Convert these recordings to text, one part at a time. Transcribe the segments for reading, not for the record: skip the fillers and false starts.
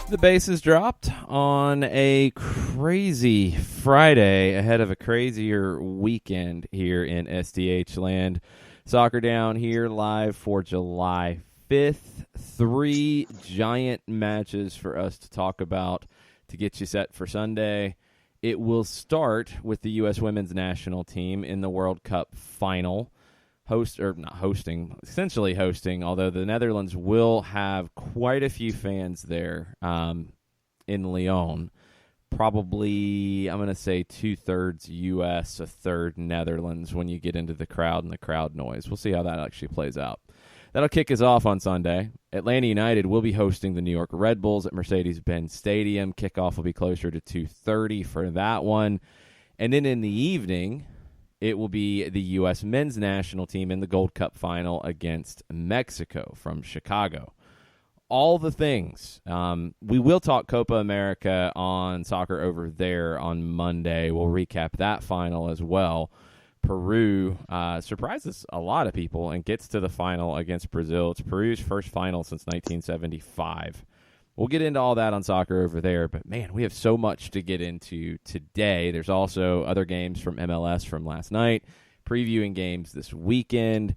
The bases dropped on a crazy Friday ahead of a crazier weekend here in SDH land. Soccer Down here live for July 5th. 3 giant matches for us to talk about to get you set for Sunday. It will start with the U.S. women's national team in the World Cup final. Essentially hosting, although the Netherlands will have quite a few fans there in Lyon. Probably, I'm going to say 2/3 U.S., 1/3 Netherlands when you get into the crowd and the crowd noise. We'll see how that actually plays out. That'll kick us off on Sunday. Atlanta United will be hosting the New York Red Bulls at Mercedes-Benz Stadium. Kickoff will be closer to 2:30 for that one. And then in the evening, it will be the U.S. men's national team in the Gold Cup final against Mexico from Chicago. All the things. We will talk Copa America on Soccer Over There on Monday. We'll recap that final as well. Peru surprises a lot of people and gets to the final against Brazil. It's Peru's first final since 1975. We'll get into all that on Soccer Over There, but man, we have so much to get into today. There's also other games from MLS from last night, previewing games this weekend,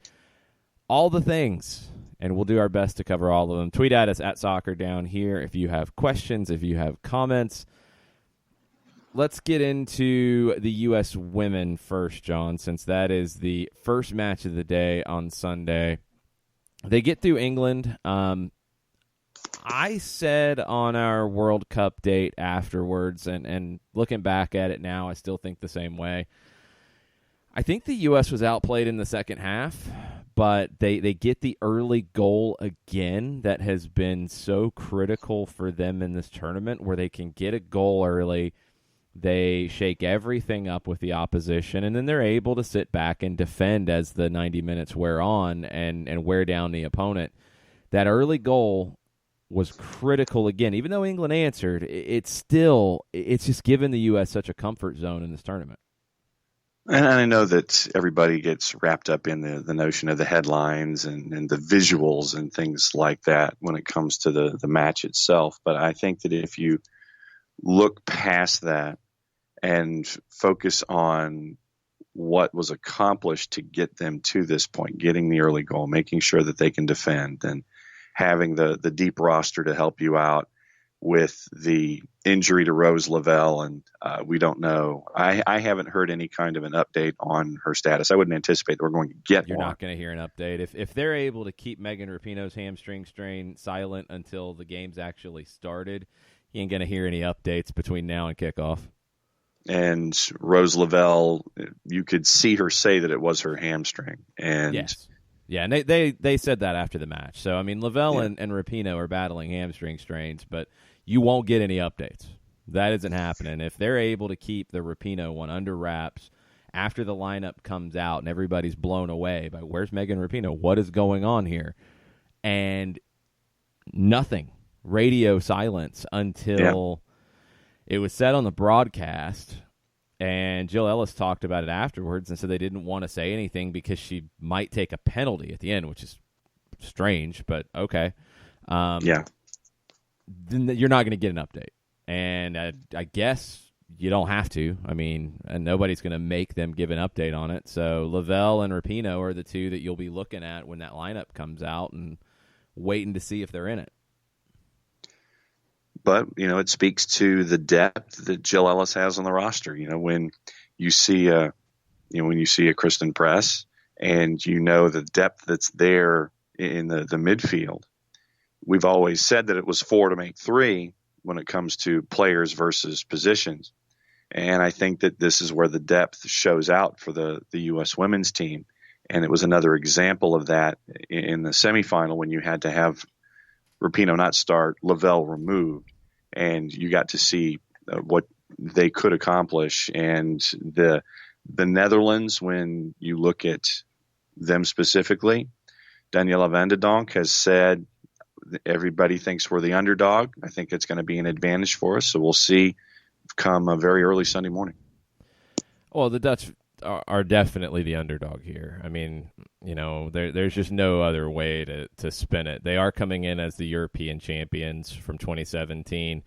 all the things, and we'll do our best to cover all of them. Tweet at us at Soccer Down here if you have questions, if you have comments. Let's get into the U.S. women first, John, since that is the first match of the day on Sunday. They get through England. I said on our World Cup date afterwards, and looking back at it now, I still think the same way. I think the U.S. was outplayed in the second half, but they get the early goal again that has been so critical for them in this tournament, where they can get a goal early, they shake everything up with the opposition, and then they're able to sit back and defend as the 90 minutes wear on and wear down the opponent. That early goal was critical again. Even though England answered, it's just given the U.S. such a comfort zone in this tournament. And I know that everybody gets wrapped up in the notion of the headlines and the visuals and things like that when it comes to the match itself. But I think that if you look past that and focus on what was accomplished to get them to this point, getting the early goal, making sure that they can defend, and having the deep roster to help you out with the injury to Rose Lavelle. And we don't know. I haven't heard any kind of an update on her status. I wouldn't anticipate that we're going to get You're one. not going to hear an update. If they're able to keep Megan Rapinoe's hamstring strain silent until the game's actually started, you ain't going to hear any updates between now and kickoff. And Rose Lavelle, you could see her say that it was her hamstring. And yes. Yeah, and they said that after the match. So, I mean, Lavelle and Rapinoe are battling hamstring strains, but you won't get any updates. That isn't happening. If they're able to keep the Rapinoe one under wraps after the lineup comes out and everybody's blown away by where's Megan Rapinoe, what is going on here, and nothing, radio silence until it was said on the broadcast. And Jill Ellis talked about it afterwards and said they didn't want to say anything because she might take a penalty at the end, which is strange, but okay. Then you're not going to get an update. And I guess you don't have to. I mean, and nobody's going to make them give an update on it. So Lavelle and Rapinoe are the two that you'll be looking at when that lineup comes out and waiting to see if they're in it. But, it speaks to the depth that Jill Ellis has on the roster. When you see a Kristen Press and the depth that's there in the midfield, we've always said that it was 4 to make 3 when it comes to players versus positions. And I think that this is where the depth shows out for the U.S. women's team. And it was another example of that in the semifinal when you had to have Rapinoe not start, Lavelle removed. And you got to see what they could accomplish. And the Netherlands, when you look at them specifically, Daniela van de Donk has said everybody thinks we're the underdog. I think it's going to be an advantage for us. So we'll see come a very early Sunday morning. Well, the Dutch are definitely the underdog here. I mean, there's just no other way to spin it. They are coming in as the European champions from 2017.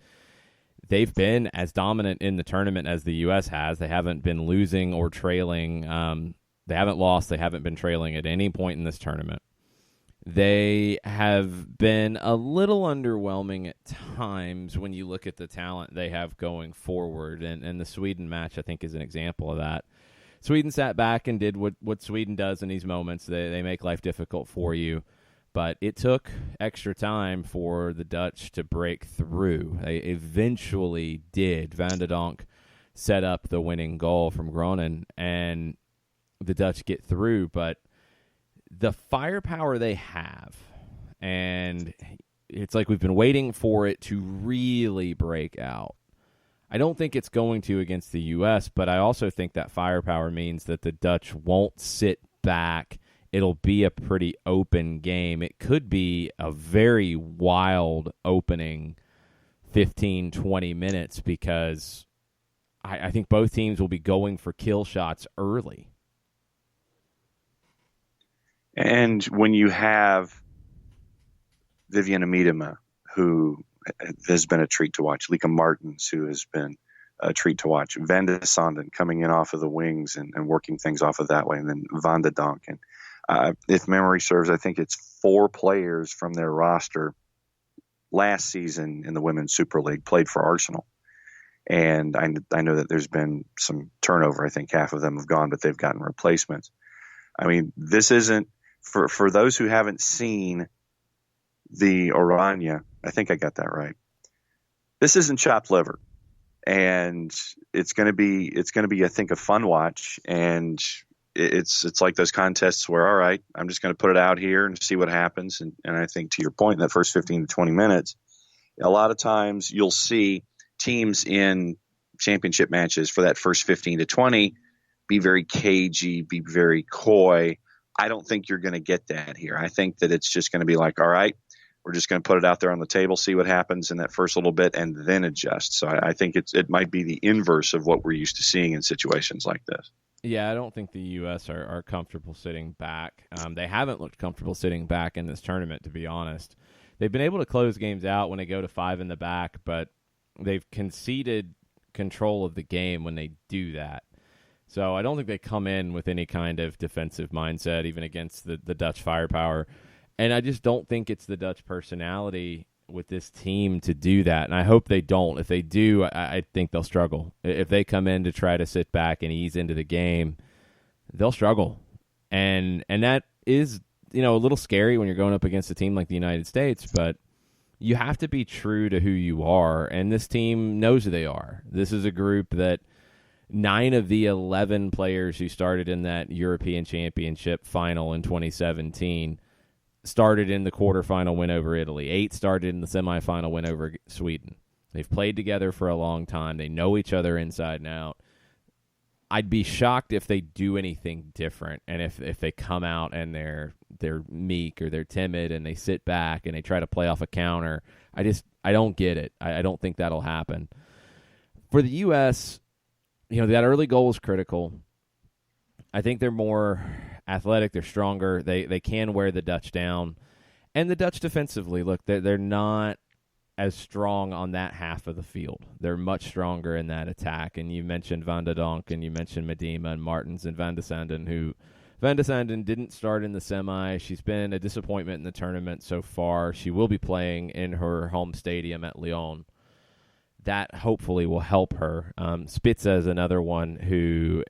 They've been as dominant in the tournament as the U.S. has. They haven't been losing or trailing. They haven't lost. They haven't been trailing at any point in this tournament. They have been a little underwhelming at times when you look at the talent they have going forward, and the Sweden match, I think, is an example of that. Sweden sat back and did what Sweden does in these moments. They make life difficult for you, but it took extra time for the Dutch to break through. They eventually did. Van de Donk set up the winning goal from Groningen, and the Dutch get through, but the firepower they have, and it's like we've been waiting for it to really break out. I don't think it's going to against the U.S., but I also think that firepower means that the Dutch won't sit back. It'll be a pretty open game. It could be a very wild opening 15, 20 minutes because I think both teams will be going for kill shots early. And when you have Vivianne Miedema, who has been a treat to watch, Lika Martens, who has been a treat to watch, Van de Sanden coming in off of the wings and working things off of that way, and then Van de Donk. And if memory serves, I think it's 4 players from their roster last season in the Women's Super League played for Arsenal. And I know that there's been some turnover. I think half of them have gone, but they've gotten replacements. I mean, this isn't, for those who haven't seen the Oranje, I think I got that right. This isn't chopped liver, and it's going to be, I think, a fun watch. And it's like those contests where, all right, I'm just going to put it out here and see what happens. And I think, to your point, that first 15 to 20 minutes, a lot of times you'll see teams in championship matches for that first 15 to 20 be very cagey, be very coy. I don't think you're going to get that here. I think that it's just going to be like, all right, we're just going to put it out there on the table, see what happens in that first little bit, and then adjust. So I think it might be the inverse of what we're used to seeing in situations like this. Yeah, I don't think the U.S. are comfortable sitting back. They haven't looked comfortable sitting back in this tournament, to be honest. They've been able to close games out when they go to 5 in the back, but they've conceded control of the game when they do that. So I don't think they come in with any kind of defensive mindset, even against the Dutch firepower. And I just don't think it's the Dutch personality with this team to do that. And I hope they don't. If they do, I think they'll struggle. If they come in to try to sit back and ease into the game, they'll struggle. And that is, a little scary when you're going up against a team like the United States, but you have to be true to who you are. And this team knows who they are. This is a group that 9 of the 11 players who started in that European Championship final in 2017 started in the quarterfinal win over Italy. 8 started in the semifinal win over Sweden. They've played together for a long time. They know each other inside and out. I'd be shocked if they do anything different, and if they come out and they're meek or they're timid and they sit back and they try to play off a counter. I don't get it. I don't think that'll happen. For the U.S., that early goal was critical. I think they're more athletic. They're stronger. They can wear the Dutch down. And the Dutch defensively, look, they're not as strong on that half of the field. They're much stronger in that attack. And you mentioned Van de Donk, and you mentioned Miedema and Martens and Van de Sanden, who Van de Sanden didn't start in the semi. She's been a disappointment in the tournament so far. She will be playing in her home stadium at Lyon. That hopefully will help her. Spitza is another one who,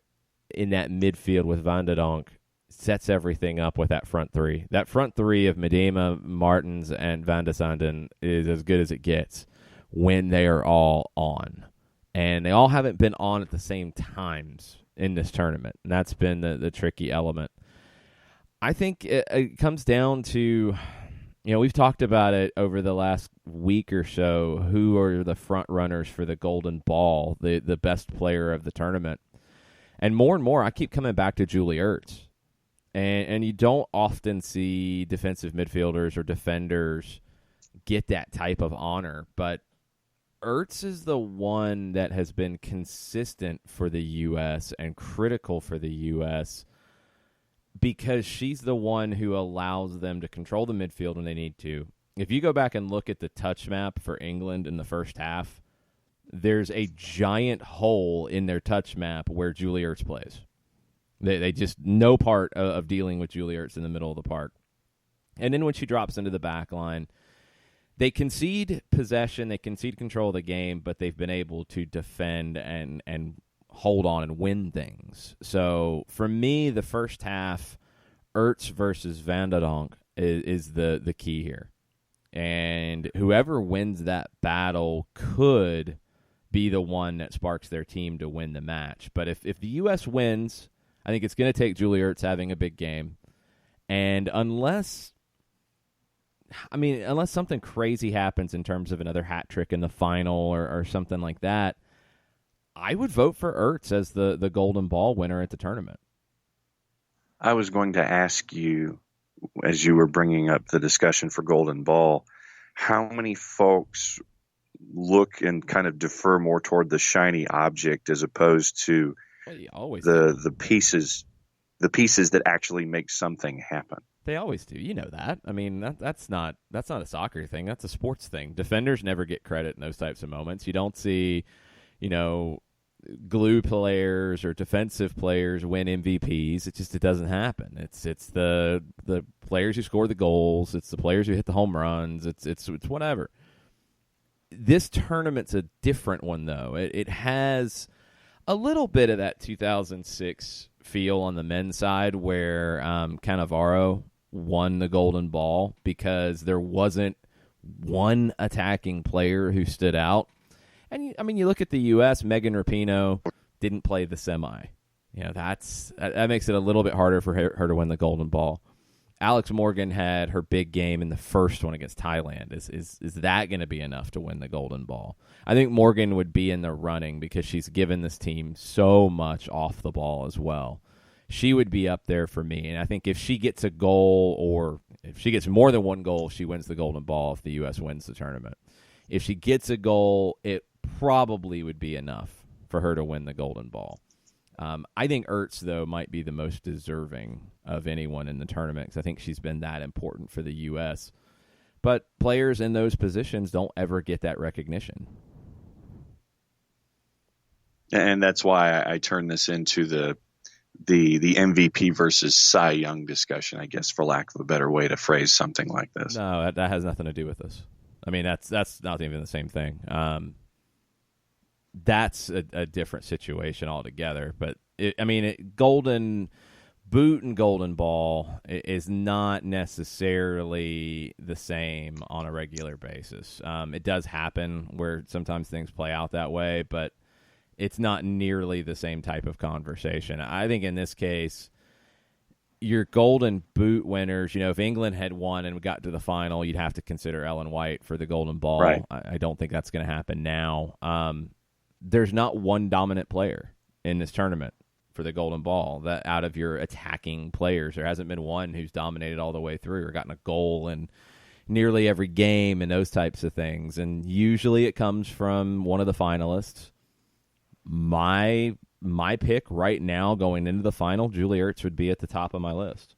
in that midfield with Van de Donk, sets everything up with that front three. That front three of Miedema, Martens, and Van de Sanden is as good as it gets when they are all on. And they all haven't been on at the same times in this tournament. And that's been the tricky element. I think it comes down to, we've talked about it over the last week or so. Who are the front runners for the Golden Ball, the best player of the tournament? And more, I keep coming back to Julie Ertz. And you don't often see defensive midfielders or defenders get that type of honor, but Ertz is the one that has been consistent for the U.S. and critical for the U.S. because she's the one who allows them to control the midfield when they need to. If you go back and look at the touch map for England in the first half, there's a giant hole in their touch map where Julie Ertz plays. They just no part of dealing with Julie Ertz in the middle of the park. And then when she drops into the back line, they concede possession, they concede control of the game, but they've been able to defend and hold on and win things. So for me, the first half, Ertz versus Van der Donk is the key here. And whoever wins that battle could be the one that sparks their team to win the match. But if the U.S. wins, I think it's going to take Julie Ertz having a big game. And unless something crazy happens in terms of another hat trick in the final or something like that, I would vote for Ertz as the Golden Ball winner at the tournament. I was going to ask you, as you were bringing up the discussion for Golden Ball, how many folks look and kind of defer more toward the shiny object as opposed to the pieces that actually make something happen? They always do. You know that. I mean, that's not a soccer thing. That's a sports thing. Defenders never get credit in those types of moments. You don't see, glue players or defensive players win MVPs. It doesn't happen. It's the players who score the goals. It's the players who hit the home runs. It's whatever. This tournament's a different one, though. It has a little bit of that 2006 feel on the men's side where Cannavaro won the Golden Ball because there wasn't one attacking player who stood out. And, you look at the U.S., Megan Rapinoe didn't play the semi. That makes it a little bit harder for her to win the Golden Ball. Alex Morgan had her big game in the first one against Thailand. Is that going to be enough to win the Golden Ball? I think Morgan would be in the running because she's given this team so much off the ball as well. She would be up there for me. And I think if she gets a goal or if she gets more than one goal, she wins the Golden Ball if the U.S. wins the tournament. If she gets a goal, it probably would be enough for her to win the Golden Ball. I think Ertz, though, might be the most deserving of anyone in the tournament because I think she's been that important for the U.S. But players in those positions don't ever get that recognition. And that's why I turn this into the MVP versus Cy Young discussion, I guess, for lack of a better way to phrase something like this. No, that has nothing to do with this. I mean, that's not even the same thing. That's a different situation altogether. But, Golden Boot and Golden Ball is not necessarily the same on a regular basis. It does happen where sometimes things play out that way, but it's not nearly the same type of conversation. I think in this case, your Golden Boot winners, if England had won and got to the final, you'd have to consider Ellen White for the Golden Ball. Right. I don't think that's going to happen now. There's not one dominant player in this tournament for the Golden Ball that out of your attacking players. There hasn't been one who's dominated all the way through or gotten a goal in nearly every game and those types of things. And usually it comes from one of the finalists. My pick right now going into the final, Julie Ertz would be at the top of my list.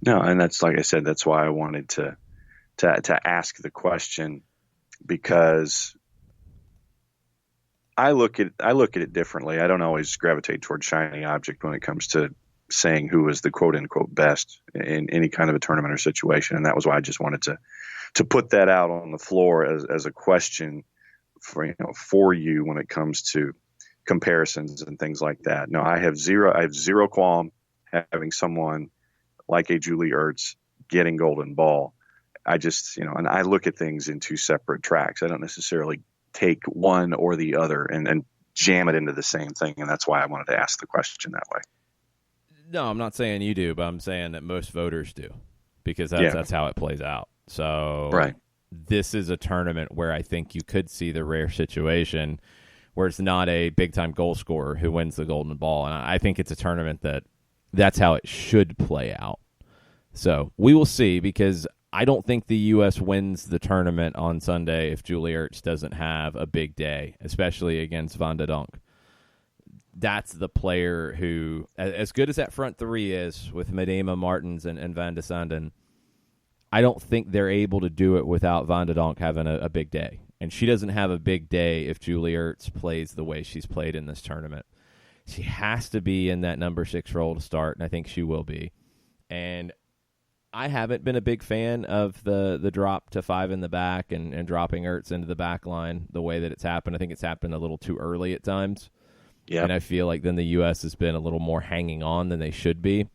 No, and that's, like I said, that's why I wanted to ask the question, because I look at it differently. I don't always gravitate toward shiny object when it comes to saying who is the quote unquote best in any kind of a tournament or situation. And that was why I just wanted to put that out on the floor as a question for you when it comes to comparisons and things like that. No, I have zero qualm having someone like a Julie Ertz getting Golden Ball. I just, and I look at things in two separate tracks. I don't necessarily take one or the other and jam it into the same thing. And that's why I wanted to ask the question that way. No, I'm not saying you do, but I'm saying that most voters do. because that's how it plays out. So right. This is a tournament where I think you could see the rare situation where it's not a big-time goal scorer who wins the golden ball. And I think it's a tournament that's how it should play out. So we will see, because I don't think the U.S. wins the tournament on Sunday if Julie Ertz doesn't have a big day, especially against Van de Donk. That's the player who, as good as that front three is with Medema, Martins, and Van de Sanden, I don't think they're able to do it without Van de Donk having a big day. And she doesn't have a big day if Julie Ertz plays the way she's played in this tournament. She has to be in that number 6 role to start, and I think she will be. And I haven't been a big fan of the drop to 5 in the back and dropping Ertz into the back line the way that it's happened. I think it's happened a little too early at times. Yeah. And I feel like then the U.S. has been a little more hanging on than they should be.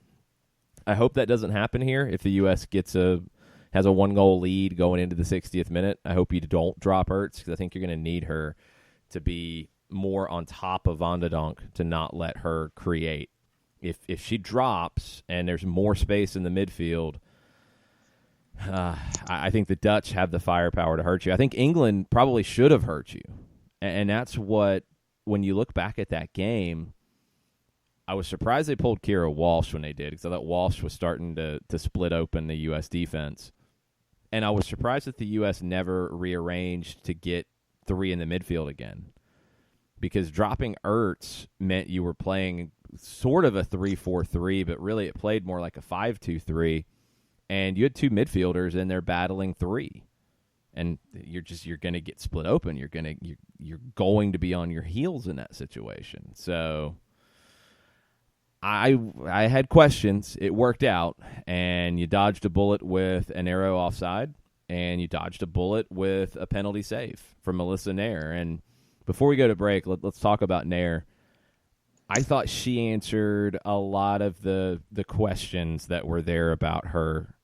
I hope that doesn't happen here. If the U.S. has a 1-goal lead going into the 60th minute, I hope you don't drop Ertz, because I think you're going to need her to be more on top of Van de Donk to not let her create. If she drops and there's more space in the midfield, I think the Dutch have the firepower to hurt you. I think England probably should have hurt you. And that's what, when you look back at that game, I was surprised they pulled Keira Walsh when they did, because I thought Walsh was starting to split open the U.S. defense. And I was surprised that the U.S. never rearranged to get 3 in the midfield again, because dropping Ertz meant you were playing sort of a 3-4-3, but really it played more like a 5-2-3, and you had 2 midfielders in there battling 3, and you're going to get split open. You're going to be on your heels in that situation. So I had questions. It worked out, and you dodged a bullet with an arrow offside, and you dodged a bullet with a penalty save from Melissa Nair. And before we go to break, let's talk about Nair. I thought she answered a lot of the questions that were there about her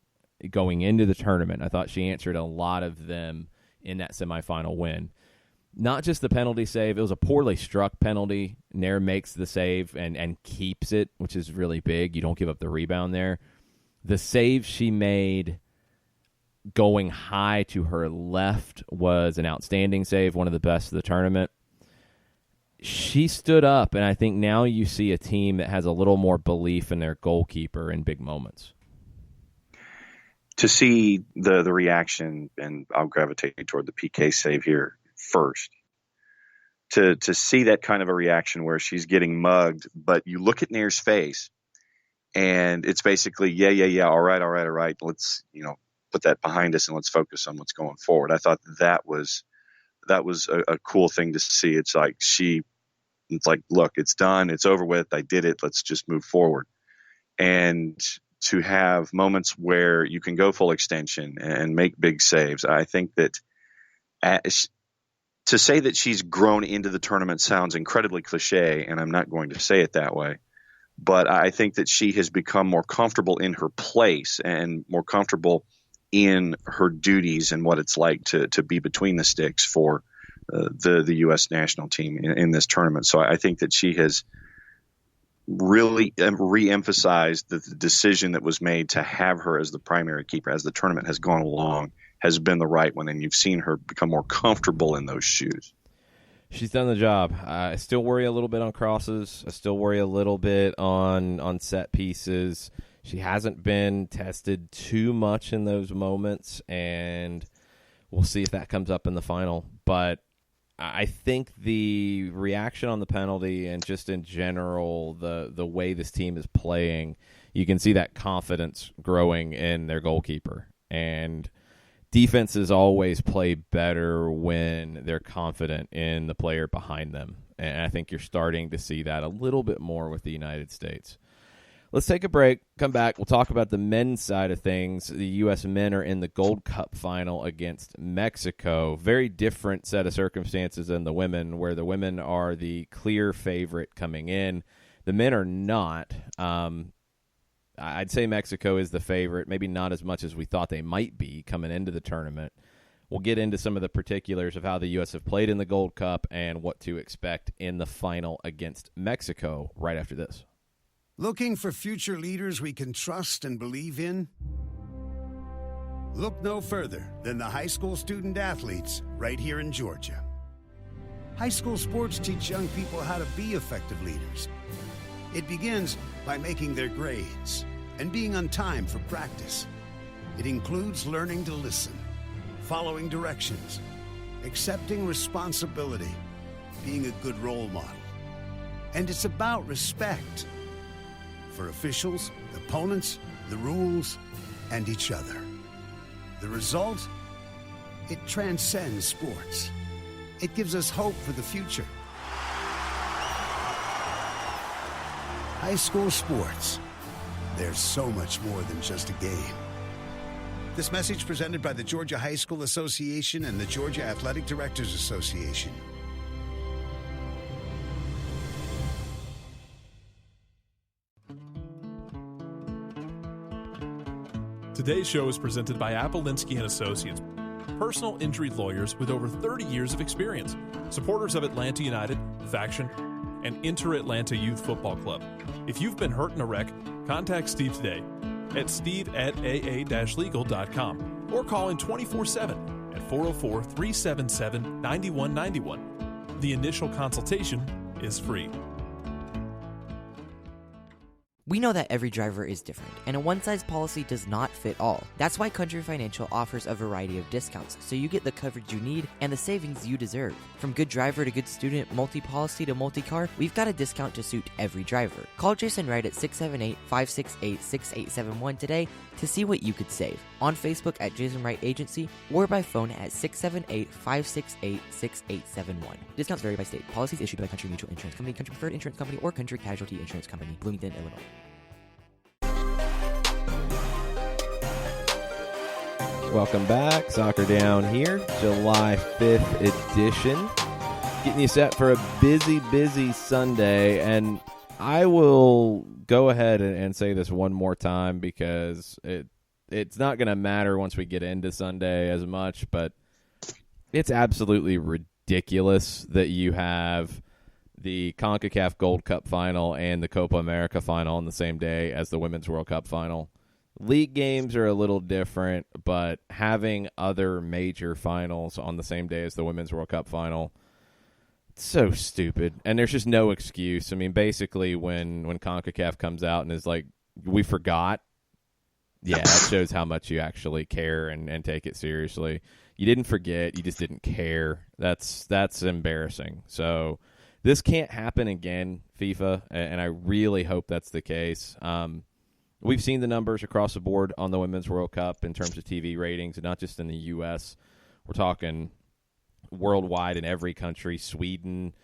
going into the tournament. I thought she answered a lot of them in that semifinal win. Not just the penalty save. It was a poorly struck penalty. Nair makes the save and keeps it, which is really big. You don't give up the rebound there. The save she made going high to her left was an outstanding save, one of the best of the tournament. She stood up, and I think now you see a team that has a little more belief in their goalkeeper in big moments. To see the reaction, and I'll gravitate toward the PK save here first, to see that kind of a reaction where she's getting mugged, but you look at Nair's face, and it's basically, yeah, all right, let's put that behind us and let's focus on what's going forward. I thought that was a cool thing to see. It's like look, it's done, it's over with, I did it, let's just move forward. And to have moments where you can go full extension and make big saves, I think that to say that she's grown into the tournament sounds incredibly cliche, and I'm not going to say it that way. But I think that she has become more comfortable in her place and more comfortable in her duties and what it's like to be between the sticks for the U.S. national team in this tournament. So I think that she has really re-emphasized that the decision that was made to have her as the primary keeper as the tournament has gone along has been the right one, and you've seen her become more comfortable in those shoes. She's done the job. I still worry a little bit on crosses. I still worry a little bit on set pieces. She hasn't been tested too much in those moments, and we'll see if that comes up in the final. But I think the reaction on the penalty and just in general the way this team is playing, you can see that confidence growing in their goalkeeper. And defenses always play better when they're confident in the player behind them. And I think you're starting to see that a little bit more with the United States. Let's take a break, come back. We'll talk about the men's side of things. The U.S. men are in the Gold Cup final against Mexico. Very different set of circumstances than the women, where the women are the clear favorite coming in. The men are not. I'd say Mexico is the favorite, maybe not as much as we thought they might be coming into the tournament. We'll get into some of the particulars of how the U.S. have played in the Gold Cup and what to expect in the final against Mexico right after this. Looking for future leaders we can trust and believe in? Look no further than the high school student athletes right here in Georgia. High school sports teach young people how to be effective leaders. It begins by making their grades and being on time for practice. It includes learning to listen, following directions, accepting responsibility, being a good role model. And it's about respect for officials, opponents, the rules, and each other. The result? It transcends sports. It gives us hope for the future. High school sports. There's so much more than just a game. This message presented by the Georgia High School Association and the Georgia Athletic Directors Association. Today's show is presented by Appolinsky & Associates, personal injury lawyers with over 30 years of experience, supporters of Atlanta United, Faction, and Inter-Atlanta Youth Football Club. If you've been hurt in a wreck, contact Steve today at steve@aa-legal.com or call in 24/7 at 404-377-9191. The initial consultation is free. We know that every driver is different, and a one-size policy does not fit all. That's why Country Financial offers a variety of discounts, so you get the coverage you need and the savings you deserve. From good driver to good student, multi-policy to multi-car, we've got a discount to suit every driver. Call Jason Wright at 678-568-6871 today to see what you could save. On Facebook at Jason Wright Agency or by phone at 678-568-6871. Discounts vary by state. Policies issued by Country Mutual Insurance Company, Country Preferred Insurance Company, or Country Casualty Insurance Company, Bloomington, Illinois. Welcome back. Soccer Down here, July 5th edition. Getting you set for a busy, busy Sunday. And I will go ahead and say this one more time because it's not going to matter once we get into Sunday as much, but it's absolutely ridiculous that you have the CONCACAF Gold Cup final and the Copa America final on the same day as the Women's World Cup final. League games are a little different, but having other major finals on the same day as the Women's World Cup final, it's so stupid. And there's just no excuse. I mean, basically, when CONCACAF comes out and is like, we forgot, yeah, that shows how much you actually care and take it seriously. You didn't forget. You just didn't care. That's embarrassing. So this can't happen again, FIFA, and I really hope that's the case. We've seen the numbers across the board on the Women's World Cup in terms of TV ratings, and not just in the U.S. We're talking worldwide in every country. Sweden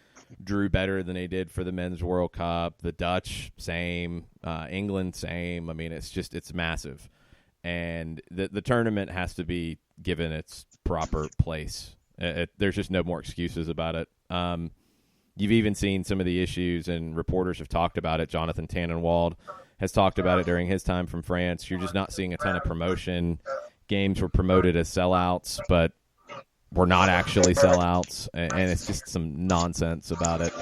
drew better than they did for the Men's World Cup. The Dutch, same. England, same. I mean, it's massive. And the tournament has to be given its proper place. There's just no more excuses about it. You've even seen some of the issues, and reporters have talked about it. Jonathan Tannenwald has talked about it during his time from France. You're just not seeing a ton of promotion. Games were promoted as sellouts, but were not actually sellouts, and it's just some nonsense about it.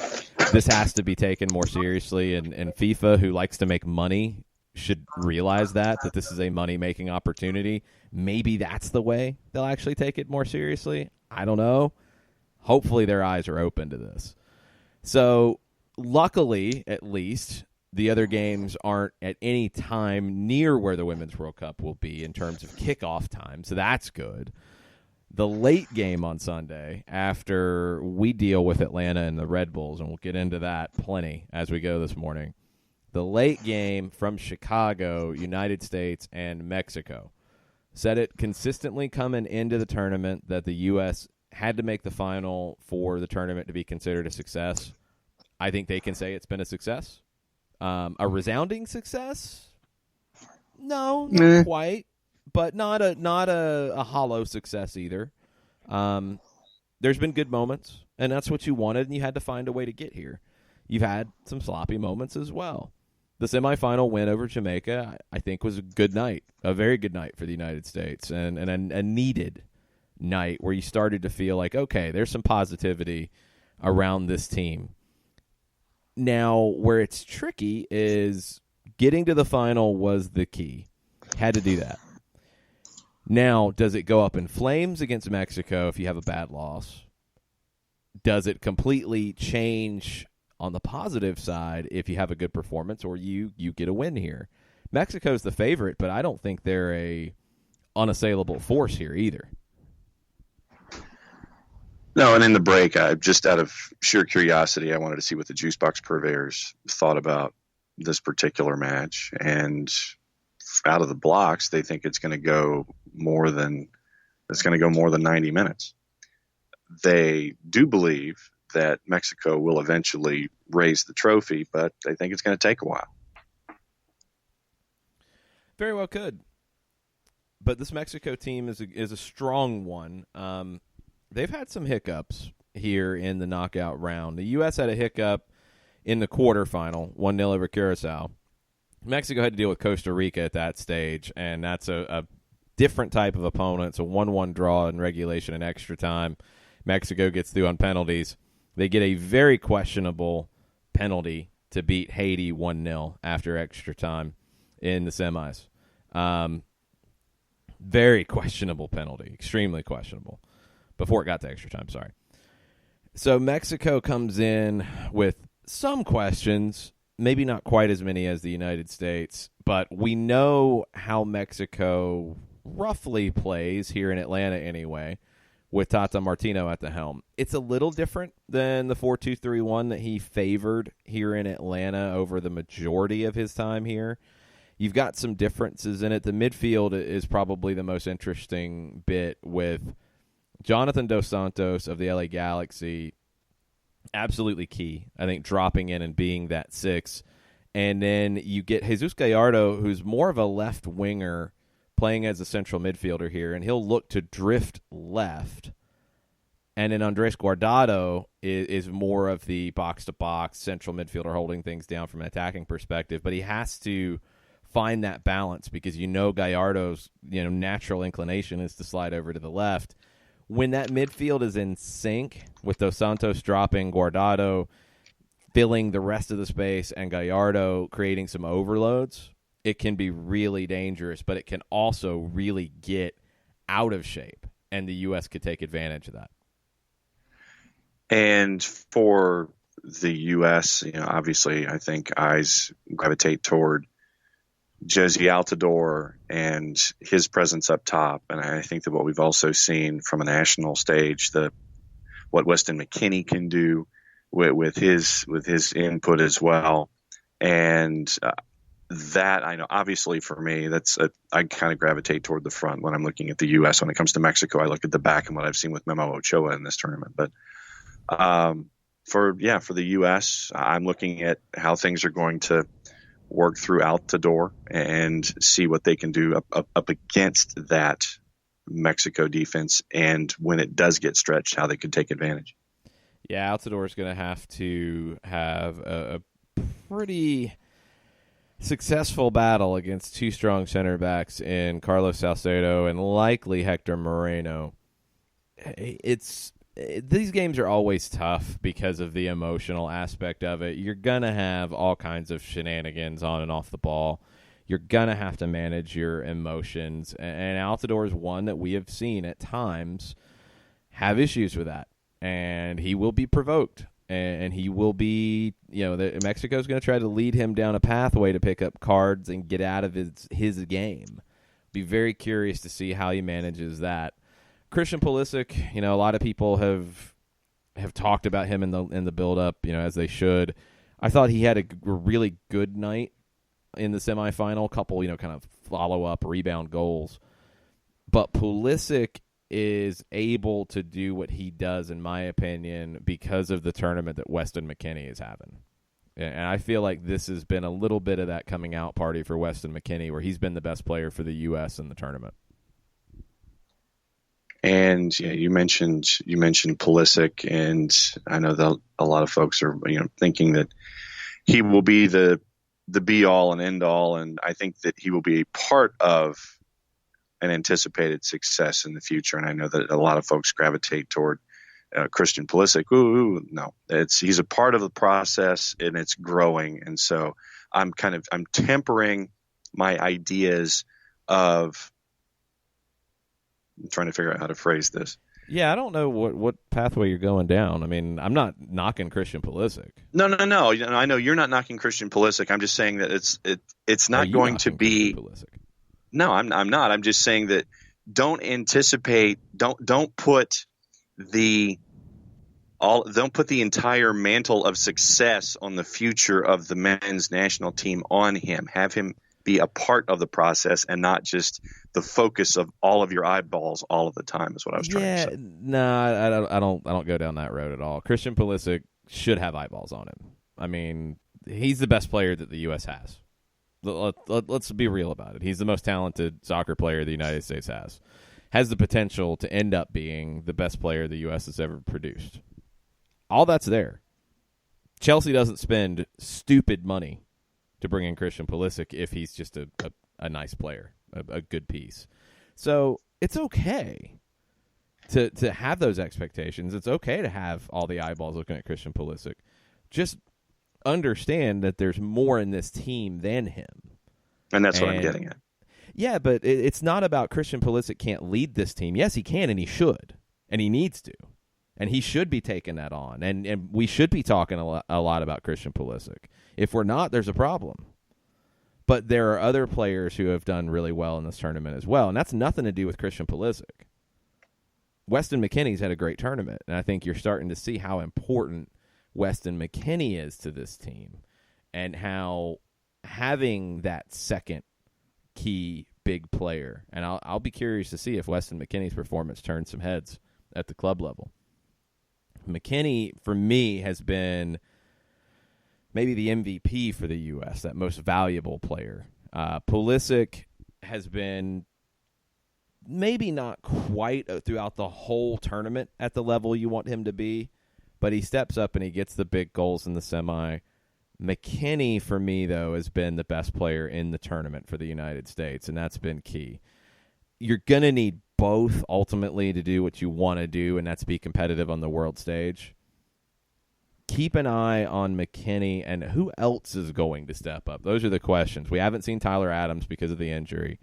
This has to be taken more seriously, and FIFA, who likes to make money, should realize that this is a money-making opportunity. Maybe that's the way they'll actually take it more seriously. I don't know. Hopefully their eyes are open to this. So, luckily, at least, the other games aren't at any time near where the Women's World Cup will be in terms of kickoff time, so that's good. The late game on Sunday, after we deal with Atlanta and the Red Bulls, and we'll get into that plenty as we go this morning, the late game from Chicago, United States, and Mexico. Said it consistently coming into the tournament that the U.S. had to make the final for the tournament to be considered a success. I think they can say it's been a success. A resounding success? No, not quite, but not a hollow success either. There's been good moments, and that's what you wanted, and you had to find a way to get here. You've had some sloppy moments as well. The semifinal win over Jamaica, I think, was a good night, a very good night for the United States, and a needed night where you started to feel like, okay, there's some positivity around this team. Now, where it's tricky is getting to the final was the key. Had to do that. Now, does it go up in flames against Mexico if you have a bad loss? Does it completely change on the positive side if you have a good performance or you get a win here? Mexico's the favorite, but I don't think they're a unassailable force here either. No, and in the break, just out of sheer curiosity, I wanted to see what the juice box purveyors thought about this particular match. And out of the blocks, they think it's going to go more than 90 minutes. They do believe that Mexico will eventually raise the trophy, but they think it's going to take a while. Very well could. But this Mexico team is a strong one. They've had some hiccups here in the knockout round. The U.S. had a hiccup in the quarterfinal, 1-0 over Curacao. Mexico had to deal with Costa Rica at that stage, and that's a different type of opponent. It's a 1-1 draw in regulation and extra time. Mexico gets through on penalties. They get a very questionable penalty to beat Haiti 1-0 after extra time in the semis. Very questionable penalty, extremely questionable, before it got to extra time, sorry. So Mexico comes in with some questions, maybe not quite as many as the United States, but we know how Mexico roughly plays here in Atlanta anyway, with Tata Martino at the helm. It's a little different than the 4-2-3-1 that he favored here in Atlanta over the majority of his time here. You've got some differences in it. The midfield is probably the most interesting bit, with Jonathan Dos Santos of the LA Galaxy absolutely key, I think, dropping in and being that 6. And then you get Jesus Gallardo, who's more of a left winger, playing as a central midfielder here, and he'll look to drift left. And then Andres Guardado is more of the box-to-box central midfielder, holding things down from an attacking perspective. But he has to find that balance, because Gallardo's natural inclination is to slide over to the left. When that midfield is in sync, with Dos Santos dropping, Guardado filling the rest of the space, and Gallardo creating some overloads, it can be really dangerous, but it can also really get out of shape, and the U.S. could take advantage of that. And for the U.S., obviously, I think eyes gravitate toward Jozy Altidore and his presence up top. And I think that what we've also seen from a national stage, what Weston McKennie can do with his input as well. And that, I know, obviously for me, I kind of gravitate toward the front when I'm looking at the U.S. When it comes to Mexico, I look at the back and what I've seen with Memo Ochoa in this tournament. But for the U.S., I'm looking at how things are going to work through Altidore and see what they can do up against that Mexico defense, and when it does get stretched, how they could take advantage. Yeah, Altidore is going to have a pretty successful battle against two strong center backs in Carlos Salcedo and likely Hector Moreno. These games are always tough because of the emotional aspect of it. You're going to have all kinds of shenanigans on and off the ball. You're going to have to manage your emotions. And Altidore is one that we have seen at times have issues with that. And he will be provoked. And he will be, Mexico's going to try to lead him down a pathway to pick up cards and get out of his game. Be very curious to see how he manages that. Christian Pulisic, a lot of people have talked about him in the build-up, as they should. I thought he had a really good night in the semifinal, couple, kind of follow-up, rebound goals. But Pulisic is able to do what he does, in my opinion, because of the tournament that Weston McKennie is having. And I feel like this has been a little bit of that coming out party for Weston McKennie, where he's been the best player for the U.S. in the tournament. And you mentioned Pulisic, and I know that a lot of folks are thinking that he will be the be all and end all, and I think that he will be a part of an anticipated success in the future. And I know that a lot of folks gravitate toward Christian Pulisic. No, he's a part of the process, and it's growing. And so I'm tempering my ideas of I'm trying to figure out how to phrase this. Yeah, I don't know what pathway you're going down. I mean, I'm not knocking Christian Pulisic. No. I know you're not knocking Christian Pulisic. I'm just saying that it's not going to be. No, I'm not. I'm just saying that don't anticipate. Don't put the entire mantle of success on the future of the men's national team on him. Have him be a part of the process and not just the focus of all of your eyeballs all of the time is what I was trying to say. No, I don't go down that road at all. Christian Pulisic should have eyeballs on him. I mean, he's the best player that the U.S. has. Let's be real about it. He's the most talented soccer player the United States has the potential to end up being the best player the U.S. has ever produced. All that's there. Chelsea doesn't spend stupid money to bring in Christian Pulisic if he's just a nice player, a good piece. So it's okay to have those expectations. It's okay to have all the eyeballs looking at Christian Pulisic. Just understand that there's more in this team than him. And that's what I'm getting at. Yeah, but it's not about Christian Pulisic can't lead this team. Yes, he can, and he should, and he needs to. And he should be taking that on. And we should be talking a lot about Christian Pulisic. If we're not, there's a problem. But there are other players who have done really well in this tournament as well, and that's nothing to do with Christian Pulisic. Weston McKennie's had a great tournament, and I think you're starting to see how important Weston McKennie is to this team and how having that second key big player, and I'll be curious to see if Weston McKennie's performance turns some heads at the club level. McKennie, for me, has been maybe the MVP for the U.S., that most valuable player. Pulisic has been maybe not quite throughout the whole tournament at the level you want him to be, but he steps up and he gets the big goals in the semi. McKennie, for me, though, has been the best player in the tournament for the United States, and that's been key. You're going to need both ultimately to do what you want to do, and that's be competitive on the world stage. Keep an eye on McKennie, and who else is going to step up? Those are the questions. We haven't seen Tyler Adams because of the injury.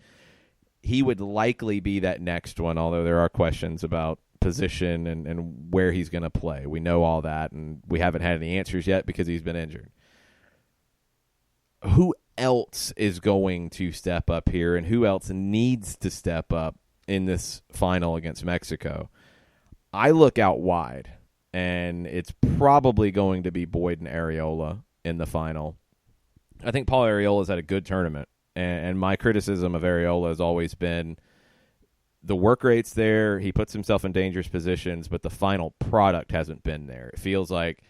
He would likely be that next one, although there are questions about position and where he's going to play. We know all that, and we haven't had any answers yet because he's been injured. Who else is going to step up here, and who else needs to step up in this final against Mexico? I look out wide, and it's probably going to be Boyd and Areola in the final. I think Paul Areola's had a good tournament, and my criticism of Areola has always been the work rate's there, he puts himself in dangerous positions, but the final product hasn't been there. It feels like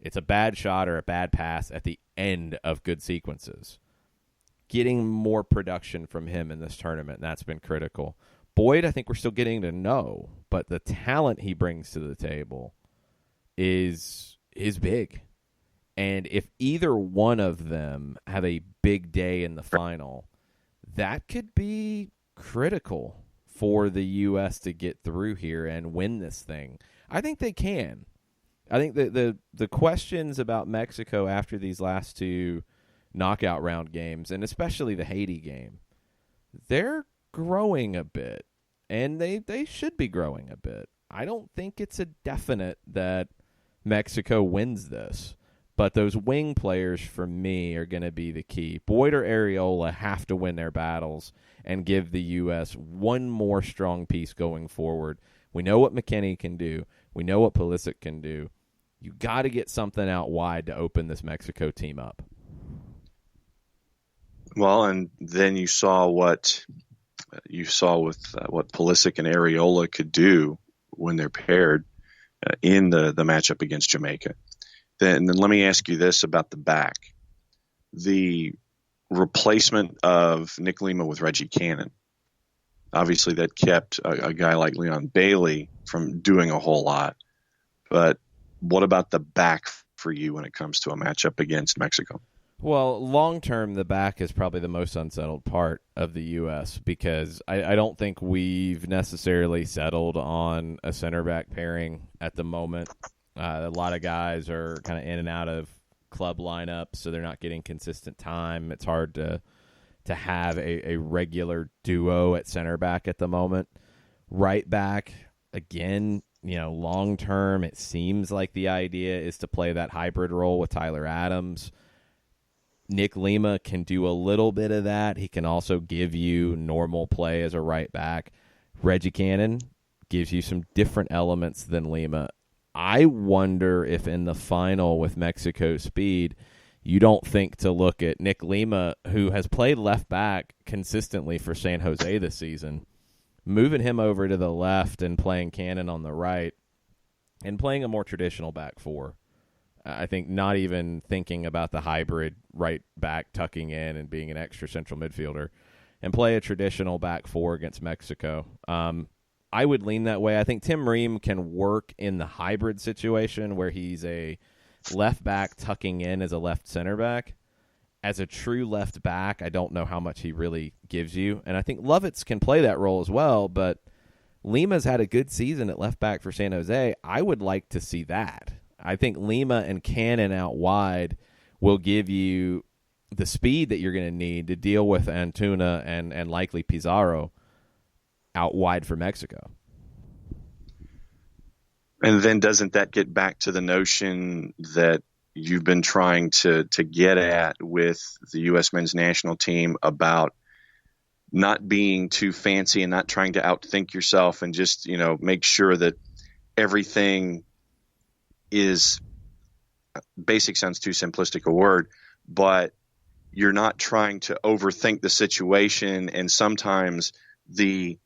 it's a bad shot or a bad pass at the end of good sequences. Getting more production from him in this tournament, that's been critical. Boyd, I think we're still getting to know, but the talent he brings to the table is big. And if either one of them have a big day in the final, that could be critical for the U.S. to get through here and win this thing. I think they can. I think that the questions about Mexico after these last two knockout round games, and especially the Haiti game, they're growing a bit, and they should be growing a bit. I don't think it's a definite that Mexico wins this, but those wing players for me are going to be the key. Boyd or Areola have to win their battles and give the U.S. one more strong piece going forward. We know what McKennie can do. We know what Pulisic can do. You got to get something out wide to open this Mexico team up. Well, and then you saw what with what Pulisic and Areola could do when they're paired in the matchup against Jamaica. Then let me ask you this about the back. The replacement of Nick Lima with Reggie Cannon. Obviously, that kept a guy like Leon Bailey from doing a whole lot. But what about the back for you when it comes to a matchup against Mexico? Well, long-term, the back is probably the most unsettled part of the U.S. because I don't think we've necessarily settled on a center back pairing at the moment. A lot of guys are kind of in and out of club lineups, so they're not getting consistent time. It's hard to have a regular duo at center back at the moment. Right back, again, long term, it seems like the idea is to play that hybrid role with Tyler Adams. Nick Lima can do a little bit of that. He can also give you normal play as a right back. Reggie Cannon gives you some different elements than Lima. I wonder if in the final with Mexico speed, you don't think to look at Nick Lima, who has played left back consistently for San Jose this season, moving him over to the left and playing Cannon on the right and playing a more traditional back four. I think not even thinking about the hybrid right back tucking in and being an extra central midfielder, and play a traditional back four against Mexico. I would lean that way. I think Tim Ream can work in the hybrid situation where he's a left back tucking in as a left center back. As a true left back, I don't know how much he really gives you. And I think Lovitz can play that role as well, but Lima's had a good season at left back for San Jose. I would like to see that. I think Lima and Cannon out wide will give you the speed that you're going to need to deal with Antuna and likely Pizarro out wide for Mexico. And then doesn't that get back to the notion that you've been trying to get at with the U.S. men's national team about not being too fancy and not trying to outthink yourself and just, make sure that everything is basic sounds too simplistic a word, but you're not trying to overthink the situation. And sometimes the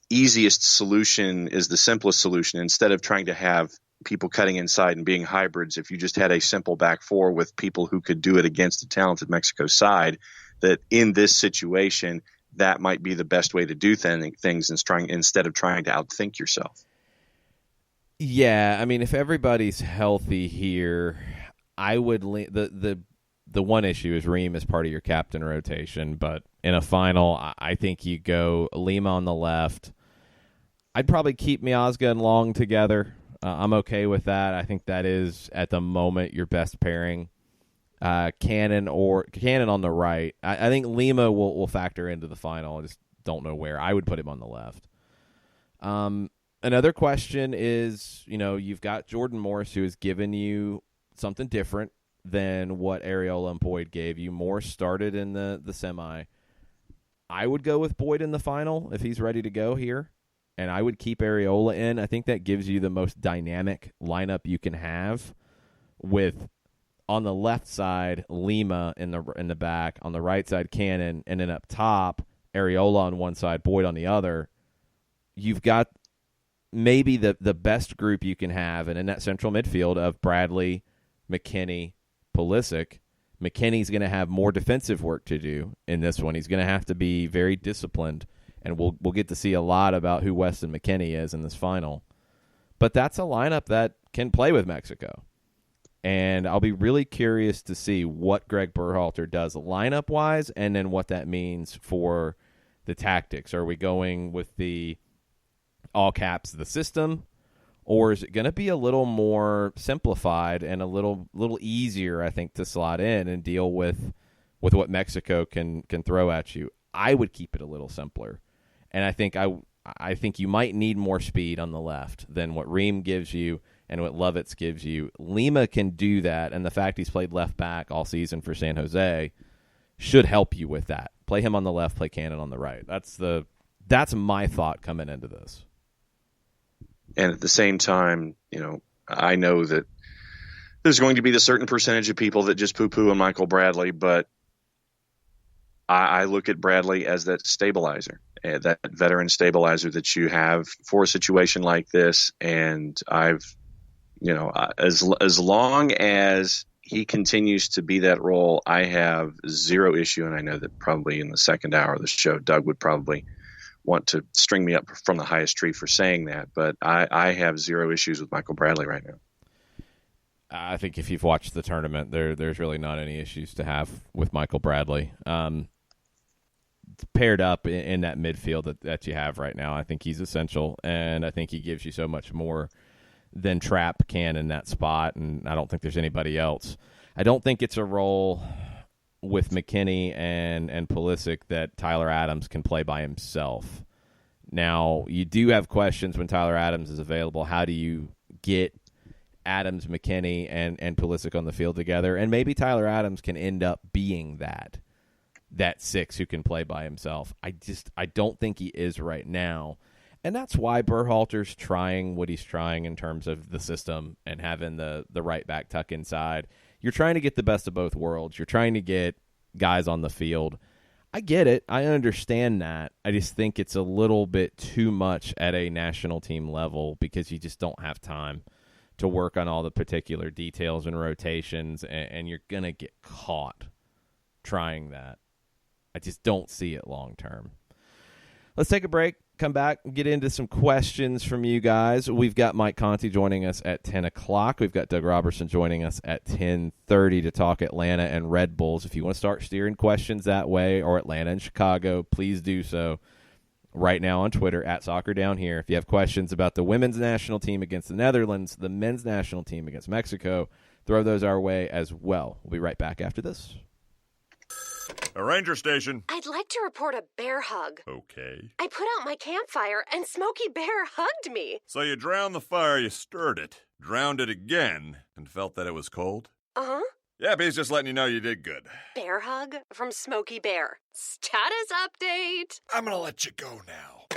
easiest solution is the simplest solution. Instead of trying to have people cutting inside and being hybrids, if you just had a simple back four with people who could do it against the talented Mexico side, that in this situation, that might be the best way to do things instead of trying to outthink yourself. Yeah, I mean, if everybody's healthy here, I would the one issue is Ream is part of your captain rotation, but in a final, I think you go Lima on the left. I'd probably keep Miazga and Long together. I'm okay with that. I think that is, at the moment, your best pairing. Cannon on the right. I think Lima will factor into the final. I just don't know where. I would put him on the left. Another question is, you've got Jordan Morris, who has given you something different than what Areola and Boyd gave you. Morris started in the semi. I would go with Boyd in the final if he's ready to go here, and I would keep Areola in. I think that gives you the most dynamic lineup you can have, with on the left side Lima in the back, on the right side Cannon, and then up top Areola on one side, Boyd on the other. You've got maybe the best group you can have, and in that central midfield of Bradley, McKinney, Pulisic. McKinney's going to have more defensive work to do in this one. He's going to have to be very disciplined, and we'll get to see a lot about who Weston McKennie is in this final. But that's a lineup that can play with Mexico. And I'll be really curious to see what Greg Berhalter does lineup-wise, and then what that means for the tactics. Are we going with the all caps the system, or is it going to be a little more simplified and a little easier, I think, to slot in and deal with what Mexico can throw at you? I would keep it a little simpler, and I think you might need more speed on the left than what Ream gives you and what Lovitz gives you. Lima can do that, and the fact he's played left back all season for San Jose should help you with that. Play him on the left, play Cannon on the right. That's my thought coming into this. And at the same time, I know that there's going to be the certain percentage of people that just poo-poo on Michael Bradley, but I look at Bradley as that stabilizer, that veteran stabilizer that you have for a situation like this. And as long as he continues to be that role, I have zero issue. And I know that probably in the second hour of the show, Doug would probably want to string me up from the highest tree for saying that, but I have zero issues with Michael Bradley right now. I think if you've watched the tournament, there's really not any issues to have with Michael Bradley. Paired up in that midfield that you have right now, I think he's essential, and I think he gives you so much more than Trapp can in that spot, and I don't think there's anybody else. I don't think it's a role with McKinney and Pulisic that Tyler Adams can play by himself. Now, you do have questions when Tyler Adams is available. How do you get Adams, McKinney, and Pulisic on the field together? And maybe Tyler Adams can end up being that six who can play by himself. I don't think he is right now. And that's why Berhalter's trying what he's trying in terms of the system and having the right back tuck inside. You're trying to get the best of both worlds. You're trying to get guys on the field. I get it. I understand that. I just think it's a little bit too much at a national team level because you just don't have time to work on all the particular details and rotations, and you're going to get caught trying that. I just don't see it long term. Let's take a break, come back, and get into some questions from you guys. We've got Mike Conti joining us at 10 o'clock. We've got Doug Robertson joining us at 10:30 to talk Atlanta and Red Bulls. If you want to start steering questions that way, or Atlanta and Chicago, please do so right now on Twitter at Soccer Down Here. If you have questions about the women's national team against the Netherlands, the men's national team against Mexico, throw those our way as well. We'll be right back after this. A ranger station. I'd like to report a bear hug. Okay. I put out my campfire and Smokey Bear hugged me. So you drowned the fire, you stirred it, drowned it again, and felt that it was cold? Uh-huh. Yeah, but he's just letting you know you did good. Bear hug from Smokey Bear. Status update. I'm gonna let you go now.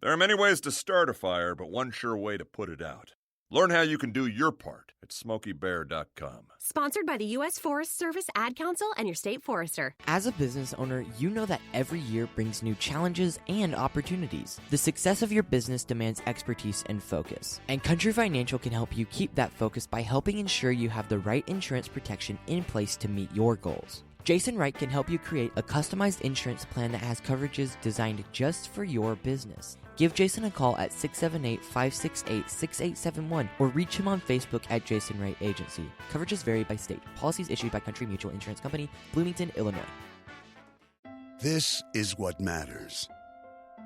There are many ways to start a fire, but one sure way to put it out. Learn how you can do your part at SmokeyBear.com. Sponsored by the U.S. Forest Service, Ad Council, and your state forester. As a business owner, you know that every year brings new challenges and opportunities. The success of your business demands expertise and focus. And Country Financial can help you keep that focus by helping ensure you have the right insurance protection in place to meet your goals. Jason Wright can help you create a customized insurance plan that has coverages designed just for your business. Give Jason a call at 678-568-6871 or reach him on Facebook at Jason Wright Agency. Coverages vary by state. Policies issued by Country Mutual Insurance Company, Bloomington, Illinois. This is what matters.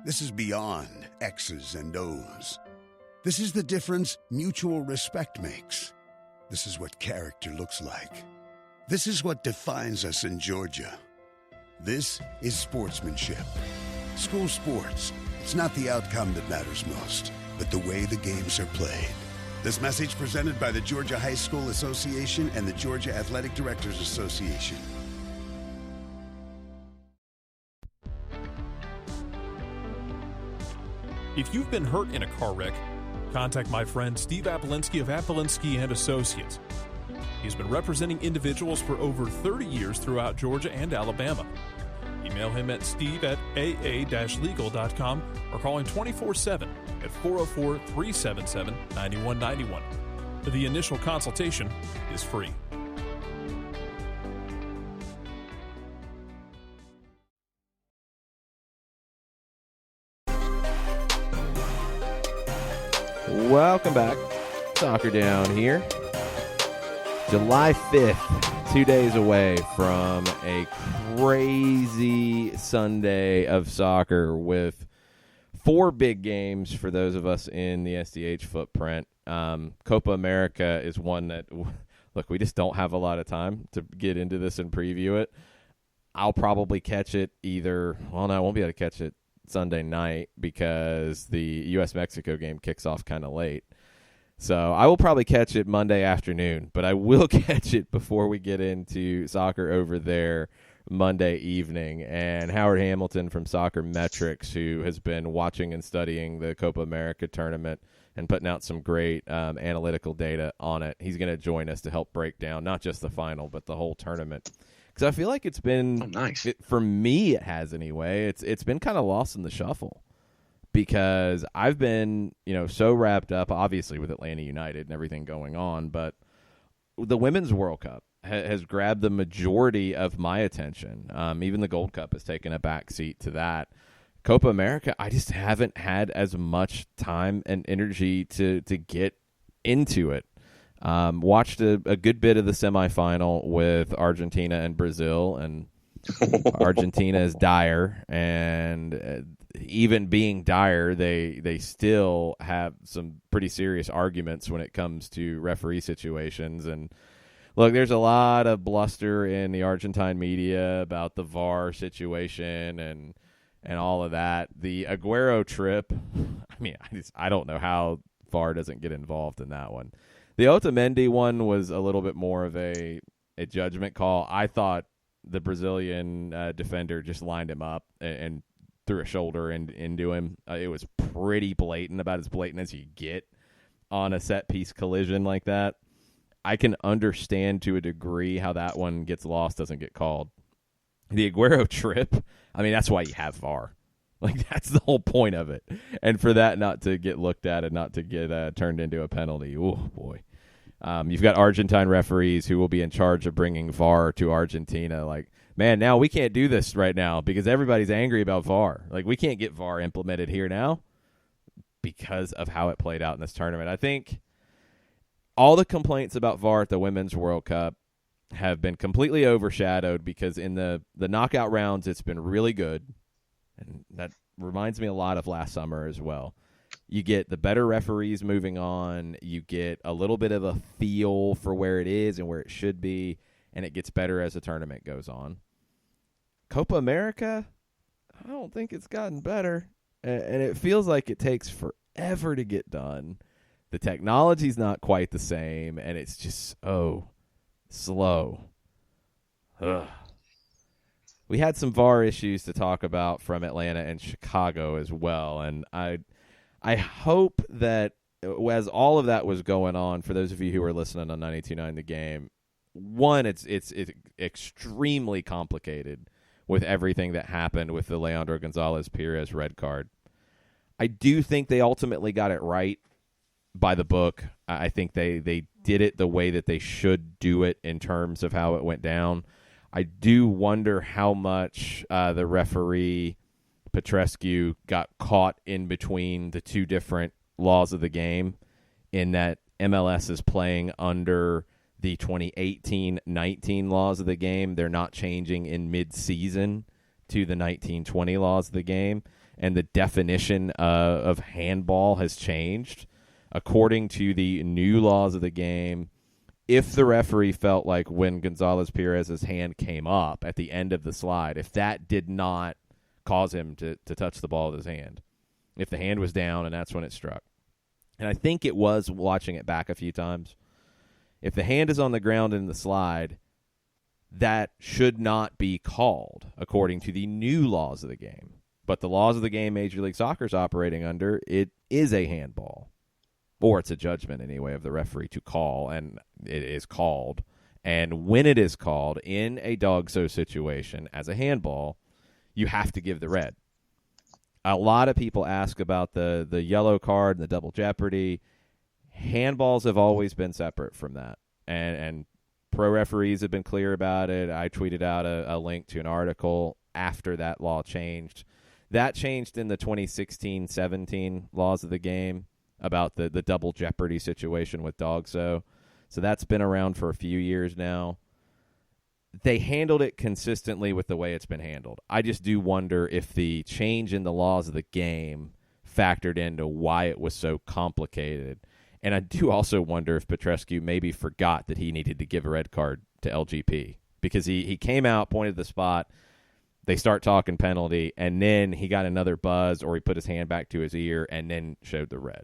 This is beyond X's and O's. This is the difference mutual respect makes. This is what character looks like. This is what defines us in Georgia. This is sportsmanship. School sports. It's not the outcome that matters most, but the way the games are played. This message presented by the Georgia High School Association and the Georgia Athletic Directors Association. If you've been hurt in a car wreck, contact my friend Steve Apolinsky of Apolinsky and Associates. He's been representing individuals for over 30 years throughout Georgia and Alabama. Email him at steve@aa-legal.com or call him 24/7 at 404-377-9191. The initial consultation is free. Welcome back. Soccer Down Here. July 5th, 2 days away from a crazy Sunday of soccer with 4 big games for those of us in the SDH footprint. Copa America is one that, look, we just don't have a lot of time to get into this and preview it. I'll probably catch it I won't be able to catch it Sunday night because the U.S.-Mexico game kicks off kind of late. So I will probably catch it Monday afternoon, but I will catch it before we get into soccer over there Monday evening. And Howard Hamilton from Soccer Metrics, who has been watching and studying the Copa America tournament and putting out some great analytical data on it, he's going to join us to help break down not just the final, but the whole tournament. Because I feel like it's been, nice. For me it has anyway, it's been kind of lost in the shuffle. Because I've been, so wrapped up, obviously, with Atlanta United and everything going on, but the Women's World Cup has grabbed the majority of my attention. Even the Gold Cup has taken a back seat to that. Copa America, I just haven't had as much time and energy to get into it. Watched a good bit of the semifinal with Argentina and Brazil, and Argentina is dire, and even being dire, they still have some pretty serious arguments when it comes to referee situations. And look, there's a lot of bluster in the Argentine media about the VAR situation and and all of that. The Aguero trip, I mean, I don't know how VAR doesn't get involved in that one. The Otamendi one was a little bit more of a judgment call. I thought the Brazilian defender just lined him up and threw a shoulder into him. It was pretty blatant, about as blatant as you get on a set-piece collision like that. I can understand to a degree how that one gets lost, doesn't get called. The Aguero trip, I mean, that's why you have VAR. Like, that's the whole point of it. And for that not to get looked at and not to get turned into a penalty, oh, boy. You've got Argentine referees who will be in charge of bringing VAR to Argentina. Like, man, now we can't do this right now because everybody's angry about VAR. Like, we can't get VAR implemented here now because of how it played out in this tournament. I think all the complaints about VAR at the Women's World Cup have been completely overshadowed because in the knockout rounds, it's been really good. And that reminds me a lot of last summer as well. You get the better referees moving on. You get a little bit of a feel for where it is and where it should be, and it gets better as the tournament goes on. Copa America, I don't think it's gotten better, and it feels like it takes forever to get done. The technology's not quite the same, and it's just so slow. Ugh. We had some VAR issues to talk about from Atlanta and Chicago as well, and I hope that as all of that was going on, for those of you who are listening on 92.9 The Game, one, it's extremely complicated with everything that happened with the Leandro Gonzalez-Perez red card. I do think they ultimately got it right by the book. I think they did it the way that they should do it in terms of how it went down. I do wonder how much the referee Petrescu got caught in between the two different laws of the game, in that MLS is playing under the 2018-19 laws of the game. They're not changing in mid-season to the 19-20 laws of the game, and the definition of handball has changed. According to the new laws of the game, if the referee felt like when Gonzalez-Perez's hand came up at the end of the slide, if that did not cause him to touch the ball with his hand, if the hand was down and that's when it struck. And I think it was, watching it back a few times, if the hand is on the ground in the slide, that should not be called according to the new laws of the game. But the laws of the game Major League Soccer is operating under, it is a handball. Or it's a judgment, anyway, of the referee to call, and it is called. And when it is called in a dog-so situation as a handball, you have to give the red. A lot of people ask about the yellow card and the double jeopardy. Handballs have always been separate from that. And pro referees have been clear about it. I tweeted out a link to an article after that law changed. That changed in the 2016-17 laws of the game about the double jeopardy situation with dog-so. So that's been around for a few years now. They handled it consistently with the way it's been handled. I just do wonder if the change in the laws of the game factored into why it was so complicated. And I do also wonder if Petrescu maybe forgot that he needed to give a red card to LGP, because he came out, pointed the spot, they start talking penalty, and then he got another buzz, or he put his hand back to his ear and then showed the red.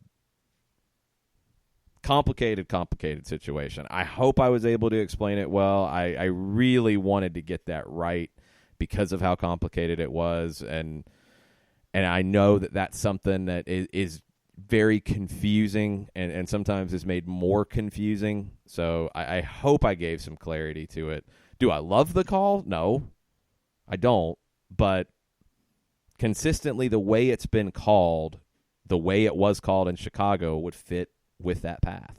Complicated situation. I hope I was able to explain it well. I really wanted to get that right because of how complicated it was, and I know that that's something that is very confusing and sometimes is made more confusing. So I hope I gave some clarity to it. Do I love the call? No, I don't. But consistently, the way it's been called, the way it was called in Chicago, would fit with that path.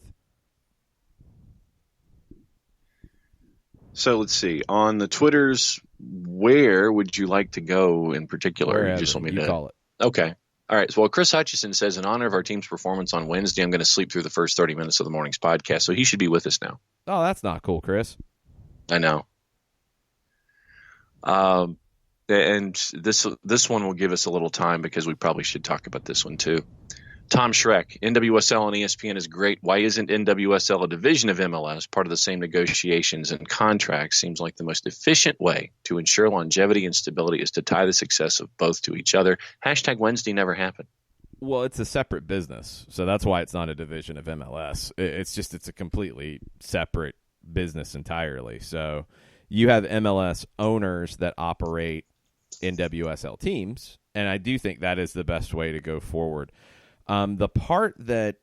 So let's see. On the Twitters, where would you like to go in particular? Wherever, you just want me to call it. Okay. All right. So, well, Chris Hutchison says, in honor of our team's performance on Wednesday, I'm going to sleep through the first 30 minutes of the morning's podcast. So he should be with us now. Oh, that's not cool, Chris. I know. And this one will give us a little time because we probably should talk about this one too. Tom Schreck, NWSL on ESPN is great. Why isn't NWSL a division of MLS, part of the same negotiations and contracts? Seems like the most efficient way to ensure longevity and stability is to tie the success of both to each other. Hashtag Wednesday never happened. Well, it's a separate business, so that's why it's not a division of MLS. It's a completely separate business entirely. So you have MLS owners that operate NWSL teams, and I do think that is the best way to go forward. The part that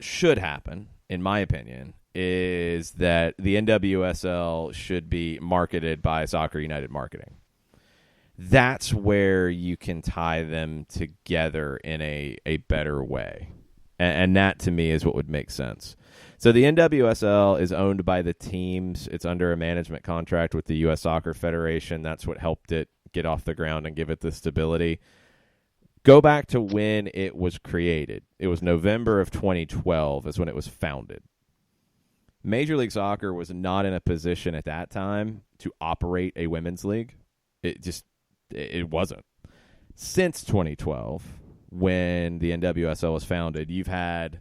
should happen, in my opinion, is that the NWSL should be marketed by Soccer United Marketing. That's where you can tie them together in a better way. And that, to me, is what would make sense. So the NWSL is owned by the teams. It's under a management contract with the U.S. Soccer Federation. That's what helped it get off the ground and give it the stability. Go back to when it was created. It was November of 2012 is when it was founded. Major League Soccer was not in a position at that time to operate a women's league. It wasn't. Since 2012, when the NWSL was founded, you've had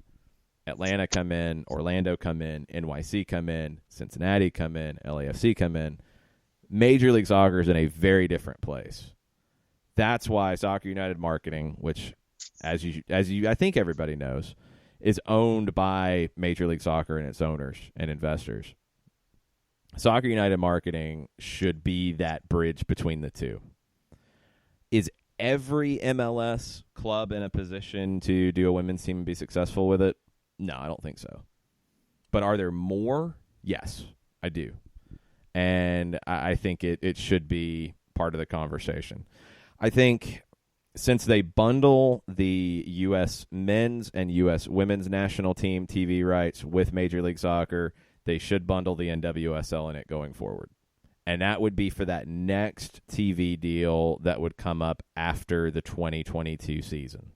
Atlanta come in, Orlando come in, NYC come in, Cincinnati come in, LAFC come in. Major League Soccer is in a very different place. That's why Soccer United Marketing, which, as you I think everybody knows, is owned by Major League Soccer and its owners and investors. Soccer United Marketing should be that bridge between the two. Is every MLS club in a position to do a women's team and be successful with it? No, I don't think so. But are there more? Yes, I do. And I think it should be part of the conversation. I think since they bundle the U.S. men's and U.S. women's national team TV rights with Major League Soccer, they should bundle the NWSL in it going forward. And that would be for that next TV deal that would come up after the 2022 season.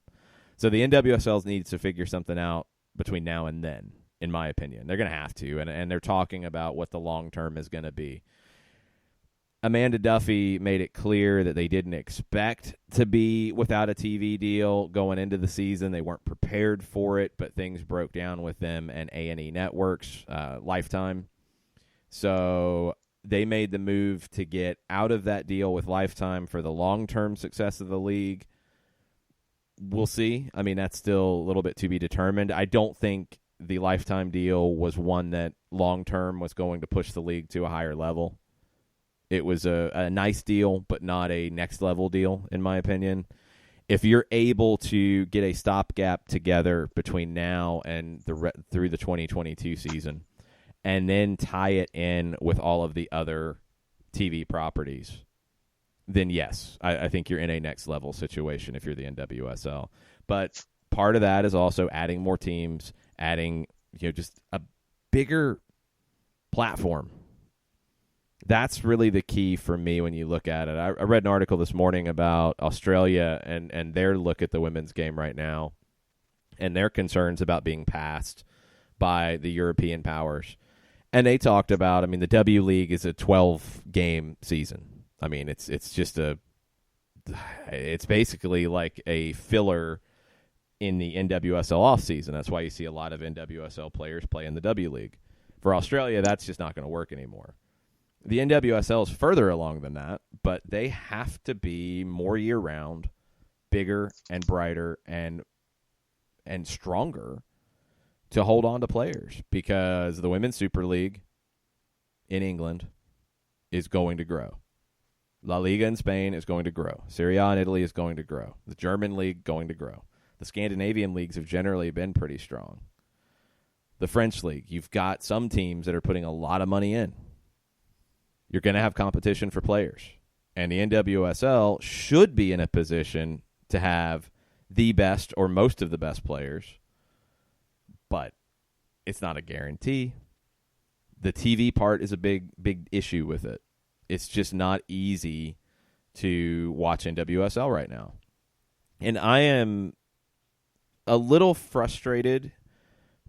So the NWSL needs to figure something out between now and then, in my opinion. They're going to have to, and they're talking about what the long term is going to be. Amanda Duffy made it clear that they didn't expect to be without a TV deal going into the season. They weren't prepared for it, but things broke down with them and A&E Networks, Lifetime. So they made the move to get out of that deal with Lifetime for the long-term success of the league. We'll see. I mean, that's still a little bit to be determined. I don't think the Lifetime deal was one that long-term was going to push the league to a higher level. It was a nice deal, but not a next-level deal, in my opinion. If you're able to get a stopgap together between now and through the 2022 season, and then tie it in with all of the other TV properties, then yes, I think you're in a next-level situation if you're the NWSL. But part of that is also adding more teams, adding just a bigger platform. That's really the key for me when you look at it. I read an article this morning about Australia and their look at the women's game right now and their concerns about being passed by the European powers. And they talked about, the W League is a 12-game season. I mean, it's basically like a filler in the NWSL offseason. That's why you see a lot of NWSL players play in the W League. For Australia, that's just not going to work anymore. The NWSL is further along than that, but they have to be more year-round, bigger and brighter and stronger to hold on to players, because the Women's Super League in England is going to grow. La Liga in Spain is going to grow. Serie A in Italy is going to grow. The German League going to grow. The Scandinavian leagues have generally been pretty strong. The French League, you've got some teams that are putting a lot of money in. You're going to have competition for players. And the NWSL should be in a position to have the best or most of the best players, but it's not a guarantee. The TV part is a big issue with it. It's just not easy to watch NWSL right now. And I am a little frustrated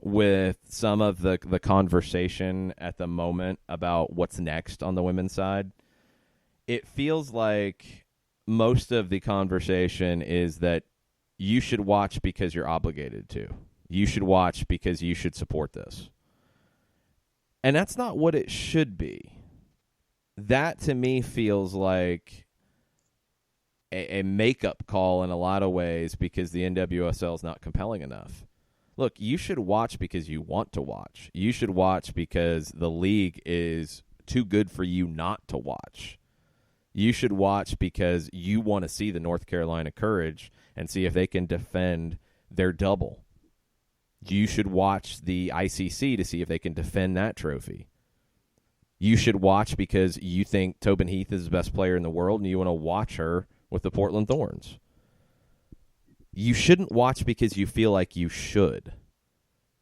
with some of the conversation at the moment about what's next on the women's side. It feels like most of the conversation is that you should watch because you're obligated to. You should watch because you should support this. And that's not what it should be. That, to me, feels like a makeup call in a lot of ways because the NWSL is not compelling enough. Look, you should watch because you want to watch. You should watch because the league is too good for you not to watch. You should watch because you want to see the North Carolina Courage and see if they can defend their double. You should watch the ICC to see if they can defend that trophy. You should watch because you think Tobin Heath is the best player in the world and you want to watch her with the Portland Thorns. You shouldn't watch because you feel like you should,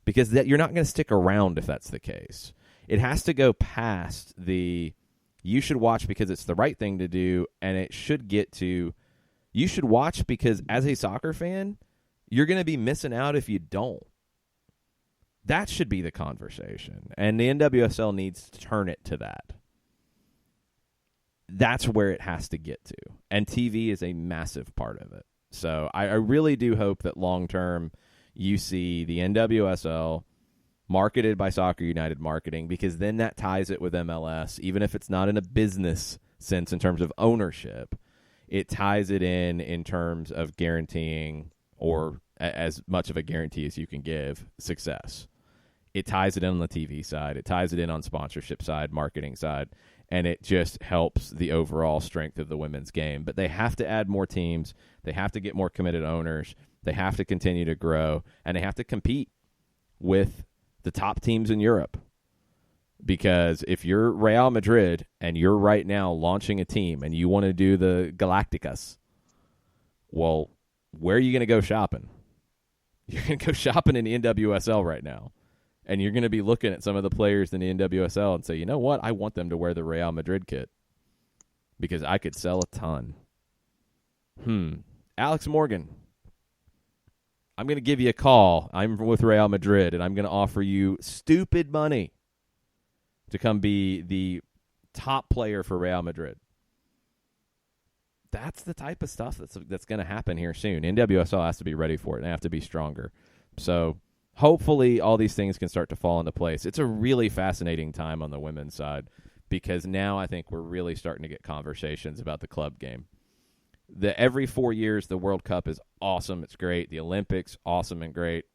because that you're not going to stick around if that's the case. It has to go past the you should watch because it's the right thing to do, and it should get to you should watch because as a soccer fan, you're going to be missing out if you don't. That should be the conversation, and the NWSL needs to turn it to that. That's where it has to get to, and TV is a massive part of it. So I really do hope that long-term you see the NWSL marketed by Soccer United Marketing, because then that ties it with MLS, even if it's not in a business sense in terms of ownership. It ties it in terms of guaranteeing, or as much of a guarantee as you can give, success. It ties it in on the TV side. It ties it in on sponsorship side, marketing side, and it just helps the overall strength of the women's game. But they have to add more teams. They have to get more committed owners. They have to continue to grow, and they have to compete with the top teams in Europe. Because if you're Real Madrid and you're right now launching a team and you want to do the Galacticas, well, where are you going to go shopping? You're going to go shopping in the NWSL right now. And you're going to be looking at some of the players in the NWSL and say, you know what? I want them to wear the Real Madrid kit because I could sell a ton. Alex Morgan, I'm going to give you a call. I'm with Real Madrid, and I'm going to offer you stupid money to come be the top player for Real Madrid. That's the type of stuff that's going to happen here soon. NWSL has to be ready for it and they have to be stronger. So hopefully all these things can start to fall into place. It's a really fascinating time on the women's side because now I think we're really starting to get conversations about the club game. Every 4 years, the World Cup is awesome. It's great. The Olympics, awesome and great.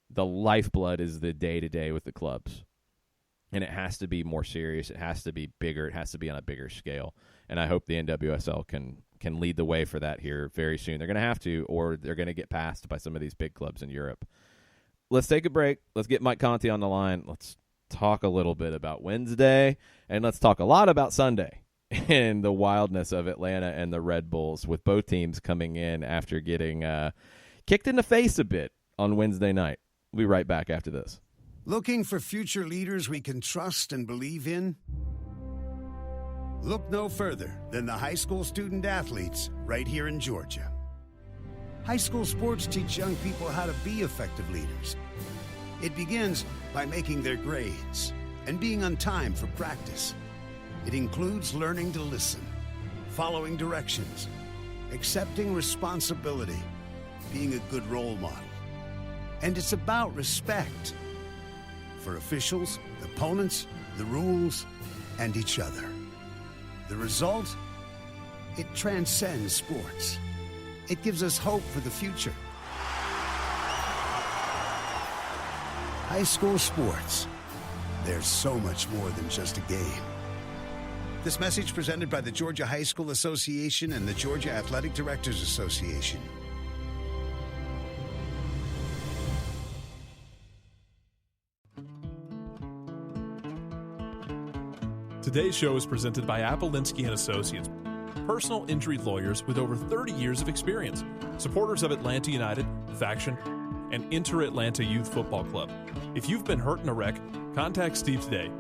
The lifeblood is the day-to-day with the clubs. And it has to be more serious. It has to be bigger. It has to be on a bigger scale. And I hope the NWSL can lead the way for that here very soon. They're going to have to, or they're going to get passed by some of these big clubs in Europe. Let's take a break. Let's get Mike Conti on the line. Let's talk a little bit about Wednesday, and let's talk a lot about Sunday and the wildness of Atlanta and the Red Bulls, with both teams coming in after getting kicked in the face a bit on Wednesday night. We'll be right back after this. Looking for future leaders we can trust and believe in? Look no further than the high school student athletes right here in Georgia. High school sports teach young people how to be effective leaders. It begins by making their grades and being on time for practice. It includes learning to listen, following directions, accepting responsibility, being a good role model. And it's about respect for officials, opponents, the rules, and each other. The result? It transcends sports. It gives us hope for the future. High school sports. There's so much more than just a game. This message presented by the Georgia High School Association and the Georgia Athletic Directors Association. Today's show is presented by Appolinsky & Associates, personal injury lawyers with over 30 years of experience, supporters of Atlanta United, Faction, and Inter-Atlanta Youth Football Club. If you've been hurt in a wreck, contact Steve today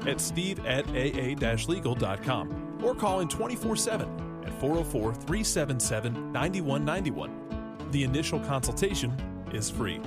at steve@aa-legal.com or call in 24/7 at 404-377-9191. The initial consultation is free.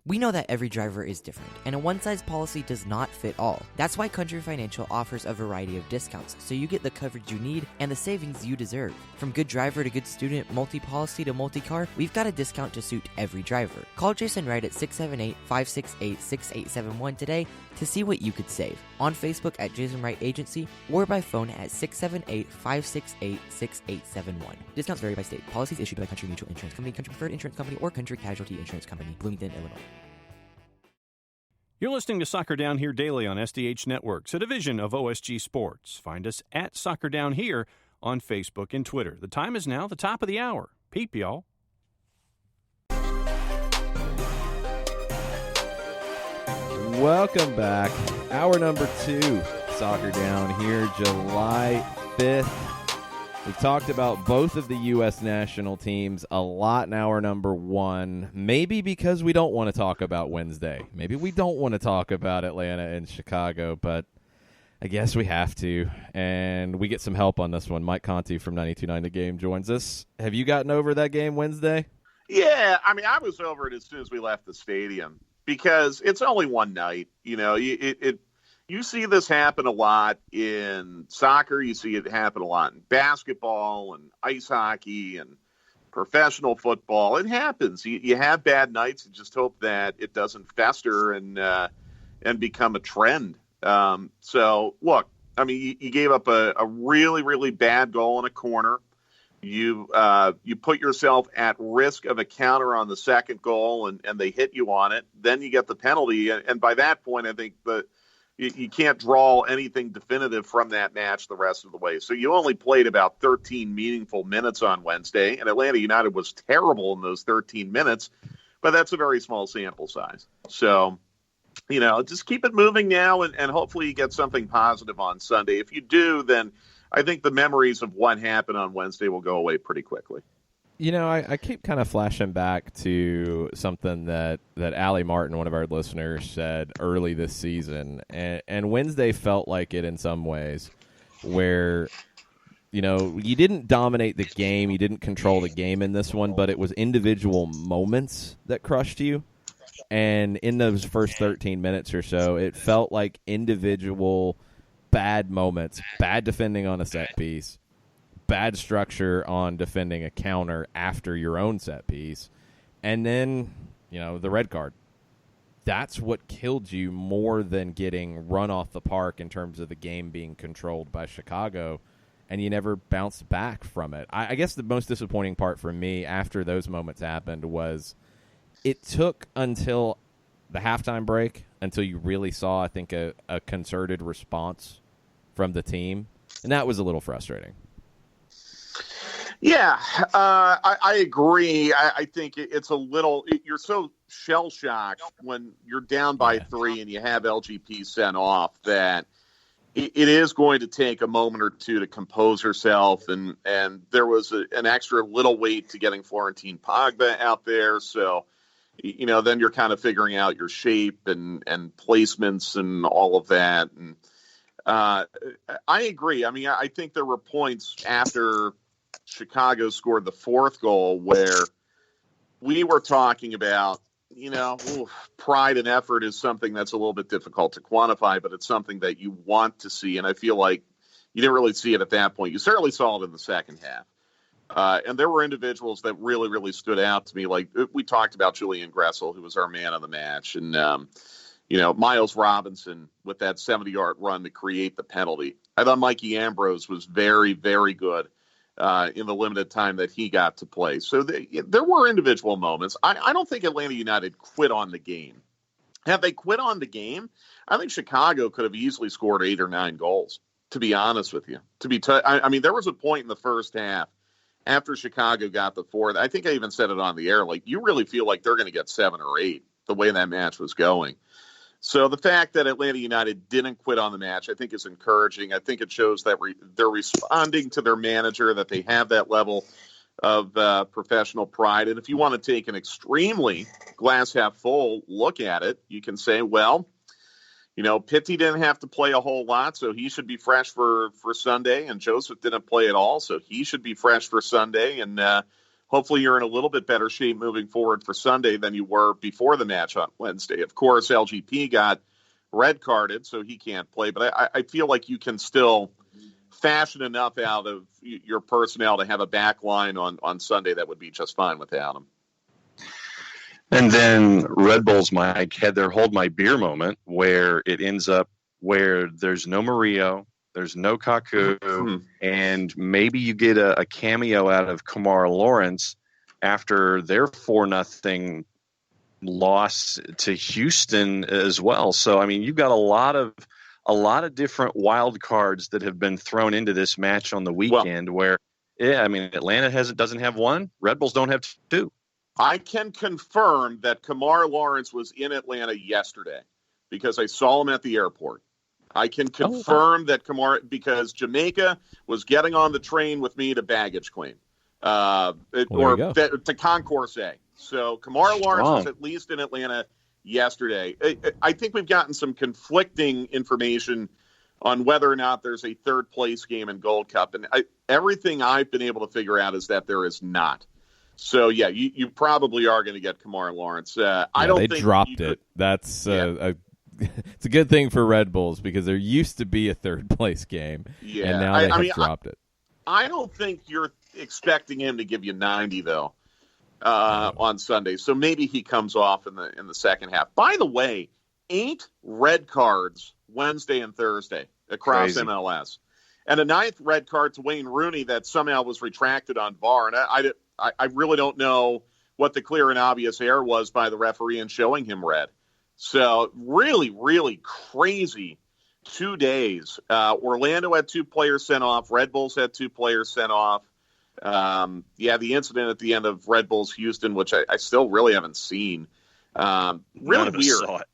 We know that every driver is different, and a one-size policy does not fit all. That's why Country Financial offers a variety of discounts, so you get the coverage you need and the savings you deserve. From good driver to good student, multi-policy to multi-car, we've got a discount to suit every driver. Call Jason Wright at 678-568-6871 today to see what you could save. On Facebook at Jason Wright Agency or by phone at 678-568-6871. Discounts vary by state. Policies issued by Country Mutual Insurance Company, Country Preferred Insurance Company, or Country Casualty Insurance Company, Bloomington, Illinois. You're listening to Soccer Down Here daily on SDH Networks, a division of OSG Sports. Find us at Soccer Down Here on Facebook and Twitter. The time is now the top of the hour. Peep, y'all. Welcome back. Hour number 2, Soccer Down Here, July 5th. We've talked about both of the U.S. national teams a lot in hour number 1, maybe because we don't want to talk about Wednesday. Maybe we don't want to talk about Atlanta and Chicago, but I guess we have to, and we get some help on this one. Mike Conti from 92.9 The Game joins us. Have you gotten over that game Wednesday? Yeah, I mean, I was over it as soon as we left the stadium because it's only one night. You know, you see this happen a lot in soccer. You see it happen a lot in basketball and ice hockey and professional football. It happens. You have bad nights and just hope that it doesn't fester and become a trend. So, look, I mean, you gave up a really, really bad goal in a corner. You put yourself at risk of a counter on the second goal, and they hit you on it. Then you get the penalty. And by that point, I think you can't draw anything definitive from that match the rest of the way. So you only played about 13 meaningful minutes on Wednesday, and Atlanta United was terrible in those 13 minutes, but that's a very small sample size. So, you know, just keep it moving now, and hopefully you get something positive on Sunday. If you do, then I think the memories of what happened on Wednesday will go away pretty quickly. You know, I keep kind of flashing back to something that Allie Martin, one of our listeners, said early this season. And Wednesday felt like it in some ways where, you know, you didn't dominate the game. You didn't control the game in this one, but it was individual moments that crushed you. And in those first 13 minutes or so, it felt like individual bad moments, bad defending on a set piece, bad structure on defending a counter after your own set piece, and then, you know, the red card. That's what killed you more than getting run off the park in terms of the game being controlled by Chicago, and you never bounced back from it. I guess the most disappointing part for me after those moments happened was it took until the halftime break until you really saw, I think, a concerted response from the team, and that was a little frustrating. Yeah, I agree. I think it's a little – you're so shell-shocked when you're down by 3 and you have LGP sent off that it is going to take a moment or two to compose herself. And there was an extra little weight to getting Florentine Pogba out there. So, you know, then you're kind of figuring out your shape and placements and all of that. And I agree. I mean, I think there were points after – Chicago scored the 4th goal where we were talking about, you know, pride and effort is something that's a little bit difficult to quantify, but it's something that you want to see. And I feel like you didn't really see it at that point. You certainly saw it in the second half. And there were individuals that really, really stood out to me. Like we talked about Julian Gressel, who was our man of the match. And, you know, Miles Robinson with that 70-yard run to create the penalty. I thought Mikey Ambrose was very, very good in the limited time that he got to play. So there were individual moments. I don't think Atlanta United quit on the game. Have they quit on the game? I think Chicago could have easily scored 8 or 9 goals, to be honest with you. I mean, there was a point in the first half after Chicago got the 4th. I think I even said it on the air. Like, you really feel like they're going to get 7 or 8 the way that match was going. So the fact that Atlanta United didn't quit on the match, I think, is encouraging. I think it shows that they're responding to their manager, that they have that level of professional pride. And if you want to take an extremely glass half full look at it, you can say, well, you know, Pitti didn't have to play a whole lot, so he should be fresh for Sunday. And Joseph didn't play at all, so he should be fresh for Sunday. And hopefully you're in a little bit better shape moving forward for Sunday than you were before the match on Wednesday. Of course, LGP got red carded, so he can't play. But I feel like you can still fashion enough out of your personnel to have a back line on Sunday that would be just fine without him. And then Red Bulls, Mike, had their hold my beer moment where it ends up where there's no Murillo, there's no Kaku, and maybe you get a cameo out of Kamar Lawrence after their 4-0 loss to Houston as well. So, I mean, you've got a lot of different wild cards that have been thrown into this match on the weekend Atlanta doesn't have one. Red Bulls don't have two. I can confirm that Kamar Lawrence was in Atlanta yesterday because I saw him at the airport. I can confirm that Kamar, because Jamaica was getting on the train with me to baggage claim to Concourse A. So Kamar Lawrence was at least in Atlanta yesterday. I think we've gotten some conflicting information on whether or not there's a third place game in Gold Cup. And everything I've been able to figure out is that there is not. So, yeah, you probably are going to get Kamar Lawrence. I don't think they dropped it. That's it's a good thing for Red Bulls because there used to be a third place game, and now they have dropped it. I don't think you're expecting him to give you 90 though on Sunday. So maybe he comes off in the second half. By the way, 8 red cards Wednesday and Thursday across MLS, and a 9th red card to Wayne Rooney that somehow was retracted on VAR. And I really don't know what the clear and obvious error was by the referee in showing him red. So really, really crazy 2 days. Orlando had 2 players sent off. Red Bulls had 2 players sent off. The incident at the end of Red Bulls Houston, which I still really haven't seen. Really weird.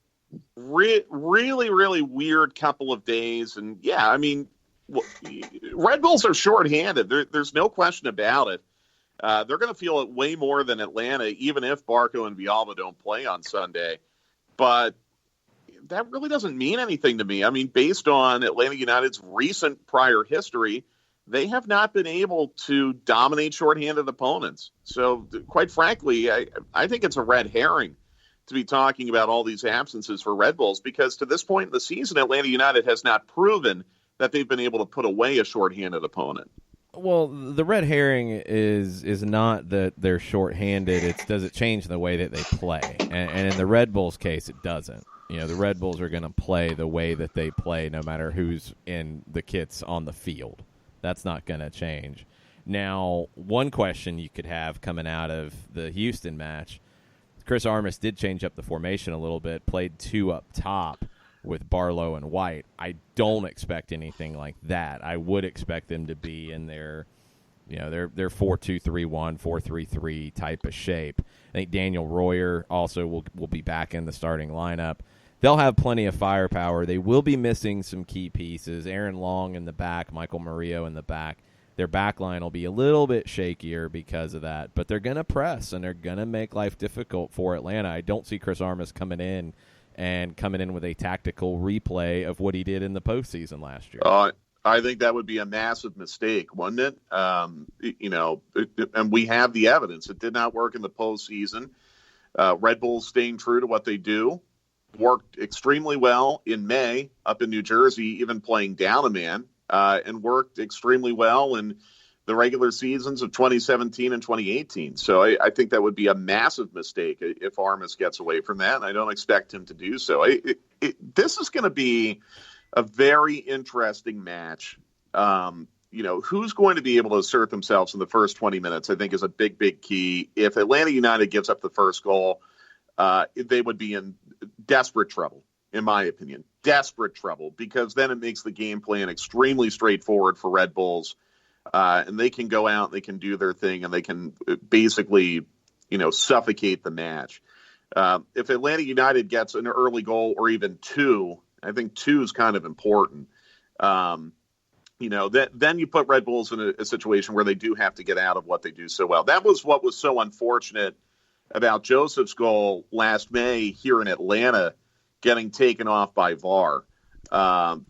Really, really weird couple of days. And, yeah, I mean, Red Bulls are shorthanded. There's no question about it. They're going to feel it way more than Atlanta, even if Barco and Villalba don't play on Sunday. But that really doesn't mean anything to me. I mean, based on Atlanta United's recent prior history, they have not been able to dominate shorthanded opponents. So, quite frankly, I think it's a red herring to be talking about all these absences for Red Bulls, because to this point in the season, Atlanta United has not proven that they've been able to put away a shorthanded opponent. Well, the red herring is not that they're shorthanded. It's does it change the way that they play? And in the Red Bulls case, it doesn't. You know, the Red Bulls are going to play the way that they play no matter who's in the kits on the field. That's not going to change. Now, one question you could have coming out of the Houston match, Chris Armas did change up the formation a little bit, played 2 up top with Barlow and White. I don't expect anything like that. I would expect them to be in their 4-2-3-1, 4-3-3 type of shape. I think Daniel Royer also will be back in the starting lineup. They'll have plenty of firepower. They will be missing some key pieces. Aaron Long in the back, Michael Murillo in the back. Their back line will be a little bit shakier because of that, but they're going to press, and they're going to make life difficult for Atlanta. I don't see Chris Armas coming in with a tactical replay of what he did in the postseason last year. I think that would be a massive mistake, wouldn't it? And we have the evidence. It did not work in the postseason. Red Bulls staying true to what they do. Worked extremely well in May up in New Jersey, even playing down a man, and worked extremely well in the regular seasons of 2017 and 2018. So I think that would be a massive mistake if Armas gets away from that, and I don't expect him to do so. This is going to be a very interesting match. Who's going to be able to assert themselves in the first 20 minutes, I think, is a big, big key. If Atlanta United gives up the first goal, they would be in desperate trouble, in my opinion. Desperate trouble, because then it makes the game plan extremely straightforward for Red Bulls. And they can go out, and they can do their thing, and they can basically, suffocate the match. If Atlanta United gets an early goal or even 2, I think 2 is kind of important. Then you put Red Bulls in a situation where they do have to get out of what they do so well. That was what was so unfortunate about Joseph's goal last May here in Atlanta getting taken off by VAR,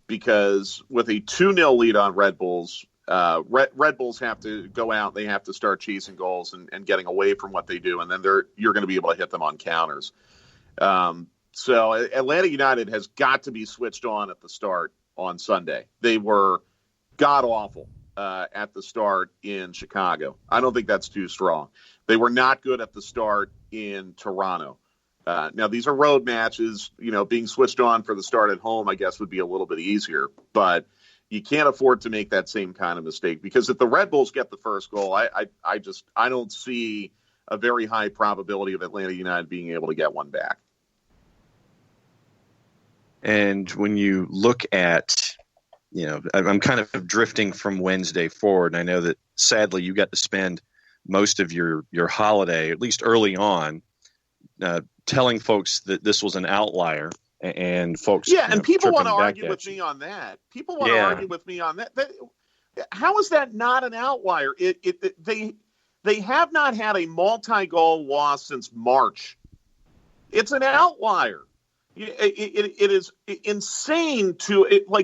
because with a 2-0 lead on Red Bulls, Red Bulls have to go out. They have to start chasing goals and getting away from what they do, and then you're going to be able to hit them on counters. So Atlanta United has got to be switched on at the start on Sunday. They were god-awful at the start in Chicago. I don't think that's too strong. They were not good at the start in Toronto. Now, these are road matches. Being switched on for the start at home, I guess, would be a little bit easier. But you can't afford to make that same kind of mistake, because if the Red Bulls get the first goal, I don't see a very high probability of Atlanta United being able to get one back. And when you look at, I'm kind of drifting from Wednesday forward. And I know that sadly you got to spend most of your holiday, at least early on, telling folks that this was an outlier, and folks. Yeah, and people want to argue with me on that. People want to argue with me on that. How is that not an outlier? They have not had a multi-goal loss since March. It's an outlier. It is insane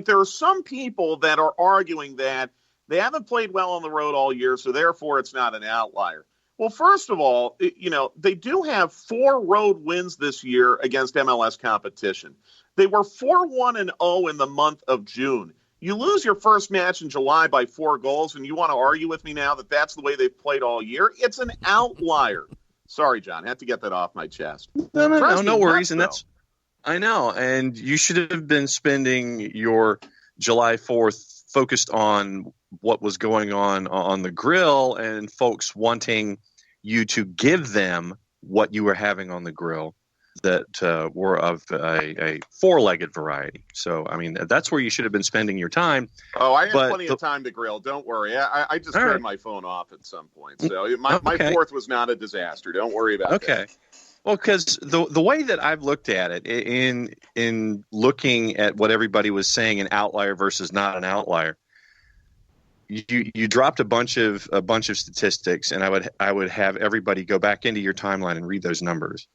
there are some people that are arguing that they haven't played well on the road all year, so therefore it's not an outlier. Well, first of all, they do have 4 road wins this year against MLS competition. They were 4-1-0 in the month of June. You lose your first match in July by 4 goals, and you want to argue with me now that that's the way they've played all year? It's an outlier. Sorry, John. I had to get that off my chest. No worries. And I know. And you should have been spending your July 4th focused on what was going on the grill, and folks wanting you to give them what you were having on the grill that were of a 4-legged variety. So, I mean, that's where you should have been spending your time. Oh, I had plenty of time to grill. Don't worry. I just turned my phone off at some point. So my 4th was not a disaster. Don't worry about that. Okay. Well, because the way that I've looked at it in looking at what everybody was saying, an outlier versus not an outlier, you dropped a bunch of statistics, and I would have everybody go back into your timeline and read those numbers.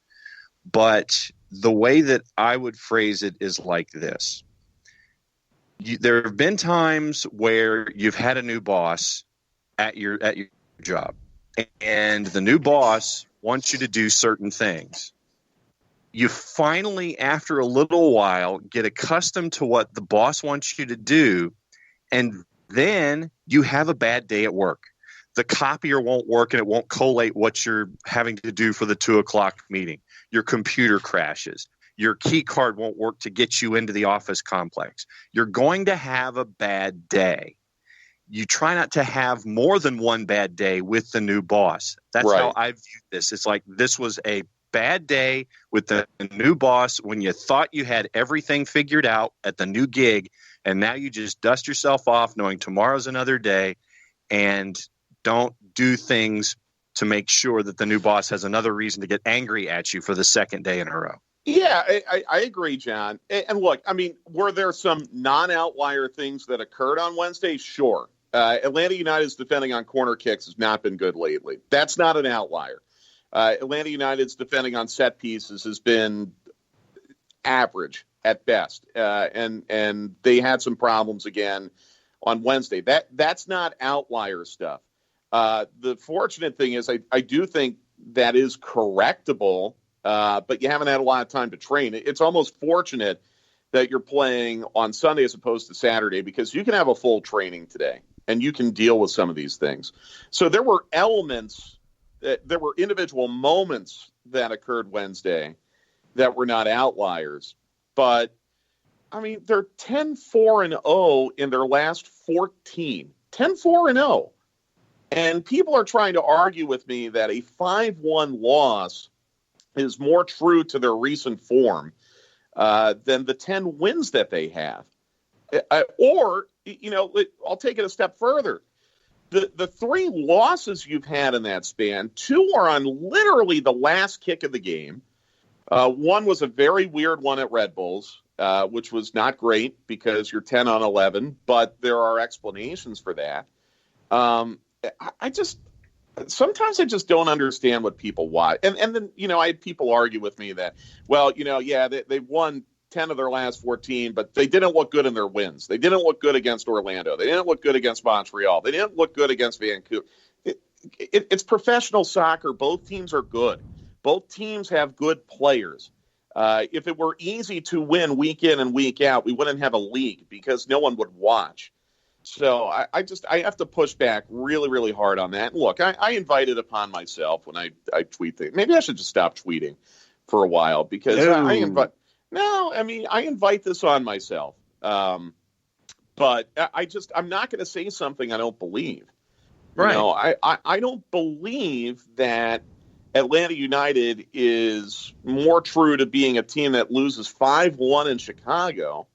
But the way that I would phrase it is like this: there have been times where you've had a new boss at your job, and the new boss wants you to do certain things. You finally, after a little while, get accustomed to what the boss wants you to do, and then you have a bad day at work. The copier won't work, and it won't collate what you're having to do for the 2:00 meeting. Your computer crashes. Your key card won't work to get you into the office complex. You're going to have a bad day. You try not to have more than one bad day with the new boss. That's how I view this. It's like this was a bad day with the new boss when you thought you had everything figured out at the new gig, and now you just dust yourself off knowing tomorrow's another day and don't do things to make sure that the new boss has another reason to get angry at you for the second day in a row. Yeah, I agree, John. And look, I mean, were there some non-outlier things that occurred on Wednesday? Sure. Atlanta United's defending on corner kicks has not been good lately. That's not an outlier. Atlanta United's defending on set pieces has been average at best. And they had some problems again on Wednesday. That's not outlier stuff. The fortunate thing is I do think that is correctable, but you haven't had a lot of time to train. It's almost fortunate that you're playing on Sunday as opposed to Saturday, because you can have a full training today and you can deal with some of these things. So there were elements, there were individual moments that occurred Wednesday that were not outliers. But, I mean, they're 10-4-0 in their last 14. 10-4-0. And people are trying to argue with me that a 5-1 loss is more true to their recent form than the 10 wins that they have. Or, you know, I'll take it a step further. The 3 losses you've had in that span, 2 are on literally the last kick of the game. One was a very weird one at Red Bulls, which was not great because you're 10-11, but there are explanations for that. Sometimes I just don't understand what people want. And then, you know, I had people argue with me that, well, you know, yeah, they won 10 of their last 14, but they didn't look good in their wins. They didn't look good against Orlando. They didn't look good against Montreal. They didn't look good against Vancouver. It's professional soccer. Both teams are good. Both teams have good players. If it were easy to win week in and week out, we wouldn't have a league because no one would watch. So I have to push back really, really hard on that. Look, I invite it upon myself when I tweet things. Maybe I should just stop tweeting for a while because I invite this on myself. But I'm not going to say something I don't believe. Right. You know, I don't believe that Atlanta United is more true to being a team that loses 5-1 in Chicago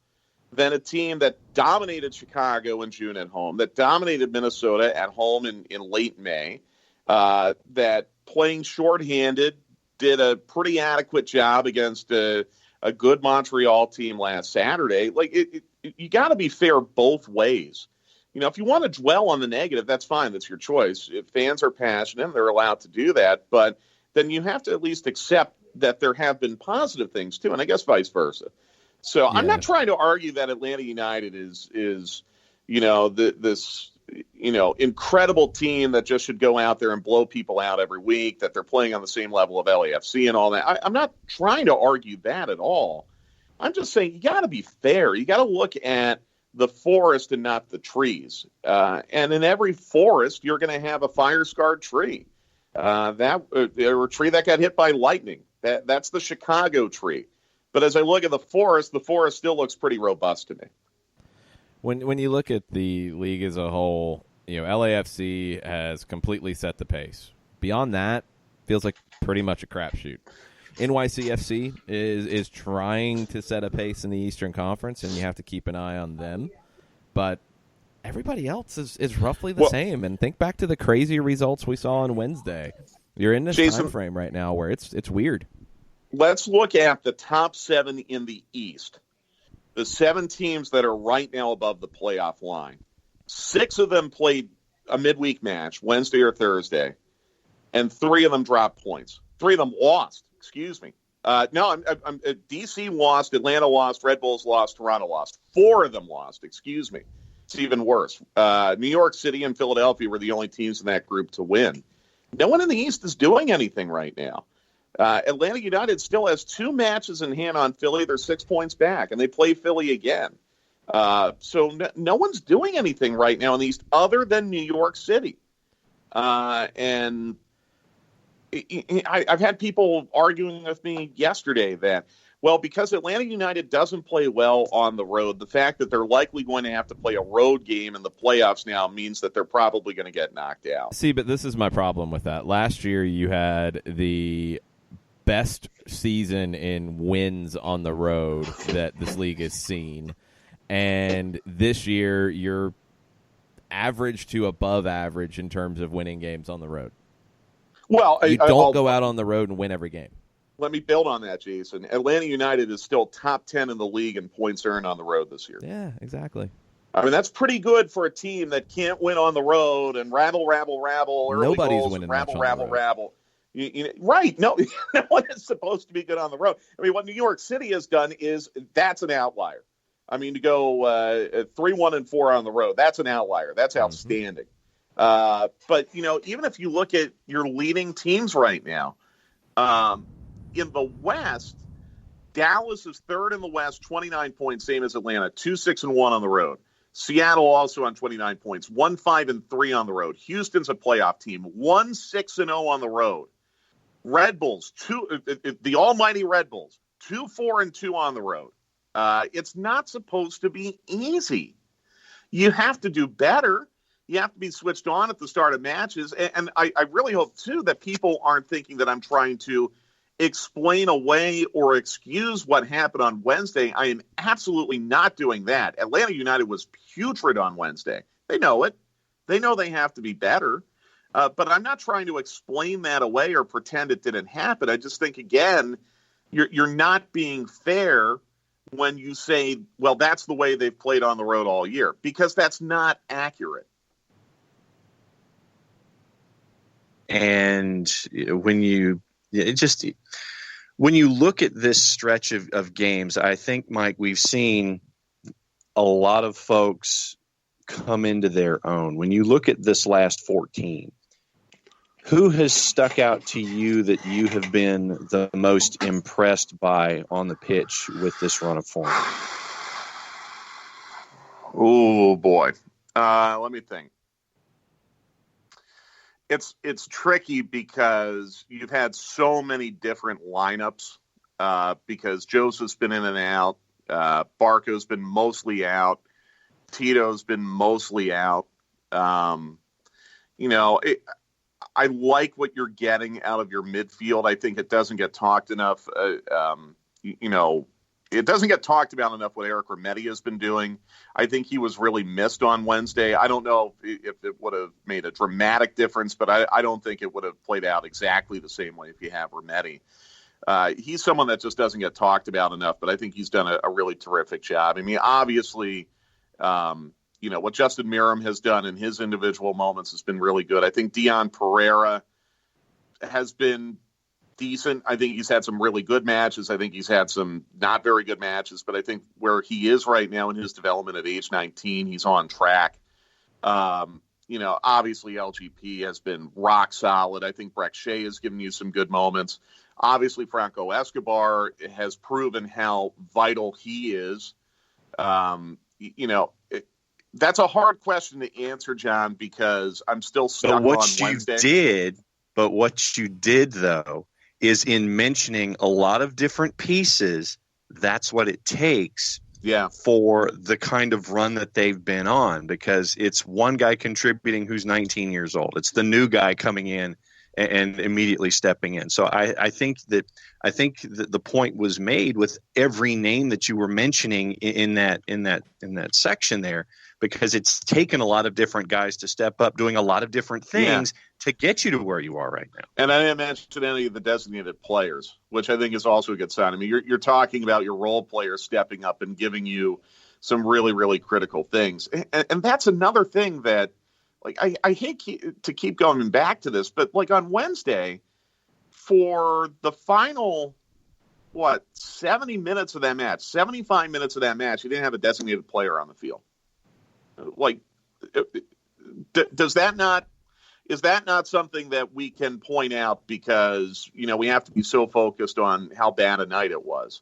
than a team that dominated Chicago in June at home, that dominated Minnesota at home in late May, that playing shorthanded did a pretty adequate job against a good Montreal team last Saturday. Like, you got to be fair both ways. You know, if you want to dwell on the negative, that's fine. That's your choice. If fans are passionate, they're allowed to do that. But then you have to at least accept that there have been positive things too, and I guess vice versa. So yeah. I'm not trying to argue that Atlanta United is you know, this you know, incredible team that just should go out there and blow people out every week, that they're playing on the same level of LAFC and all that. I'm not trying to argue that at all. I'm just saying you got to be fair. You got to look at the forest and not the trees. And in every forest, you're going to have a fire-scarred tree. Or a tree that got hit by lightning. That's the Chicago tree. But as I look at the forest still looks pretty robust to me. When you look at the league as a whole, you know, LAFC has completely set the pace. Beyond that, feels like pretty much a crapshoot. NYCFC is trying to set a pace in the Eastern Conference, and you have to keep an eye on them. But everybody else is roughly the same. And think back to the crazy results we saw on Wednesday. You're in this time frame right now where it's weird. Let's look at the top 7 in the East. The 7 teams that are right now above the playoff line. 6 of them played a midweek match, Wednesday or Thursday, and 3 of them dropped points. 3 of them lost. Excuse me. DC lost, Atlanta lost, Red Bulls lost, Toronto lost. 4 of them lost. Excuse me. It's even worse. New York City and Philadelphia were the only teams in that group to win. No one in the East is doing anything right now. Atlanta United still has 2 matches in hand on Philly. They're 6 points back, and they play Philly again. So no one's doing anything right now in the East other than New York City. And I've had people arguing with me yesterday that, well, because Atlanta United doesn't play well on the road, the fact that they're likely going to have to play a road game in the playoffs now means that they're probably going to get knocked out. See, but this is my problem with that. Last year you had the best season in wins on the road that this league has seen. And this year you're average to above average in terms of winning games on the road. Well, you don't go out on the road and win every game. Let me build on that, Jason. Atlanta United is still top 10 in the league in points earned on the road this year. Yeah, exactly. I mean, that's pretty good for a team that can't win on the road and rabble. Nobody's winning much on the road. Rabble. Right. No one is supposed to be good on the road. I mean, what New York City has done is that's an outlier. I mean, to go 3-1-4 on the road, that's an outlier. That's outstanding. But, you know, even if you look at your leading teams right now, in the West, Dallas is 3rd in the West, 29 points, same as Atlanta, 2-6-1 on the road. Seattle also on 29 points, 1-5-3 on the road. Houston's a playoff team, 1-6-0 on the road. Red Bulls, the almighty Red Bulls, 2-4-2 on the road. It's not supposed to be easy. You have to do better. You have to be switched on at the start of matches. And I really hope, too, that people aren't thinking that I'm trying to explain away or excuse what happened on Wednesday. I am absolutely not doing that. Atlanta United was putrid on Wednesday. They know it. They know they have to be better. But I'm not trying to explain that away or pretend it didn't happen. I just think, again, you're not being fair when you say, well, that's the way they've played on the road all year, because that's not accurate. And when you when you look at this stretch of games, I think, Mike, we've seen a lot of folks come into their own. When you look at this last 14, who has stuck out to you that you have been the most impressed by on the pitch with this run of form? Oh, boy. Let me think. It's tricky because you've had so many different lineups because Joseph's been in and out. Barco's been mostly out. Tito's been mostly out. I like what you're getting out of your midfield. I think it doesn't get talked enough. It doesn't get talked about enough what Eric Remedi has been doing. I think he was really missed on Wednesday. I don't know if it would have made a dramatic difference, but I don't think it would have played out exactly the same way if you have Remedi. He's someone that just doesn't get talked about enough, but I think he's done a really terrific job. I mean, obviously, what Justin Miram has done in his individual moments has been really good. I think Dion Pereira has been decent. I think he's had some really good matches. I think he's had some not very good matches, but I think where he is right now in his development at age 19, he's on track. Obviously LGP has been rock solid. I think Breck Shea has given you some good moments. Obviously Franco Escobar has proven how vital he is. That's a hard question to answer, John, because I'm still stuck on Wednesday. But what you did, though, is in mentioning a lot of different pieces, that's what it takes for the kind of run that they've been on, because it's one guy contributing who's 19 years old. It's the new guy coming in and immediately stepping in. So I think that the point was made with every name that you were mentioning in that section there, because it's taken a lot of different guys to step up, doing a lot of different things to get you to where you are right now. And I didn't mention any of the designated players, which I think is also a good sign. I mean, you're talking about your role players stepping up and giving you some really, really critical things. And that's another thing that, like, I hate to keep going back to this, but like on Wednesday, for the final, 70 minutes of that match, 75 minutes of that match, you didn't have a designated player on the field. Like, is that not something that we can point out because, we have to be so focused on how bad a night it was?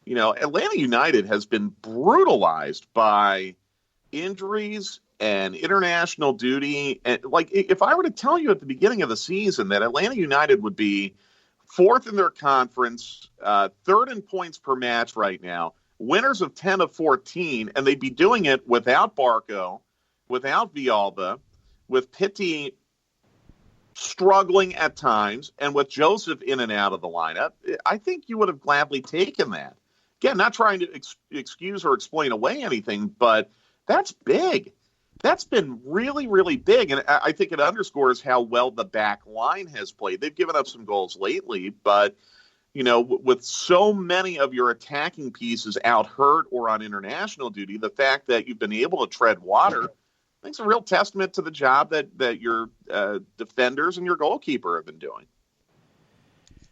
Atlanta United has been brutalized by injuries and international duty. And like, if I were to tell you at the beginning of the season that Atlanta United would be fourth in their conference, third in points per match right now, winners of 10 of 14, and they'd be doing it without Barco, without Villalba, with Pitti struggling at times, and with Joseph in and out of the lineup, I think you would have gladly taken that. Again, not trying to excuse or explain away anything, but that's big. That's been really, really big, and I think it underscores how well the back line has played. They've given up some goals lately, but with so many of your attacking pieces out hurt or on international duty, the fact that you've been able to tread water, I think it's a real testament to the job that your defenders and your goalkeeper have been doing.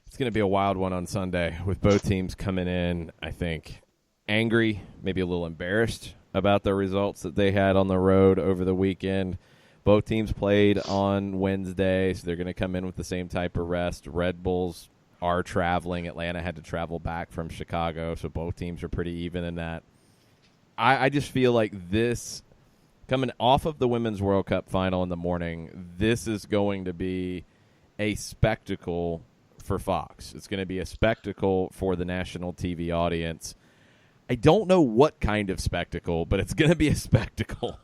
It's going to be a wild one on Sunday with both teams coming in, I think, angry, maybe a little embarrassed about the results that they had on the road over the weekend. Both teams played on Wednesday, so they're going to come in with the same type of rest. Red Bulls are traveling. Atlanta had to travel back from Chicago, so both teams are pretty even in that. I just feel like this, coming off of the Women's World Cup final in the morning, this is going to be a spectacle for Fox. It's going to be a spectacle for the national TV audience. I don't know what kind of spectacle, but it's going to be a spectacle.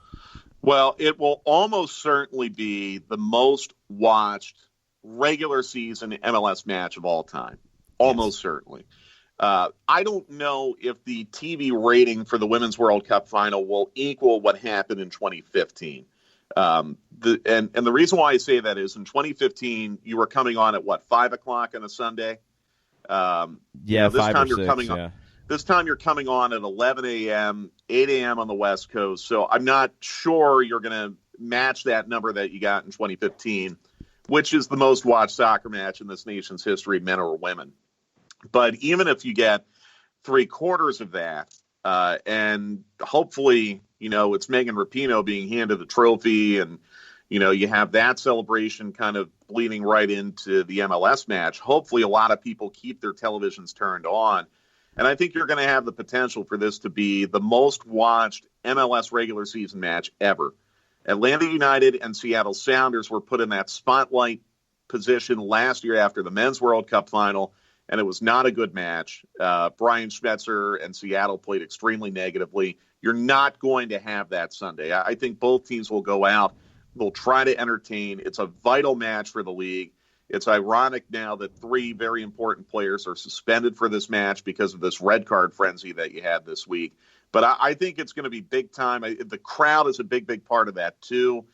Well, it will almost certainly be the most watched regular season MLS match of all time. Almost certainly. I don't know if the TV rating for the Women's World Cup final will equal what happened in 2015. And the reason why I say that is in 2015, you were coming on at 5 o'clock on a Sunday? This 5 time you're 6, coming on. This time you're coming on at 11 a.m., 8 a.m. on the West Coast. So I'm not sure you're going to match that number that you got in 2015, which is the most watched soccer match in this nation's history, men or women. But even if you get 3/4 of that, and hopefully, it's Megan Rapinoe being handed the trophy, and, you have that celebration kind of bleeding right into the MLS match. Hopefully a lot of people keep their televisions turned on. And I think you're going to have the potential for this to be the most watched MLS regular season match ever. Atlanta United and Seattle Sounders were put in that spotlight position last year after the Men's World Cup final, and it was not a good match. Brian Schmetzer and Seattle played extremely negatively. You're not going to have that Sunday. I think both teams will go out. They'll try to entertain. It's a vital match for the league. It's ironic now that 3 very important players are suspended for this match because of this red card frenzy that you had this week. But I think it's going to be big time. The crowd is a big, big part of that, too.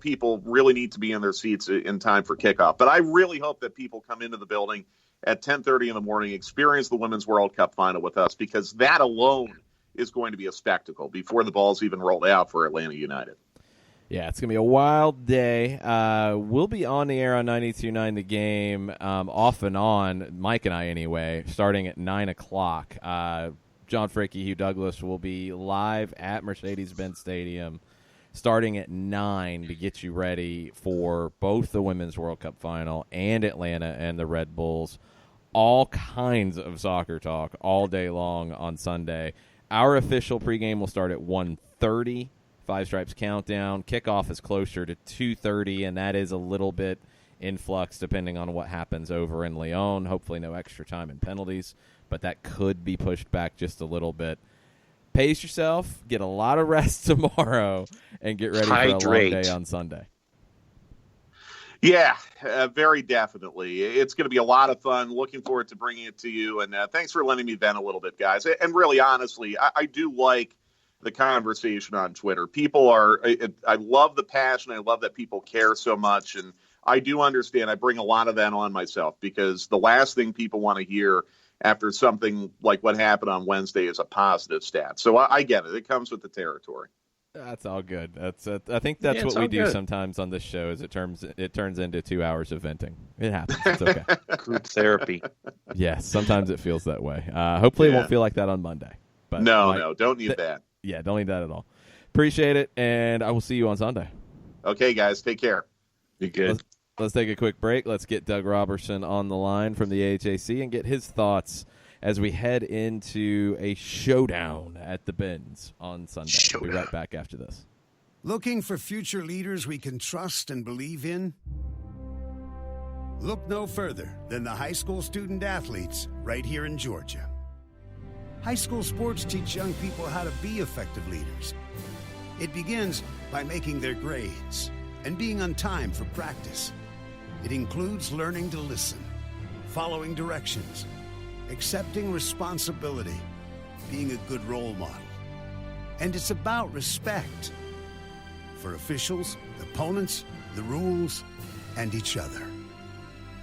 People really need to be in their seats in time for kickoff. But I really hope that people come into the building at 10:30 in the morning, experience the Women's World Cup final with us, because that alone is going to be a spectacle before the ball's even rolled out for Atlanta United. Yeah, it's going to be a wild day. We'll be on the air on 92.9 The Game, off and on, Mike and I anyway, starting at 9 o'clock. John Fricke, Hugh Douglas will be live at Mercedes-Benz Stadium starting at 9 to get you ready for both the Women's World Cup final and Atlanta and the Red Bulls. All kinds of soccer talk all day long on Sunday. Our official pregame will start at 1:30. Five Stripes Countdown. Kickoff is closer to 2:30, and that is a little bit in flux depending on what happens over in Lyon. Hopefully no extra time and penalties, but that could be pushed back just a little bit. Pace yourself, get a lot of rest tomorrow, and get ready for a long day on Sunday. Yeah, very definitely. It's going to be a lot of fun. Looking forward to bringing it to you, and thanks for letting me vent a little bit, guys. And really, honestly, I do like the conversation on Twitter. I love the passion. I love that people care so much. And I do understand. I bring a lot of that on myself, because the last thing people want to hear after something like what happened on Wednesday is a positive stat. So I get it. It comes with the territory. That's all good. I think that's what we do sometimes on this show. Is it turns into 2 hours of venting. It happens. It's okay. Group therapy. Yes, sometimes it feels that way. Hopefully, it won't feel like that on Monday. But no, don't need that. Yeah, don't need that at all. Appreciate it, and I will see you on Sunday. Okay, guys, take care. Be good. Let's take a quick break. Let's get Doug Robertson on the line from the AHAC and get his thoughts as we head into a showdown at the Benz on Sunday. We'll be right back after this. Looking for future leaders we can trust and believe in? Look no further than the high school student athletes right here in Georgia. High school sports teach young people how to be effective leaders. It begins by making their grades and being on time for practice. It includes learning to listen, following directions, accepting responsibility, being a good role model. And it's about respect for officials, opponents, the rules, and each other.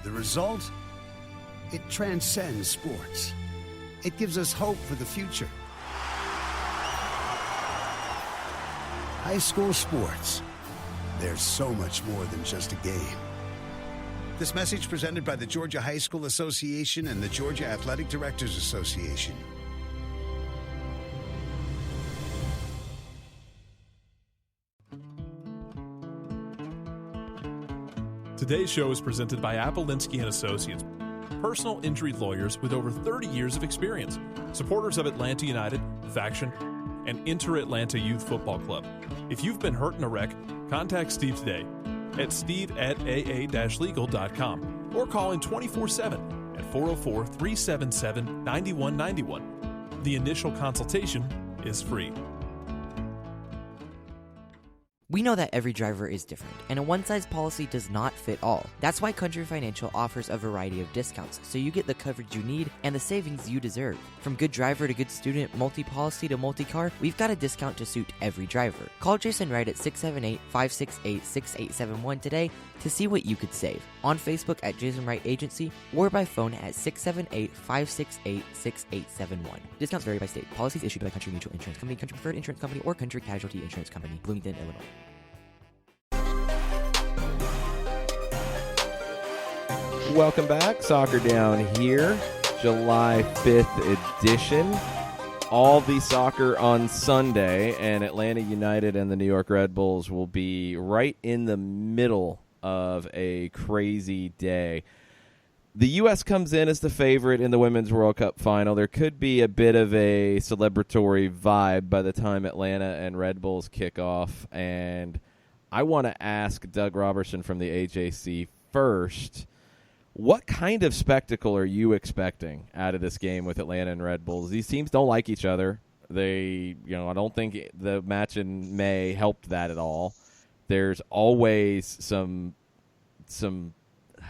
The result? It transcends sports. It gives us hope for the future. High school sports. There's so much more than just a game. This message presented by the Georgia High School Association and the Georgia Athletic Directors Association. Today's show is presented by Appolinsky & Associates, personal injury lawyers with over 30 years of experience, supporters of Atlanta United, Faction, and Inter-Atlanta Youth Football Club. If you've been hurt in a wreck, contact Steve today at steve@aa-legal.com or call in 24/7 at 404-377-9191. The initial consultation is free. We know that every driver is different, and a one-size policy does not fit all. That's why Country Financial offers a variety of discounts, so you get the coverage you need and the savings you deserve. From good driver to good student, multi-policy to multi-car, we've got a discount to suit every driver. Call Jason Wright at 678-568-6871 today to see what you could save. On Facebook at Jason Wright Agency or by phone at 678-568-6871. Discounts vary by state. Policies issued by Country Mutual Insurance Company, Country Preferred Insurance Company, or Country Casualty Insurance Company, Bloomington, Illinois. Welcome back. Soccer Down here. July 5th edition. All the soccer on Sunday, and Atlanta United and the New York Red Bulls will be right in the middle of a crazy day. The U.S. comes in as the favorite in the Women's World Cup final. There could be a bit of a celebratory vibe by the time Atlanta and Red Bulls kick off, and I want to ask Doug Robertson from the AJC first, what kind of spectacle are you expecting out of this game with Atlanta and Red Bulls? These teams don't like each other. I don't think the match in May helped that at all. There's always some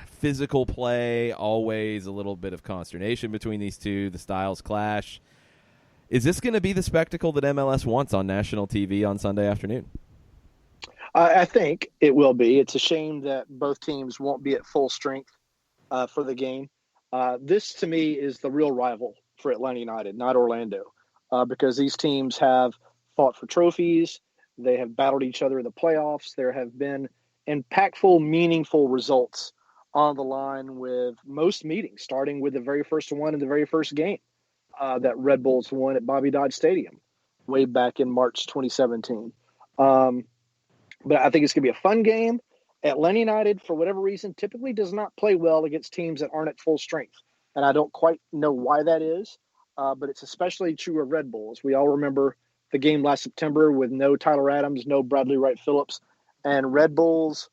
physical play, always a little bit of consternation between these two. The styles clash. Is this going to be the spectacle that MLS wants on national TV on Sunday afternoon? I think it will be. It's a shame that both teams won't be at full strength for the game. This, to me, is the real rival for Atlanta United, not Orlando, because these teams have fought for trophies. They have battled each other in the playoffs. There have been impactful, meaningful results on the line with most meetings, starting with the very first one in the very first game that Red Bulls won at Bobby Dodd Stadium way back in March 2017. But I think it's going to be a fun game. Atlanta United, for whatever reason, typically does not play well against teams that aren't at full strength. And I don't quite know why that is, but it's especially true of Red Bulls. We all remember the game last September with no Tyler Adams, no Bradley Wright Phillips, and Red Bulls,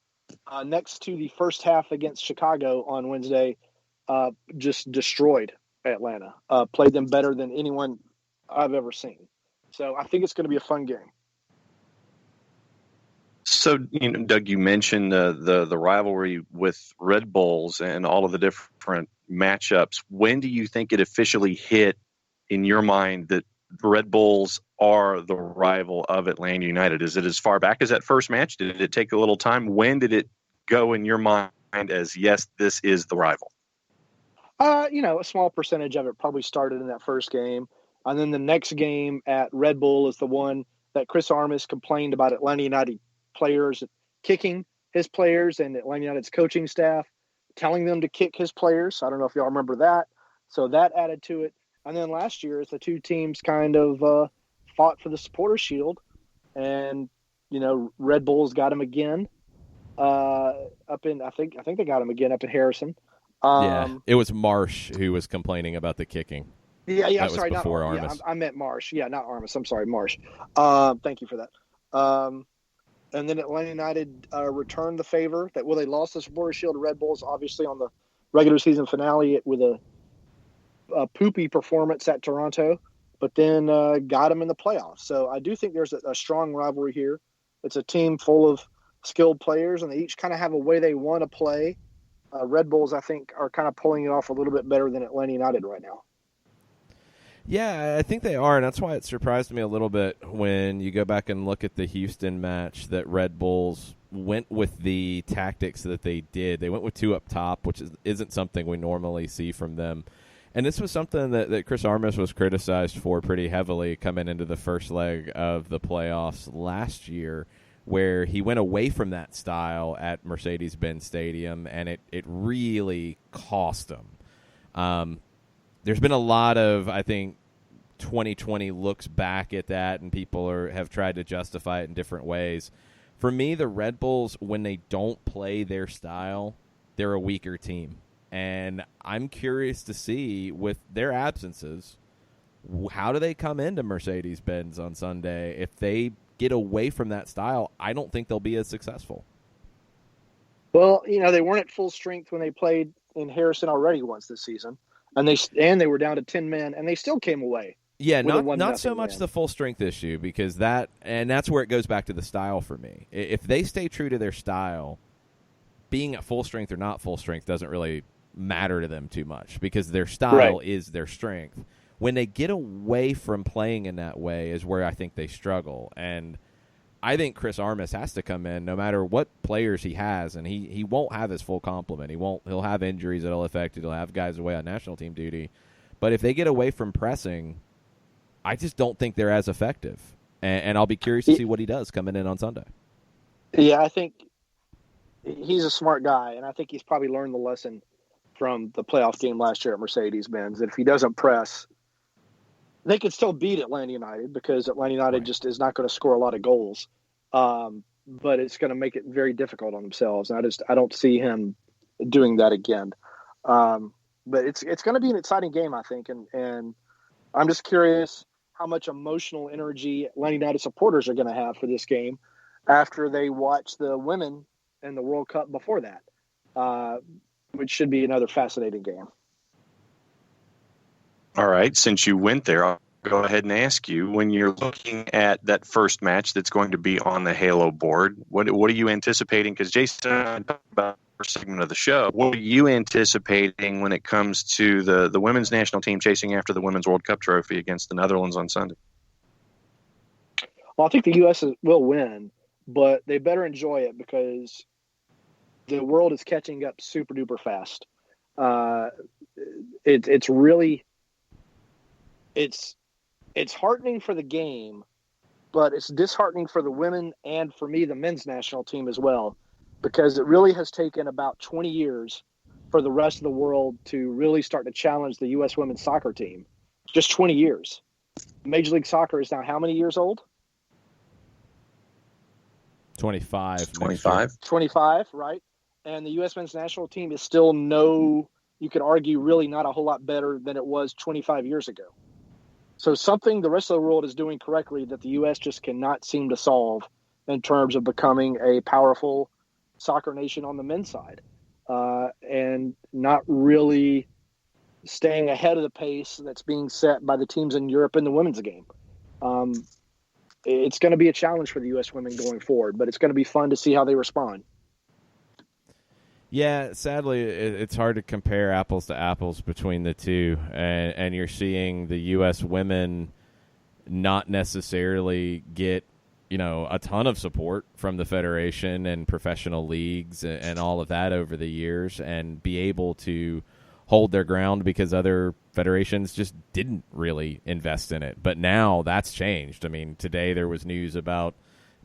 next to the first half against Chicago on Wednesday, just destroyed Atlanta, played them better than anyone I've ever seen. So I think it's going to be a fun game. So, Doug, you mentioned the rivalry with Red Bulls and all of the different matchups. When do you think it officially hit in your mind that Red Bulls are the rival of Atlanta United? Is it as far back as that first match? Did it take a little time? When did it go in your mind as, yes, this is the rival? A small percentage of it probably started in that first game. And then the next game at Red Bull is the one that Chris Armas complained about Atlanta United players kicking his players and Atlanta United's coaching staff telling them to kick his players. I don't know if y'all remember that. So that added to it. And then last year, as the two teams kind of fought for the Supporters' Shield, and Red Bulls got him again up in. I think they got him again up in Harrison. It was Marsh who was complaining about the kicking. Yeah. That I'm sorry, was before not Armas. Yeah, I meant Marsh. Yeah, not Armas. I'm sorry, Marsh. Thank you for that. And then Atlanta United returned the favor. They lost the Supporters' Shield to Red Bulls, obviously on the regular season finale with a poopy performance at Toronto, but then got them in the playoffs. So I do think there's a strong rivalry here. It's a team full of skilled players, and they each kind of have a way they want to play. Red Bulls, I think, are kind of pulling it off a little bit better than Atlanta United right now. Yeah, I think they are, and that's why it surprised me a little bit when you go back and look at the Houston match that Red Bulls went with the tactics that they did. They went with two up top, which isn't something we normally see from them. And this was something that Chris Armas was criticized for pretty heavily coming into the first leg of the playoffs last year, where he went away from that style at Mercedes-Benz Stadium, and it really cost him. There's been a lot of, I think, 2020 looks back at that, and people have tried to justify it in different ways. For me, the Red Bulls, when they don't play their style, they're a weaker team. And I'm curious to see, with their absences, how do they come into Mercedes-Benz on Sunday? If they get away from that style, I don't think they'll be as successful. Well, they weren't at full strength when they played in Harrison already once this season. And they were down to 10 men, and they still came away. Yeah, not so much the full strength issue, because that's where it goes back to the style for me. If they stay true to their style, being at full strength or not full strength doesn't really matter to them too much, because their style is their strength. When they get away from playing in that way is where I think they struggle. And I think Chris Armas has to come in no matter what players he has, and he won't have his full complement. He'll have injuries that'll affect it. He'll have guys away on national team duty. But if they get away from pressing, I just don't think they're as effective. And I'll be curious to see what he does coming in on Sunday. Yeah, I think he's a smart guy, and I think he's probably learned the lesson from the playoff game last year at Mercedes-Benz. And if he doesn't press, they could still beat Atlanta United because Atlanta United just is not going to score a lot of goals. But it's going to make it very difficult on themselves. And I don't see him doing that again. But it's going to be an exciting game, I think. And I'm just curious how much emotional energy Atlanta United supporters are going to have for this game after they watch the women in the World Cup before that, which should be another fascinating game. All right. Since you went there, I'll go ahead and ask you, when you're looking at that first match that's going to be on the Halo board, what are you anticipating? Because Jason and I talked about the first segment of the show. What are you anticipating when it comes to the women's national team chasing after the Women's World Cup trophy against the Netherlands on Sunday? Well, I think the U.S. will win, but they better enjoy it because the world is catching up super duper fast. It's really heartening for the game, but it's disheartening for the women and for me, the men's national team as well, because it really has taken about 20 years for the rest of the world to really start to challenge the U.S. women's soccer team. Just 20 years. Major League Soccer is now how many years old? 25. 25, right? And the U.S. men's national team is still you could argue, really not a whole lot better than it was 25 years ago. So something the rest of the world is doing correctly that the U.S. just cannot seem to solve in terms of becoming a powerful soccer nation on the men's side, and not really staying ahead of the pace that's being set by the teams in Europe in the women's game. It's going to be a challenge for the U.S. women going forward, but it's going to be fun to see how they respond. Yeah, sadly, it's hard to compare apples to apples between the two, and you're seeing the U.S. women not necessarily get, a ton of support from the federation and professional leagues and all of that over the years, and be able to hold their ground because other federations just didn't really invest in it. But now that's changed. I mean, today there was news about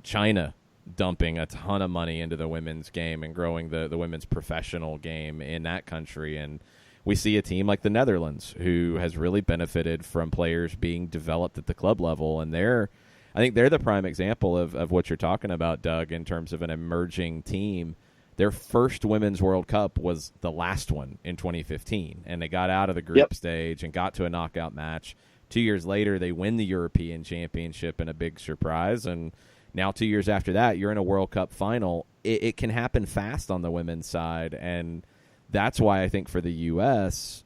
China dumping a ton of money into the women's game and growing the women's professional game in that country. And we see a team like the Netherlands who has really benefited from players being developed at the club level. And I think they're the prime example of what you're talking about, Doug, in terms of an emerging team. Their first Women's World Cup was the last one in 2015, and they got out of the group stage and got to a knockout match. 2 years later, they win the European Championship in a big surprise, and now 2 years after that, you're in a World Cup final. It can happen fast on the women's side, and that's why I think for the U.S.,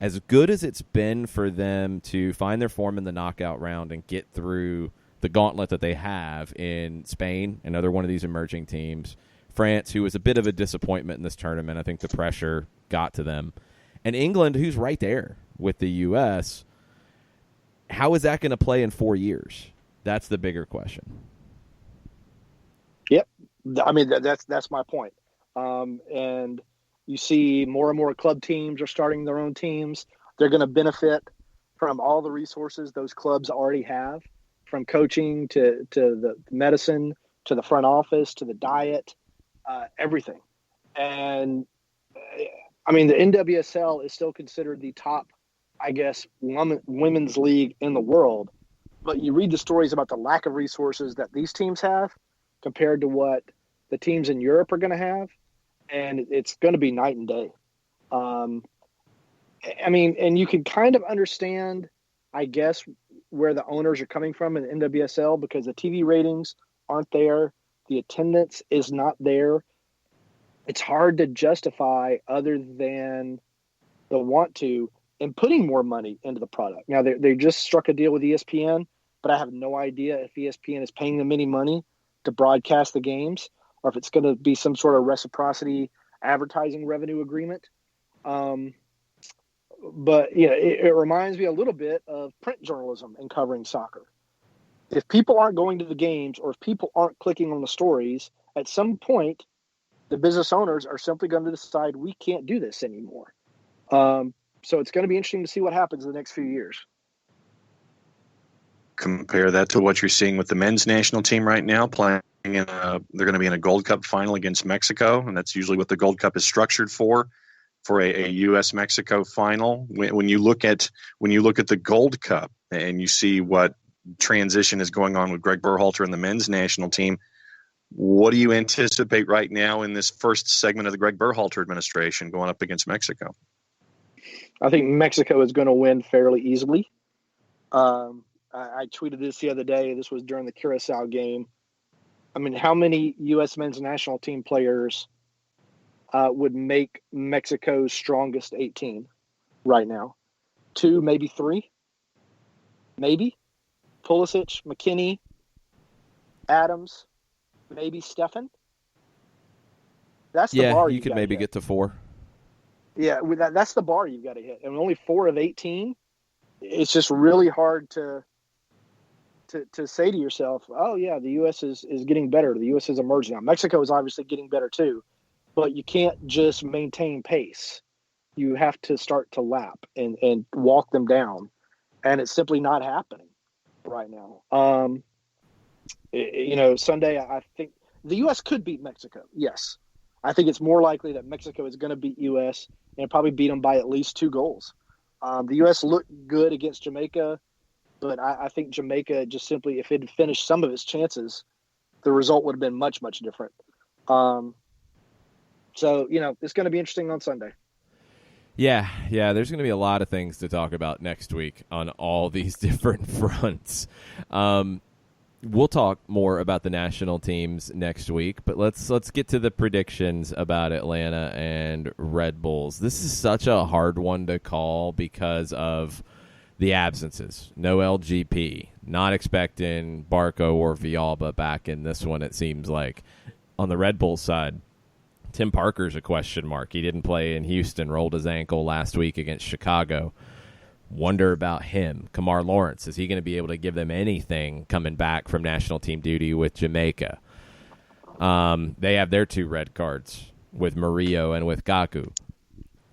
as good as it's been for them to find their form in the knockout round and get through the gauntlet that they have in Spain, another one of these emerging teams, France, who was a bit of a disappointment in this tournament. I think the pressure got to them. And England, who's right there with the U.S., how is that going to play in 4 years? That's the bigger question. Yep. I mean, that's my point. And you see more and more club teams are starting their own teams. They're going to benefit from all the resources those clubs already have, from coaching to the medicine, to the front office, to the diet, everything. And I mean, the NWSL is still considered the top, I guess, women's league in the world. But you read the stories about the lack of resources that these teams have compared to what the teams in Europe are going to have. And it's going to be night and day. I mean, and you can kind of understand, I guess, where the owners are coming from in the NWSL, because the TV ratings aren't there. The attendance is not there. It's hard to justify other than the want to and putting more money into the product. Now, they just struck a deal with ESPN, but I have no idea if ESPN is paying them any money to broadcast the games or if it's going to be some sort of reciprocity advertising revenue agreement. But yeah, it reminds me a little bit of print journalism and covering soccer. If people aren't going to the games or if people aren't clicking on the stories, at some point, the business owners are simply going to decide we can't do this anymore. So it's going to be interesting to see what happens in the next few years. Compare that to what you're seeing with the men's national team right now, playing to be in a Gold Cup final against Mexico, and that's usually what the Gold Cup is structured for a U.S. Mexico final. When you look at the Gold Cup and you see what transition is going on with Greg Berhalter and the men's national team, what do you anticipate right now in this first segment of the Greg Berhalter administration going up against Mexico? I think Mexico is going to win fairly easily. I tweeted this the other day. This was during the Curacao game. I mean, how many U.S. men's national team players would make Mexico's strongest 18 right now? 2, maybe 3, maybe. Pulisic, McKinney, Adams, maybe Stefan. That's the bar. You could maybe get to 4. Yeah, that's the bar you've got to hit. And only 4 of 18. It's just really hard to say to yourself, oh, yeah, the U.S. is getting better. The U.S. is emerging now. Mexico is obviously getting better too, but you can't just maintain pace. You have to start to lap and walk them down, and it's simply not happening right now. Sunday, I think the U.S. could beat Mexico. Yes. I think it's more likely that Mexico is going to beat U.S. and probably beat them by at least 2 goals. The U.S. looked good against Jamaica, but I think Jamaica just simply, if it had finished some of its chances, the result would have been much, much different. So, it's going to be interesting on Sunday. Yeah, there's going to be a lot of things to talk about next week on all these different fronts. We'll talk more about the national teams next week, but let's get to the predictions about Atlanta and Red Bulls. This is such a hard one to call because of the absences. No LGP. Not expecting Barco or Villalba back in this one, it seems like. On the Red Bulls side, Tim Parker's a question mark. He didn't play in Houston, rolled his ankle last week against Chicago. Wonder about him. Kamar Lawrence, is he going to be able to give them anything coming back from national team duty with Jamaica? They have their 2 red cards with Murillo and with Gaku.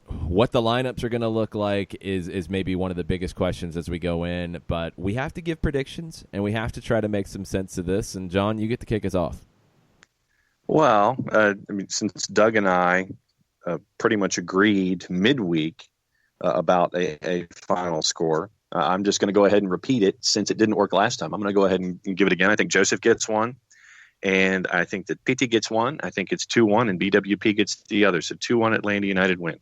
What the lineups are going to look like is maybe one of the biggest questions as we go in, but we have to give predictions, and we have to try to make some sense of this. And, John, you get to kick us off. Well, since Doug and I pretty much agreed midweek about a final score, I'm just going to go ahead and repeat it since it didn't work last time. I'm going to go ahead and give it again. I think Joseph gets 1, and I think that PT gets 1. I think it's 2-1, and BWP gets the other. So 2-1 Atlanta United win.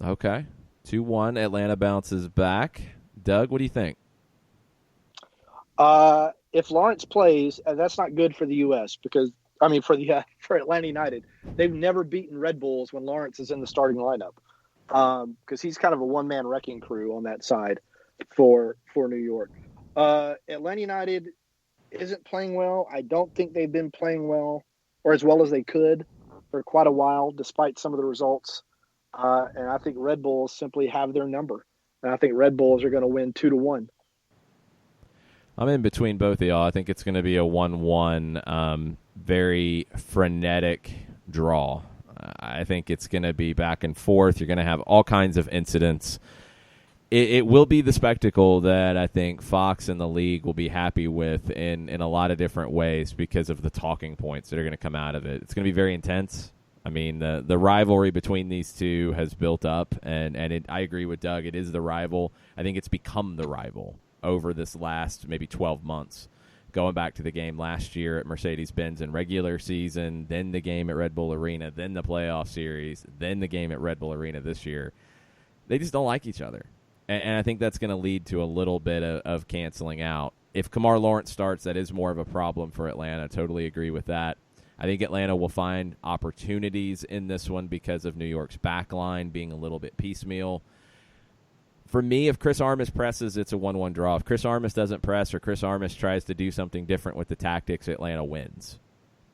Okay. 2-1 Atlanta bounces back. Doug, what do you think? If Lawrence plays, that's not good for the U.S. because – for Atlanta United, they've never beaten Red Bulls when Lawrence is in the starting lineup because he's kind of a one-man wrecking crew on that side for New York. Atlanta United isn't playing well. I don't think they've been playing well or as well as they could for quite a while, despite some of the results. And I think Red Bulls simply have their number. And I think Red Bulls are going to win 2-1. I'm in between both of y'all. I think it's going to be a 1-1, very frenetic draw. I think it's going to be back and forth. You're going to have all kinds of incidents. It will be the spectacle that I think Fox and the league will be happy with in a lot of different ways because of the talking points that are going to come out of it. It's going to be very intense. I mean, the rivalry between these two has built up, and I agree with Doug. It is the rival. I think it's become the rival over this last maybe 12 months, going back to the game last year at Mercedes-Benz in regular season, then the game at Red Bull Arena, then the playoff series, then the game at Red Bull Arena this year. They just don't like each other. And I think that's going to lead to a little bit of canceling out. If Kamar Lawrence starts, that is more of a problem for Atlanta. I totally agree with that. I think Atlanta will find opportunities in this one because of New York's back line being a little bit piecemeal. For me, if Chris Armas presses, it's a 1-1 draw. If Chris Armas doesn't press or Chris Armas tries to do something different with the tactics, Atlanta wins.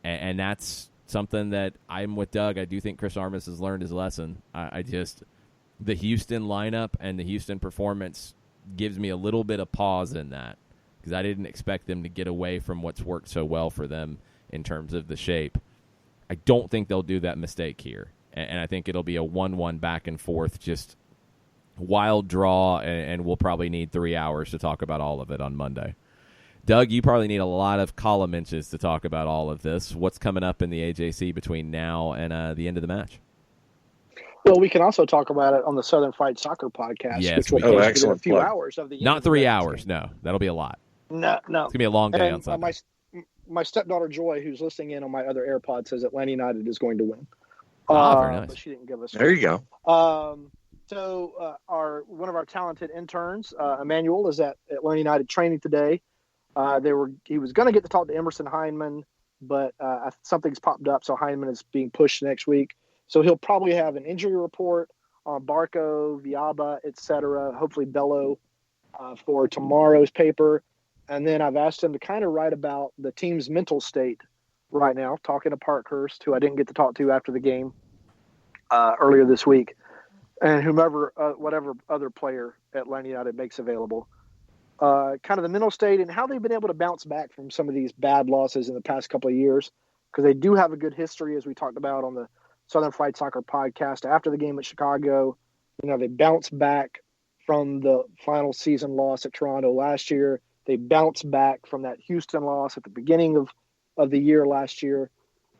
And that's something that I'm with Doug. I do think Chris Armas has learned his lesson. The Houston lineup and the Houston performance gives me a little bit of pause in that because I didn't expect them to get away from what's worked so well for them in terms of the shape. I don't think they'll do that mistake here. And I think it'll be a 1-1 back and forth, just wild draw, and we'll probably need 3 hours to talk about all of it on Monday. Doug, you probably need a lot of column inches to talk about all of this. What's coming up in the AJC between now and the end of the match? Well, we can also talk about it on the Southern Fried Soccer podcast, Yes, which will we can. post within a few hours of the end. Not 3 hours, no. That'll be a lot. No. It's going to be a long day on Sunday. My stepdaughter, Joy, who's listening in on my other AirPod, says Atlanta United is going to win. Very nice. But she didn't give us. There you go. So one of our talented interns, Emmanuel, is at Atlanta United training today. He was going to get to talk to Emerson Heineman, but something's popped up, so Heineman is being pushed next week. So he'll probably have an injury report on Barco, Viaba, etc. Hopefully Bello for tomorrow's paper. And then I've asked him to kind of write about the team's mental state right now, talking to Parkhurst, who I didn't get to talk to after the game earlier this week, and whatever other player Atlanta United makes available. Kind of the mental state and how they've been able to bounce back from some of these bad losses in the past couple of years, because they do have a good history, as we talked about on the Southern Fried Soccer podcast. After the game at Chicago, they bounced back from the final season loss at Toronto last year. They bounced back from that Houston loss at the beginning of the year last year.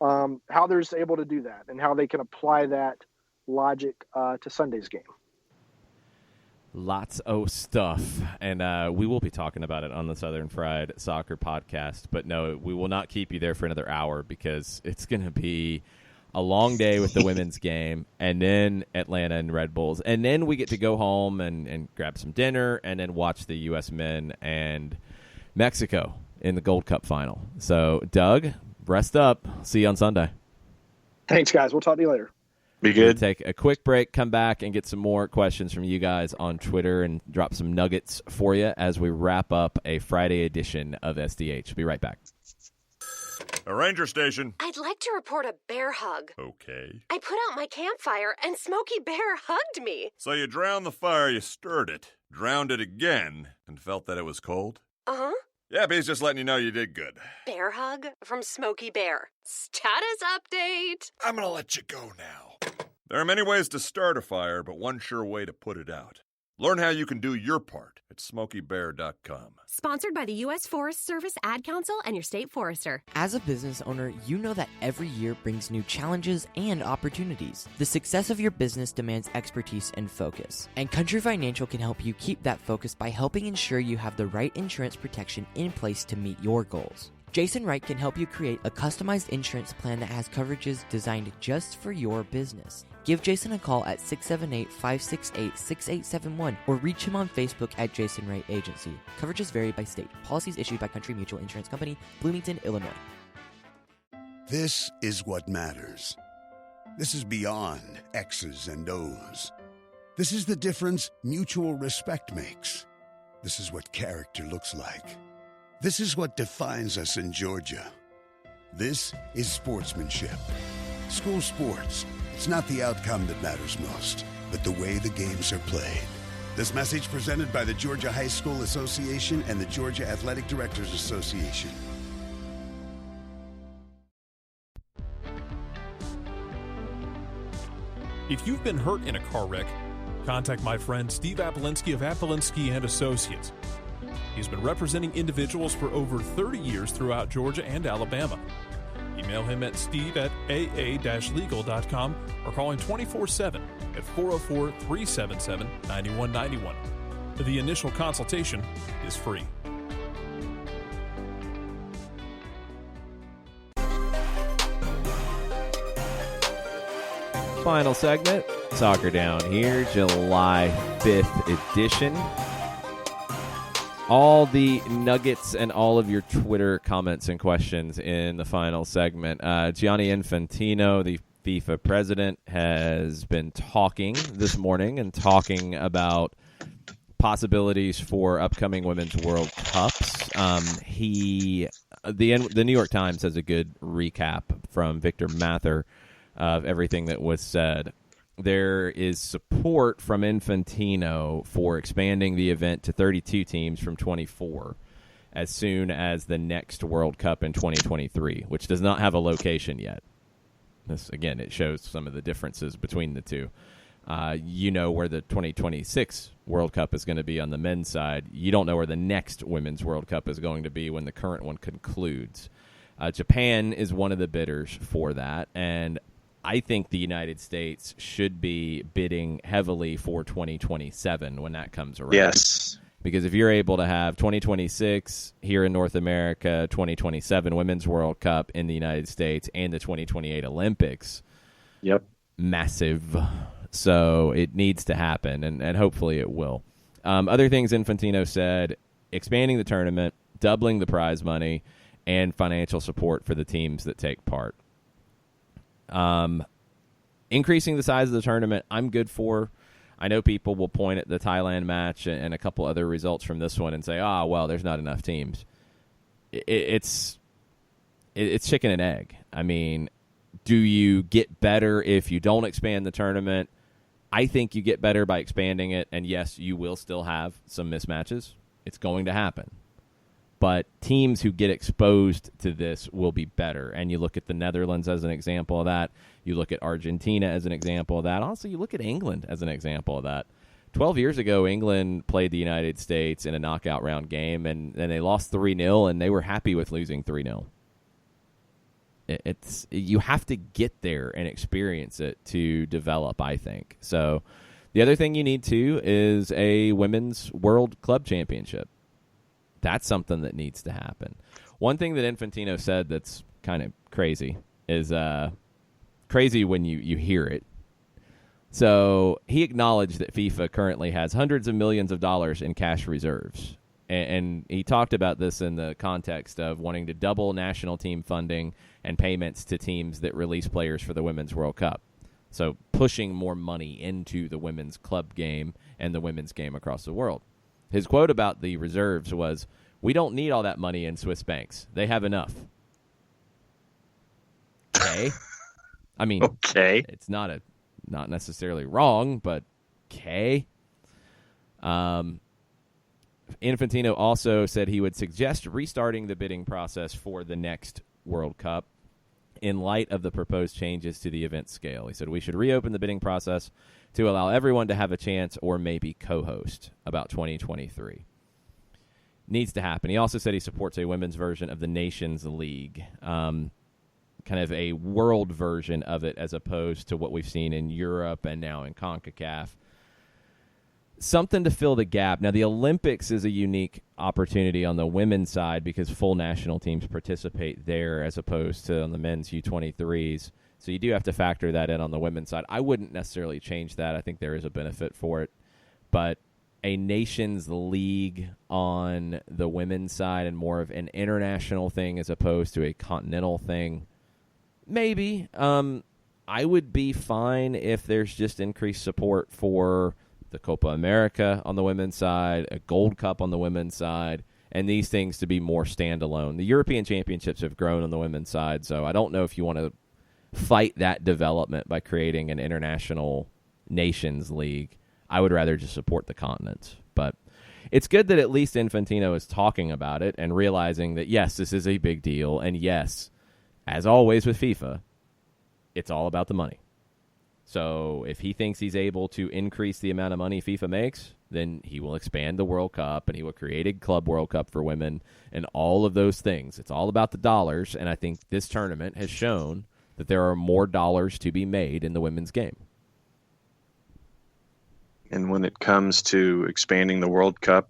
How they're able to do that and how they can apply that logic to Sunday's game. Lots of stuff, and we will be talking about it on the Southern Fried Soccer podcast. But no, we will not keep you there for another hour because it's going to be a long day with the women's game, and then Atlanta and Red Bulls, and then we get to go home and grab some dinner, and then watch the U.S. men and Mexico in the Gold Cup final. So, Doug, rest up. See you on Sunday. Thanks, guys. We'll talk to you later. Be good. We'll take a quick break, come back, and get some more questions from you guys on Twitter and drop some nuggets for you as we wrap up a Friday edition of SDH. Be right back. A ranger station. I'd like to report a bear hug. Okay. I put out my campfire and Smokey Bear hugged me. So you drowned the fire, you stirred it, drowned it again, and felt that it was cold? Uh-huh. Yeah, he's just letting you know you did good. Bear hug from Smokey Bear. Status update. I'm gonna let you go now. There are many ways to start a fire, but one sure way to put it out. Learn how you can do your part at SmokeyBear.com. Sponsored by the U.S. Forest Service, Ad Council, and your state forester. As a business owner, you know that every year brings new challenges and opportunities. The success of your business demands expertise and focus. And Country Financial can help you keep that focus by helping ensure you have the right insurance protection in place to meet your goals. Jason Wright can help you create a customized insurance plan that has coverages designed just for your business. Give Jason a call at 678-568-6871 or reach him on Facebook at Jason Wright Agency. Coverages vary by state. Policies issued by Country Mutual Insurance Company, Bloomington, Illinois. This is what matters. This is beyond X's and O's. This is the difference mutual respect makes. This is what character looks like. This is what defines us in Georgia. This is sportsmanship. School sports. It's not the outcome that matters most, but the way the games are played. This message presented by the Georgia High School Association and the Georgia Athletic Directors Association. If you've been hurt in a car wreck, contact my friend Steve Apolinski of Apolinski and Associates. He's been representing individuals for over 30 years throughout Georgia and Alabama. Email him at steve@aa-legal.com or call him 24/7 at 404-377-9191. The initial consultation is free. Final segment, Soccer Down here, July 5th edition. All the nuggets and all of your Twitter comments and questions in the final segment. Gianni Infantino, the FIFA president, has been talking this morning and talking about possibilities for upcoming Women's World Cups. The New York Times has a good recap from Victor Mather of everything that was said. There is support from Infantino for expanding the event to 32 teams from 24 as soon as the next World Cup in 2023, which does not have a location yet. This, again, it shows some of the differences between the two. You know where the 2026 World Cup is going to be on the men's side. You don't know where the next Women's World Cup is going to be when the current one concludes. Japan is one of the bidders for that, and I think the United States should be bidding heavily for 2027 when that comes around. Yes. Because if you're able to have 2026 here in North America, 2027 Women's World Cup in the United States, and the 2028 Olympics, yep, massive. So it needs to happen, and hopefully it will. Other things Infantino said, expanding the tournament, doubling the prize money, and financial support for the teams that take part. Increasing the size of the tournament, I'm good for. I know people will point at the Thailand match and a couple other results from this one and say, well, there's not enough teams. It's chicken and egg. I mean, do you get better if you don't expand the tournament? I think you get better by expanding it, and yes, you will still have some mismatches. It's going to happen. But teams who get exposed to this will be better. And you look at the Netherlands as an example of that. You look at Argentina as an example of that. Also, you look at England as an example of that. 12 years ago, England played the United States in a knockout round game, and they lost 3-0, and they were happy with losing 3-0. You have to get there and experience it to develop, I think. So the other thing you need, too, is a Women's World Club Championship. That's something that needs to happen. One thing that Infantino said that's kind of crazy is crazy when you hear it. So he acknowledged that FIFA currently has hundreds of millions of dollars in cash reserves. And he talked about this in the context of wanting to double national team funding and payments to teams that release players for the Women's World Cup. So pushing more money into the women's club game and the women's game across the world. His quote about the reserves was, "We don't need all that money in Swiss banks. They have enough." Okay. I mean, okay. It's not necessarily wrong, but okay. Infantino also said he would suggest restarting the bidding process for the next World Cup in light of the proposed changes to the event scale. He said we should reopen the bidding process to allow everyone to have a chance or maybe co-host about 2023. Needs to happen. He also said he supports a women's version of the Nations League, kind of a world version of it as opposed to what we've seen in Europe and now in CONCACAF. Something to fill the gap. Now, the Olympics is a unique opportunity on the women's side because full national teams participate there as opposed to on the men's U23s. So you do have to factor that in on the women's side. I wouldn't necessarily change that. I think there is a benefit for it. But a Nations League on the women's side and more of an international thing as opposed to a continental thing, maybe. I would be fine if there's just increased support for the Copa America on the women's side, a Gold Cup on the women's side, and these things to be more standalone. The European Championships have grown on the women's side, so I don't know if you want to fight that development by creating an international Nations League. I would rather just support the continents. But it's good that at least Infantino is talking about it and realizing that, yes, this is a big deal, and yes, as always with FIFA, it's all about the money. So if he thinks he's able to increase the amount of money FIFA makes, then he will expand the World Cup and he will create a Club World Cup for women and all of those things. It's all about the dollars, and I think this tournament has shown that there are more dollars to be made in the women's game. And when it comes to expanding the World Cup,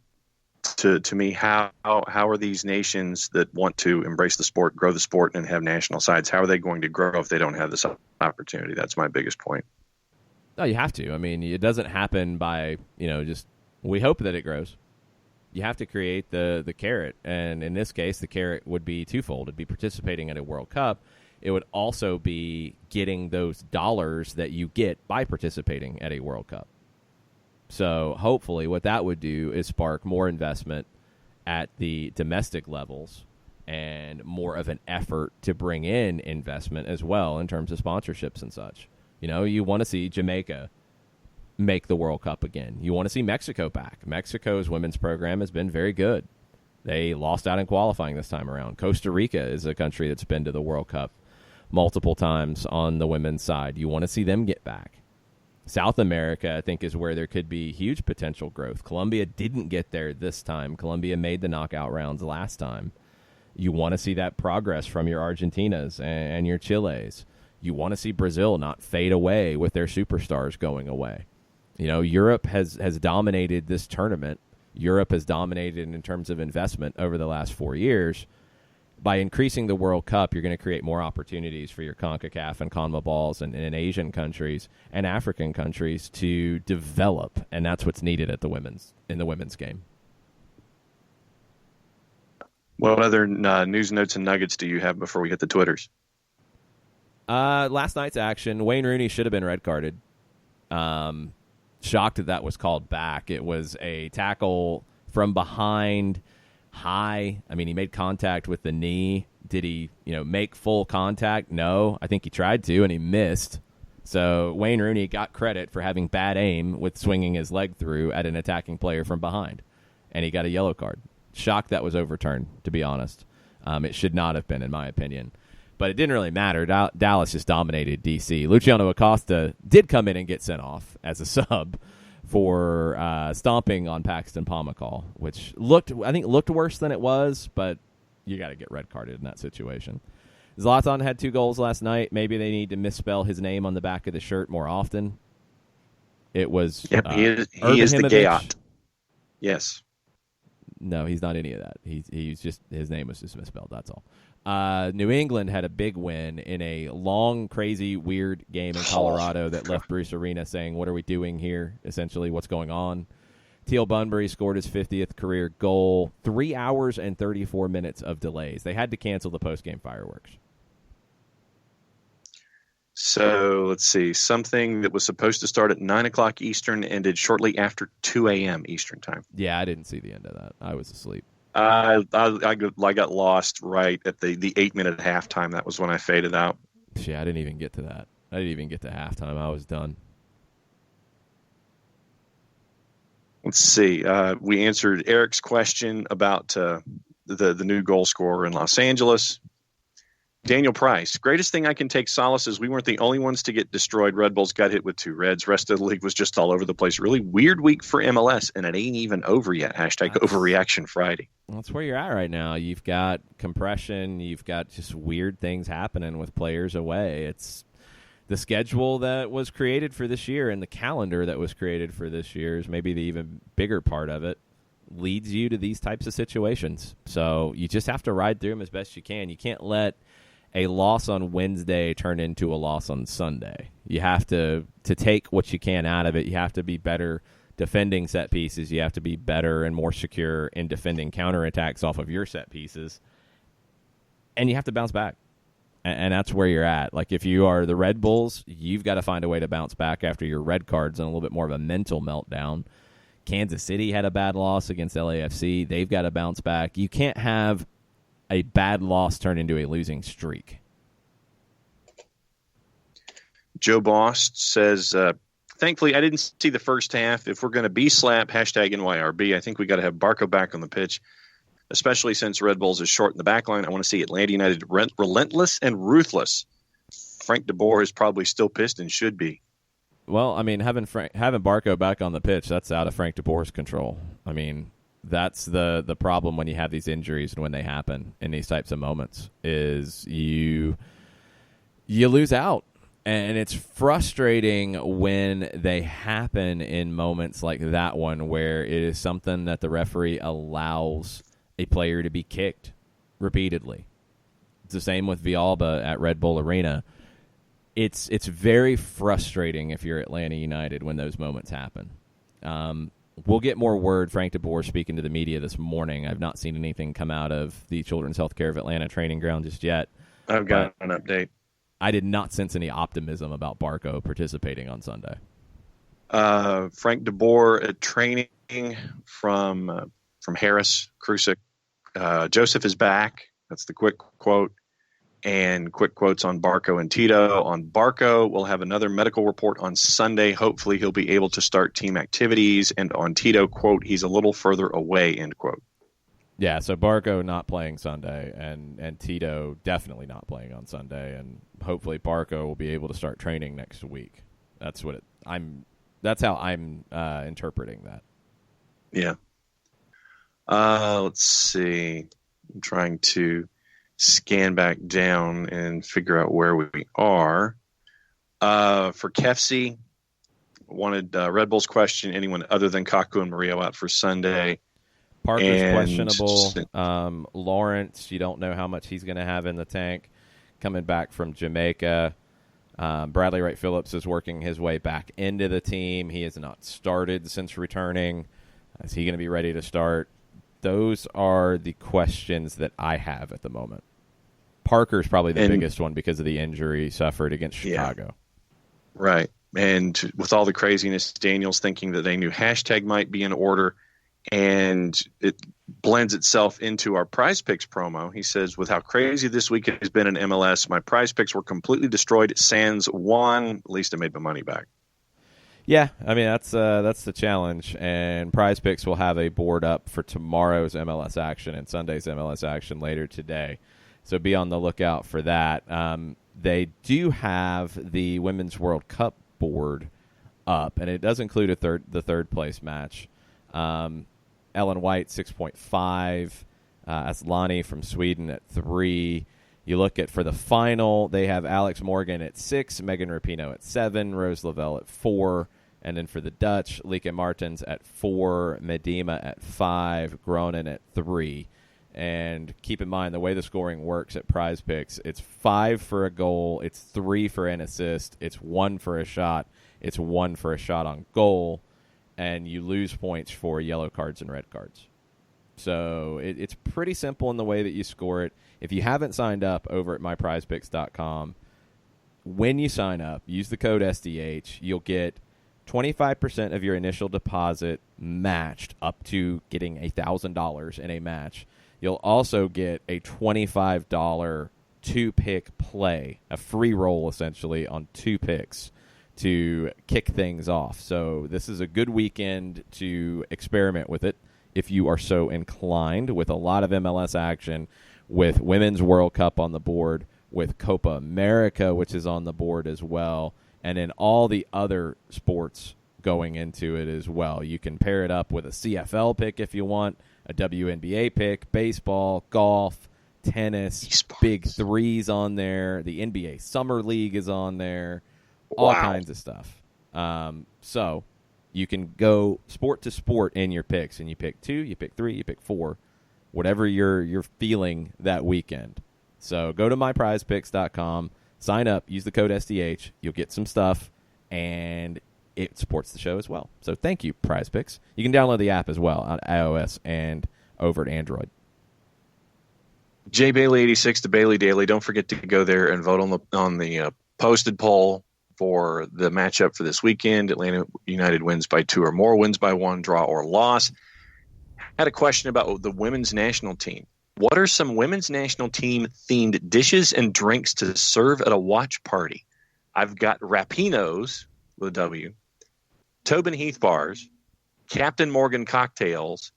to me, how are these nations that want to embrace the sport, grow the sport, and have national sides, how are they going to grow if they don't have this opportunity? That's my biggest point. No, you have to. I mean, it doesn't happen by, just we hope that it grows. You have to create the carrot, and in this case, the carrot would be twofold. It'd be participating in a World Cup. It would also be getting those dollars that you get by participating at a World Cup. So hopefully what that would do is spark more investment at the domestic levels and more of an effort to bring in investment as well in terms of sponsorships and such. You want to see Jamaica make the World Cup again. You want to see Mexico back. Mexico's women's program has been very good. They lost out in qualifying this time around. Costa Rica is a country that's been to the World Cup multiple times on the women's side. You want to see them get back. South America, I think, is where there could be huge potential growth. Colombia didn't get there this time. Colombia made the knockout rounds last time. You want to see that progress from your Argentinas and your Chiles. You want to see Brazil not fade away with their superstars going away. Europe has dominated this tournament. Europe has dominated in terms of investment over the last 4 years. By increasing the World Cup, you're going to create more opportunities for your CONCACAF and CONMEBOLs and Asian countries and African countries to develop, and that's what's needed in the women's game. What other news, notes, and nuggets do you have before we hit the Twitters? Last night's action, Wayne Rooney should have been red carded. Shocked that was called back. It was a tackle from behind, high. I mean, he made contact with the knee. Did he, make full contact? No. I think he tried to, and he missed. So Wayne Rooney got credit for having bad aim with swinging his leg through at an attacking player from behind, and he got a yellow card. Shocked that was overturned, to be honest. It should not have been, in my opinion. But it didn't really matter. Dallas just dominated D.C. Luciano Acosta did come in and get sent off as a sub for stomping on Paxton Pomykal, which looked worse than it was, but you got to get red carded in that situation. Zlatan had 2 goals last night. Maybe they need to misspell his name on the back of the shirt more often. It was he is the Gayot. Yes. No, he's not any of that. He's just, his name was just misspelled. That's all. New England had a big win in a long, crazy, weird game in Colorado that left Bruce Arena saying, "What are we doing here?" Essentially, what's going on? Teal Bunbury scored his 50th career goal. 3 hours and 34 minutes of delays. They had to cancel the post-game fireworks. So let's see. Something that was supposed to start at 9 o'clock Eastern ended shortly after 2 a.m. Eastern time. Yeah, I didn't see the end of that. I was asleep. I got lost right at the 8-minute halftime. That was when I faded out. Yeah, I didn't even get to that. I didn't even get to halftime. I was done. Let's see. We answered Eric's question about the new goal scorer in Los Angeles. Daniel Price, greatest thing I can take solace is we weren't the only ones to get destroyed. Red Bulls got hit with 2 reds. Rest of the league was just all over the place. Really weird week for MLS, and it ain't even over yet. Hashtag Overreaction Friday. That's where you're at right now. You've got compression. You've got just weird things happening with players away. It's the schedule that was created for this year and the calendar that was created for this year is maybe the even bigger part of it, leads you to these types of situations. So you just have to ride through them as best you can. You can't let a loss on Wednesday turn into a loss on Sunday. You have to take what you can out of it. You have to be better defending set pieces. You have to be better and more secure in defending counterattacks off of your set pieces. And you have to bounce back. And that's where you're at. Like, if you are the Red Bulls, you've got to find a way to bounce back after your red cards and a little bit more of a mental meltdown. Kansas City had a bad loss against LAFC. They've got to bounce back. You can't have a bad loss turn into a losing streak. Joe Boss says, thankfully, I didn't see the first half. If we're going to be slap, hashtag NYRB, I think we got to have Barco back on the pitch, especially since Red Bulls is short in the back line. I want to see Atlanta United relentless and ruthless. Frank DeBoer is probably still pissed and should be. Well, I mean, having Barco back on the pitch, that's out of Frank DeBoer's control. I mean, that's the problem when you have these injuries and when they happen in these types of moments is you lose out. And it's frustrating when they happen in moments like that one where it is something that the referee allows a player to be kicked repeatedly. It's the same with Villalba at Red Bull Arena. It's very frustrating if you're Atlanta United when those moments happen. We'll get more word. Frank DeBoer speaking to the media this morning. I've not seen anything come out of the Children's Healthcare of Atlanta training ground just yet. I've got an update. I did not sense any optimism about Barco participating on Sunday. Frank DeBoer at training from Harris, Krusik. Joseph is back. That's the quick quote. And quick quotes on Barco and Tito. On Barco, we'll have another medical report on Sunday. Hopefully he'll be able to start team activities. And on Tito, quote, he's a little further away, end quote. Yeah, so Barco not playing Sunday and Tito definitely not playing on Sunday. And hopefully Barco will be able to start training next week. That's what That's how I'm interpreting that. Yeah. Let's see. I'm trying to scan back down and figure out where we are. For Kefsey, wanted Red Bull's question, anyone other than Kaku and Murillo out for Sunday. Parker's questionable. Lawrence, you don't know how much he's going to have in the tank coming back from Jamaica. Bradley Wright Phillips is working his way back into the team. He has not started since returning. Is he going to be ready to start? Those are the questions that I have at the moment. Parker's probably the biggest one because of the injury suffered against Chicago. Yeah. Right. And with all the craziness, Daniel's thinking that a new hashtag might be in order, and it blends itself into our Prize Picks promo. He says, with how crazy this week has been in MLS, my Prize Picks were completely destroyed. Sans won. At least I made my money back. Yeah, I mean, that's the challenge, and Prize Picks will have a board up for tomorrow's MLS action and Sunday's MLS action later today. So be on the lookout for that. They do have the Women's World Cup board up, and it does include the third place match. Ellen White, 6.5. Aslani from Sweden at 3. You look at for the final, they have Alex Morgan at 6, Megan Rapinoe at 7, Rose Lavelle at 4, and then for the Dutch, Lieke Martens at 4, Medema at 5, Groningen at 3. And keep in mind, the way the scoring works at Prize Picks, it's 5 for a goal, it's 3 for an assist, it's 1 for a shot, it's 1 for a shot on goal, and you lose points for yellow cards and red cards. So it's pretty simple in the way that you score it. If you haven't signed up over at myprizepicks.com, when you sign up, use the code SDH. You'll get 25% of your initial deposit matched up to getting $1,000 in a match. You'll also get a $25 two-pick play, a free roll essentially on 2 picks to kick things off. So this is a good weekend to experiment with it if you are so inclined, with a lot of MLS action, with Women's World Cup on the board, with Copa America, which is on the board as well, and then all the other sports going into it as well. You can pair it up with a CFL pick if you want, a WNBA pick, baseball, golf, tennis, esports. Big threes on there. The NBA Summer League is on there. All kinds of stuff. So you can go sport to sport in your picks, and you pick 2, you pick 3, you pick 4, whatever you're feeling that weekend. So go to myprizepicks.com, sign up, use the code SDH. You'll get some stuff, and it supports the show as well. So thank you, Prize Picks. You can download the app as well on iOS and over at Android. Jay Bailey 86, the Bailey Daily. Don't forget to go there and vote on the posted poll for the matchup for this weekend. Atlanta United wins by 2 or more, wins by 1, draw or loss. Had a question about the women's national team. What are some women's national team themed dishes and drinks to serve at a watch party? I've got Rapinos with a W, Tobin Heath bars, Captain Morgan cocktails,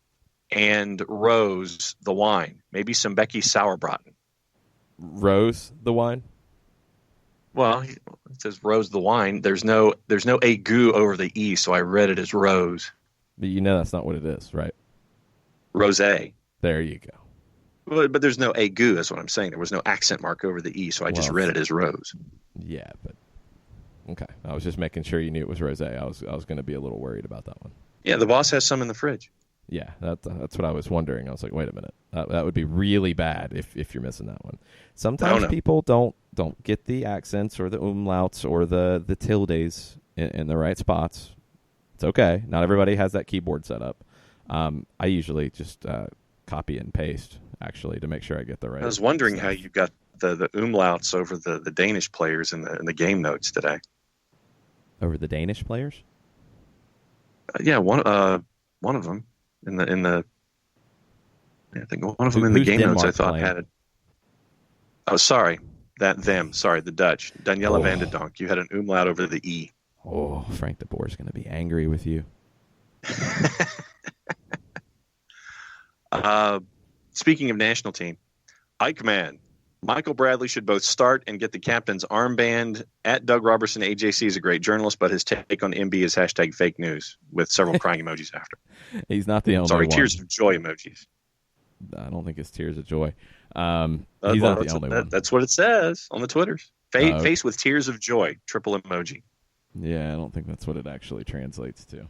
and Rose the wine. Maybe some Becky Sauerbraten. Rose the wine? Well, it says Rose the wine. There's no agu over the E, so I read it as Rose. But you know that's not what it is, right? Rosé. There you go. But there's no agu, that's what I'm saying. There was no accent mark over the E, so I just read it as Rose. Yeah, but okay. I was just making sure you knew it was rosé. I was going to be a little worried about that one. Yeah, the boss has some in the fridge. Yeah, that's what I was wondering. I was like, wait a minute. That would be really bad if you're missing that one. Sometimes people don't get the accents or the umlauts or the tildes in the right spots. It's okay. Not everybody has that keyboard set up. I usually just copy and paste, actually, to make sure I get the right. I was wondering stuff. how you got the umlauts over the Danish players in the game notes today. Over the Danish players? Yeah, one of them in the. I think one of them in the game Denmark notes I thought playing? had it. Oh, sorry, the Dutch. Daniela van de Donk. You had an umlaut over the E. Oh, Frank de Boer is going to be angry with you. Speaking of national team, Eichmann Michael Bradley should both start and get the captain's armband. At Doug Robertson, AJC is a great journalist, but his take on MB is #fake news with several crying emojis after. He's not the only one. Tears of joy emojis. I don't think it's tears of joy. He's not the only one. That's what it says on the Twitters. Face with tears of joy, triple emoji. Yeah, I don't think that's what it actually translates to.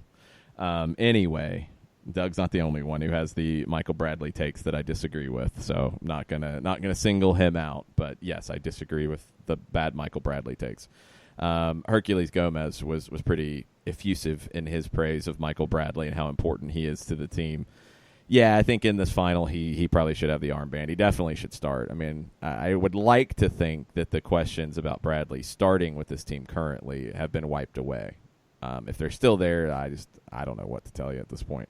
Anyway, Doug's not the only one who has the Michael Bradley takes that I disagree with, so not gonna single him out. But yes, I disagree with the bad Michael Bradley takes. Hercules Gomez was pretty effusive in his praise of Michael Bradley and how important he is to the team. Yeah, I think in this final he probably should have the armband. He definitely should start. I mean, I would like to think that the questions about Bradley starting with this team currently have been wiped away. If they're still there, I don't know what to tell you at this point.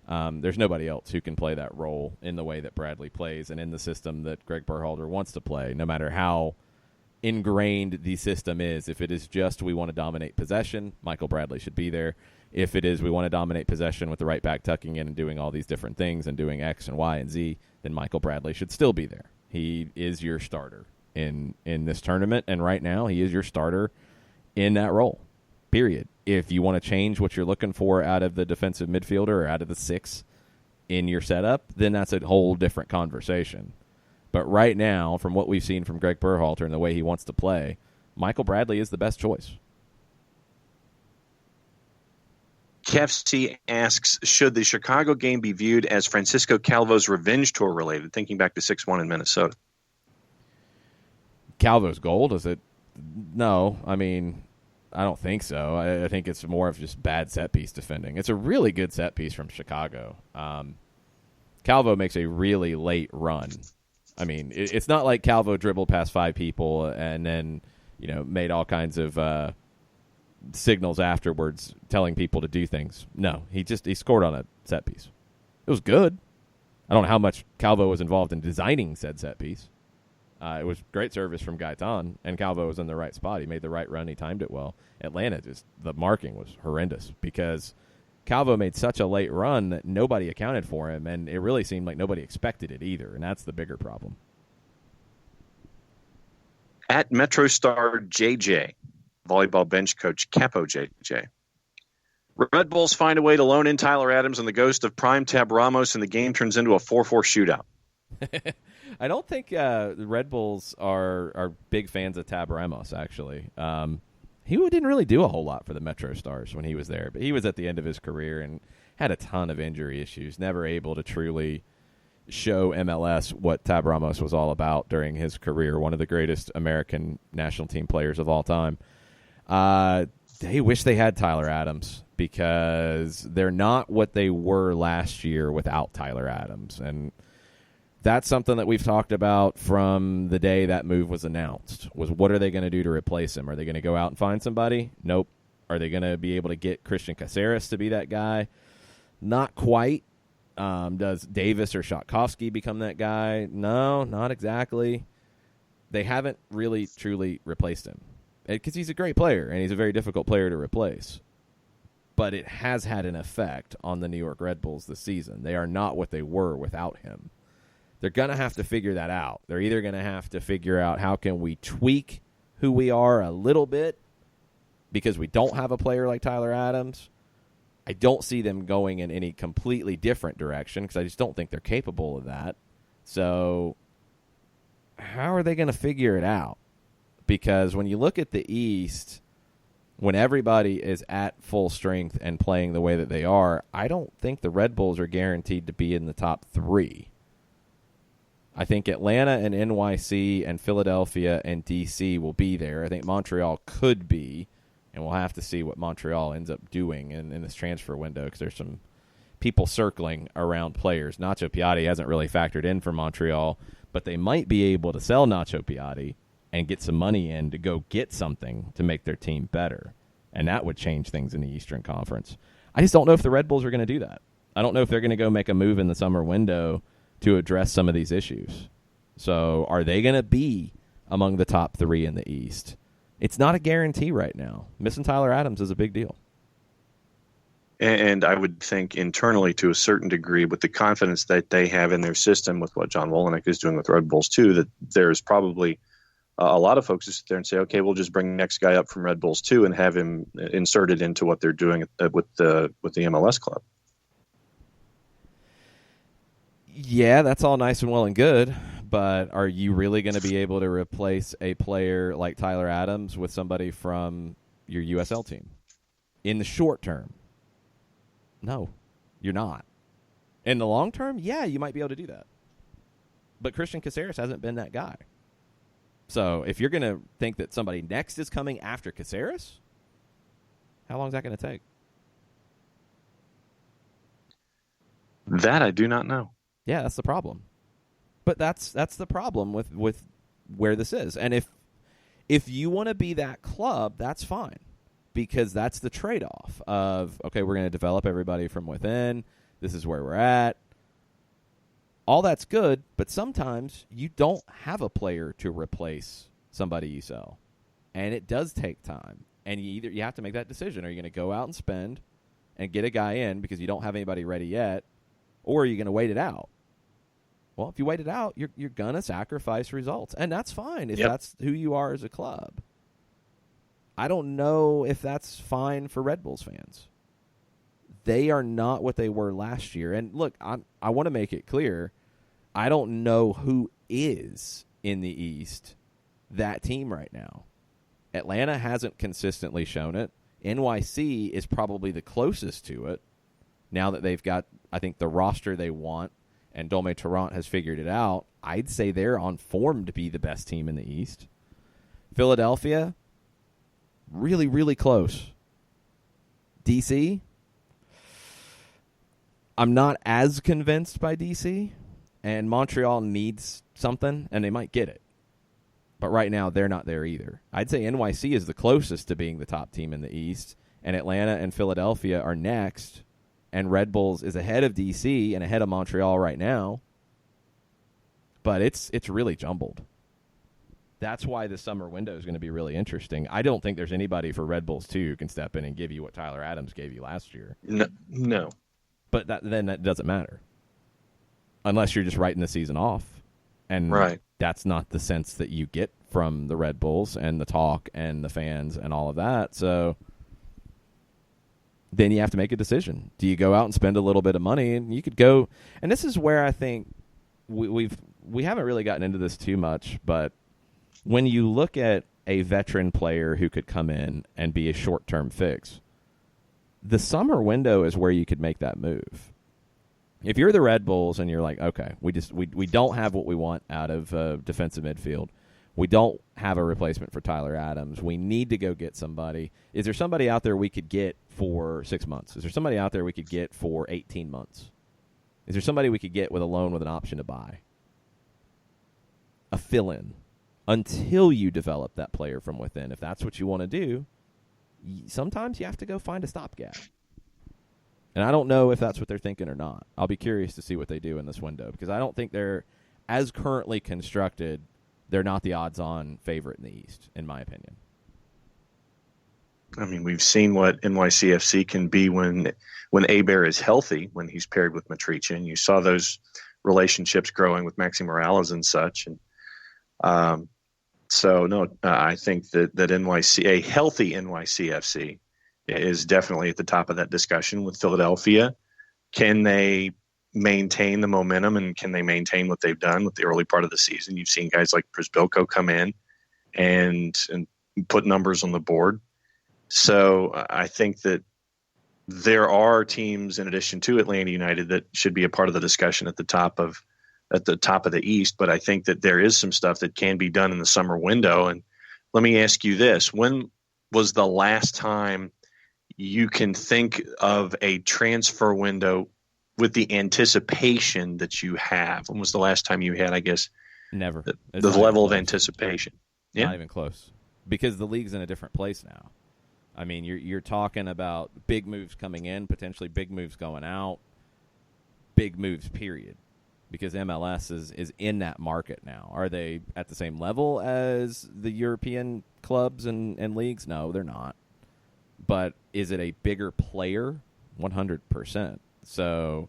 There's nobody else who can play that role in the way that Bradley plays and in the system that Greg Berhalter wants to play, no matter how ingrained the system is. If it is just we want to dominate possession, Michael Bradley should be there. If it is we want to dominate possession with the right back tucking in and doing all these different things and doing X and Y and Z, then Michael Bradley should still be there. He is your starter in this tournament, and right now he is your starter in that role, period. If you want to change what you're looking for out of the defensive midfielder or out of the six in your setup, then that's a whole different conversation. But right now, from what we've seen from Greg Berhalter and the way he wants to play, Michael Bradley is the best choice. KFC asks, should the Chicago game be viewed as Francisco Calvo's revenge tour related, thinking back to 6-1 in Minnesota? Calvo's goal, does it? No, I mean, I don't think so. I think it's more of just bad set-piece defending. It's a really good set-piece from Chicago. Calvo makes a really late run. I mean, it's not like Calvo dribbled past 5 people and then, made all kinds of signals afterwards telling people to do things. No, he scored on a set-piece. It was good. I don't know how much Calvo was involved in designing said set-piece. It was great service from Gaetan, and Calvo was in the right spot. He made the right run. He timed it well. Atlanta, the marking was horrendous because Calvo made such a late run that nobody accounted for him, and it really seemed like nobody expected it either, and that's the bigger problem. At MetroStar JJ, volleyball bench coach Capo JJ. Red Bulls find a way to loan in Tyler Adams and the ghost of prime Tab Ramos, and the game turns into a 4-4 shootout. I don't think the Red Bulls are big fans of Tab Ramos, actually. He didn't really do a whole lot for the Metro Stars when he was there, but he was at the end of his career and had a ton of injury issues, never able to truly show MLS what Tab Ramos was all about during his career, one of the greatest American national team players of all time. They wish they had Tyler Adams because they're not what they were last year without Tyler Adams, and that's something that we've talked about from the day that move was announced, was what are they going to do to replace him? Are they going to go out and find somebody? Nope. Are they going to be able to get Christian Caceres to be that guy? Not quite. Does Davis or Shatkovsky become that guy? No, not exactly. They haven't really, truly replaced him because he's a great player, and he's a very difficult player to replace. But it has had an effect on the New York Red Bulls this season. They are not what they were without him. They're going to have to figure that out. They're either going to have to figure out how can we tweak who we are a little bit because we don't have a player like Tyler Adams. I don't see them going in any completely different direction because I just don't think they're capable of that. So how are they going to figure it out? Because when you look at the East, when everybody is at full strength and playing the way that they are, I don't think the Red Bulls are guaranteed to be in the top 3. I think Atlanta and NYC and Philadelphia and D.C. will be there. I think Montreal could be, and we'll have to see what Montreal ends up doing in this transfer window because there's some people circling around players. Nacho Piatti hasn't really factored in for Montreal, but they might be able to sell Nacho Piatti and get some money in to go get something to make their team better, and that would change things in the Eastern Conference. I just don't know if the Red Bulls are going to do that. I don't know if they're going to go make a move in the summer window to address some of these issues. So are they going to be among the top 3 in the East? It's not a guarantee right now. Missing Tyler Adams is a big deal. And I would think internally, to a certain degree, with the confidence that they have in their system, with what John Wolynick is doing with Red Bulls too, that there's probably a lot of folks who sit there and say, okay, we'll just bring the next guy up from Red Bulls 2 and have him inserted into what they're doing with the MLS club. Yeah, that's all nice and well and good, but are you really going to be able to replace a player like Tyler Adams with somebody from your USL team in the short term? No, you're not. In the long term, yeah, you might be able to do that. But Christian Caceres hasn't been that guy. So if you're going to think that somebody next is coming after Caceres, how long is that going to take? That I do not know. Yeah, that's the problem. But that's the problem with where this is. And if you want to be that club, that's fine. Because that's the trade-off of, okay, we're going to develop everybody from within. This is where we're at. All that's good, but sometimes you don't have a player to replace somebody you sell. And it does take time. And you have to make that decision. Are you going to go out and spend and get a guy in because you don't have anybody ready yet? Or are you going to wait it out? Well, if you wait it out, you're going to sacrifice results. And that's fine if that's who you are as a club. I don't know if that's fine for Red Bulls fans. They are not what they were last year. And look, I want to make it clear, I don't know who is in the East that team right now. Atlanta hasn't consistently shown it. NYC is probably the closest to it now that they've got, I think, the roster they want, and Dome Tarrant has figured it out. I'd say they're on form to be the best team in the East. Philadelphia, really, really close. DC, I'm not as convinced by DC, and Montreal needs something, and they might get it. But right now, they're not there either. I'd say NYC is the closest to being the top team in the East, and Atlanta and Philadelphia are next, and Red Bulls is ahead of DC and ahead of Montreal right now. But it's really jumbled. That's why the summer window is going to be really interesting. I don't think there's anybody for Red Bulls 2 who can step in and give you what Tyler Adams gave you last year. No. But then that doesn't matter. Unless you're just writing the season off. And that's not the sense that you get from the Red Bulls and the talk and the fans and all of that. So then you have to make a decision. Do you go out and spend a little bit of money? And you could go, and this is where I think we haven't really gotten into this too much, but when you look at a veteran player who could come in and be a short-term fix, the summer window is where you could make that move. If you're the Red Bulls and you're like, okay, we don't have what we want out of defensive midfield. We don't have a replacement for Tyler Adams. We need to go get somebody. Is there somebody out there we could get for 6 months? Is there somebody out there we could get for 18 months? Is there somebody we could get with a loan with an option to buy? A fill-in. Until you develop that player from within. If that's what you want to do, sometimes you have to go find a stopgap. And I don't know if that's what they're thinking or not. I'll be curious to see what they do in this window, because I don't think they're, as currently constructed, they're not the odds-on favorite in the East, in my opinion. I mean, we've seen what NYCFC can be when Hebert is healthy, when he's paired with Matrice, and you saw those relationships growing with Maxi Morales and such. And I think that a healthy NYCFC is definitely at the top of that discussion with Philadelphia. Can they maintain the momentum, and can they maintain what they've done with the early part of the season? You've seen guys like Prisbilko come in and put numbers on the board. So I think that there are teams in addition to Atlanta United that should be a part of the discussion at the top of the East. But I think that there is some stuff that can be done in the summer window. And let me ask you this: when was the last time you can think of a transfer window with the anticipation that you have? When was the last time you had, I guess, never the level of anticipation? Yeah, not even close, because the league's in a different place now. I mean, you're talking about big moves coming in, potentially big moves going out, big moves, period. Because MLS is in that market now. Are they at the same level as the European clubs and leagues? No, they're not. But is it a bigger player 100%. So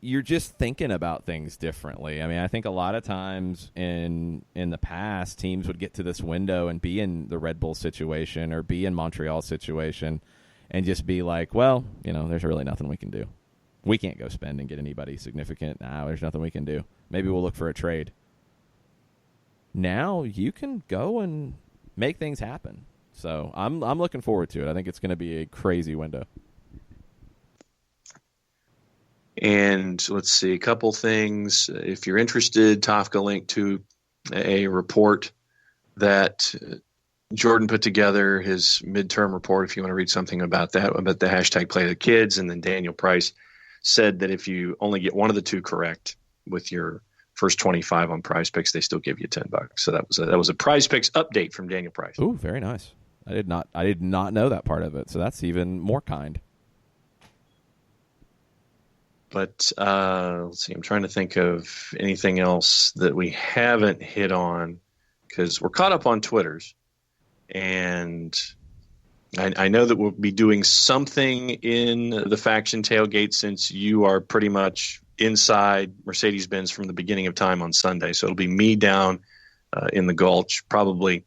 you're just thinking about things differently. I mean, I think a lot of times in the past, teams would get to this window and be in the Red Bull situation or be in Montreal situation and just be like, well, there's really nothing we can do. We can't go spend and get anybody significant. No, there's nothing we can do. Maybe we'll look for a trade. Now you can go and make things happen. So I'm looking forward to it. I think it's going to be a crazy window. And let's see, a couple things. If you're interested, Tafka linked to a report that Jordan put together, his midterm report, if you want to read something about that, about the hashtag Play the Kids. And then Daniel Price said that if you only get one of the two correct with your first 25 on Prize Picks, they still give you $10. So that was a Prize Picks update from Daniel Price. Ooh, very nice. I did not know that part of it. So that's even more kind. But let's see, I'm trying to think of anything else that we haven't hit on because we're caught up on Twitters. And I know that we'll be doing something in the faction tailgate since you are pretty much inside Mercedes-Benz from the beginning of time on Sunday. So it'll be me down in the Gulch, probably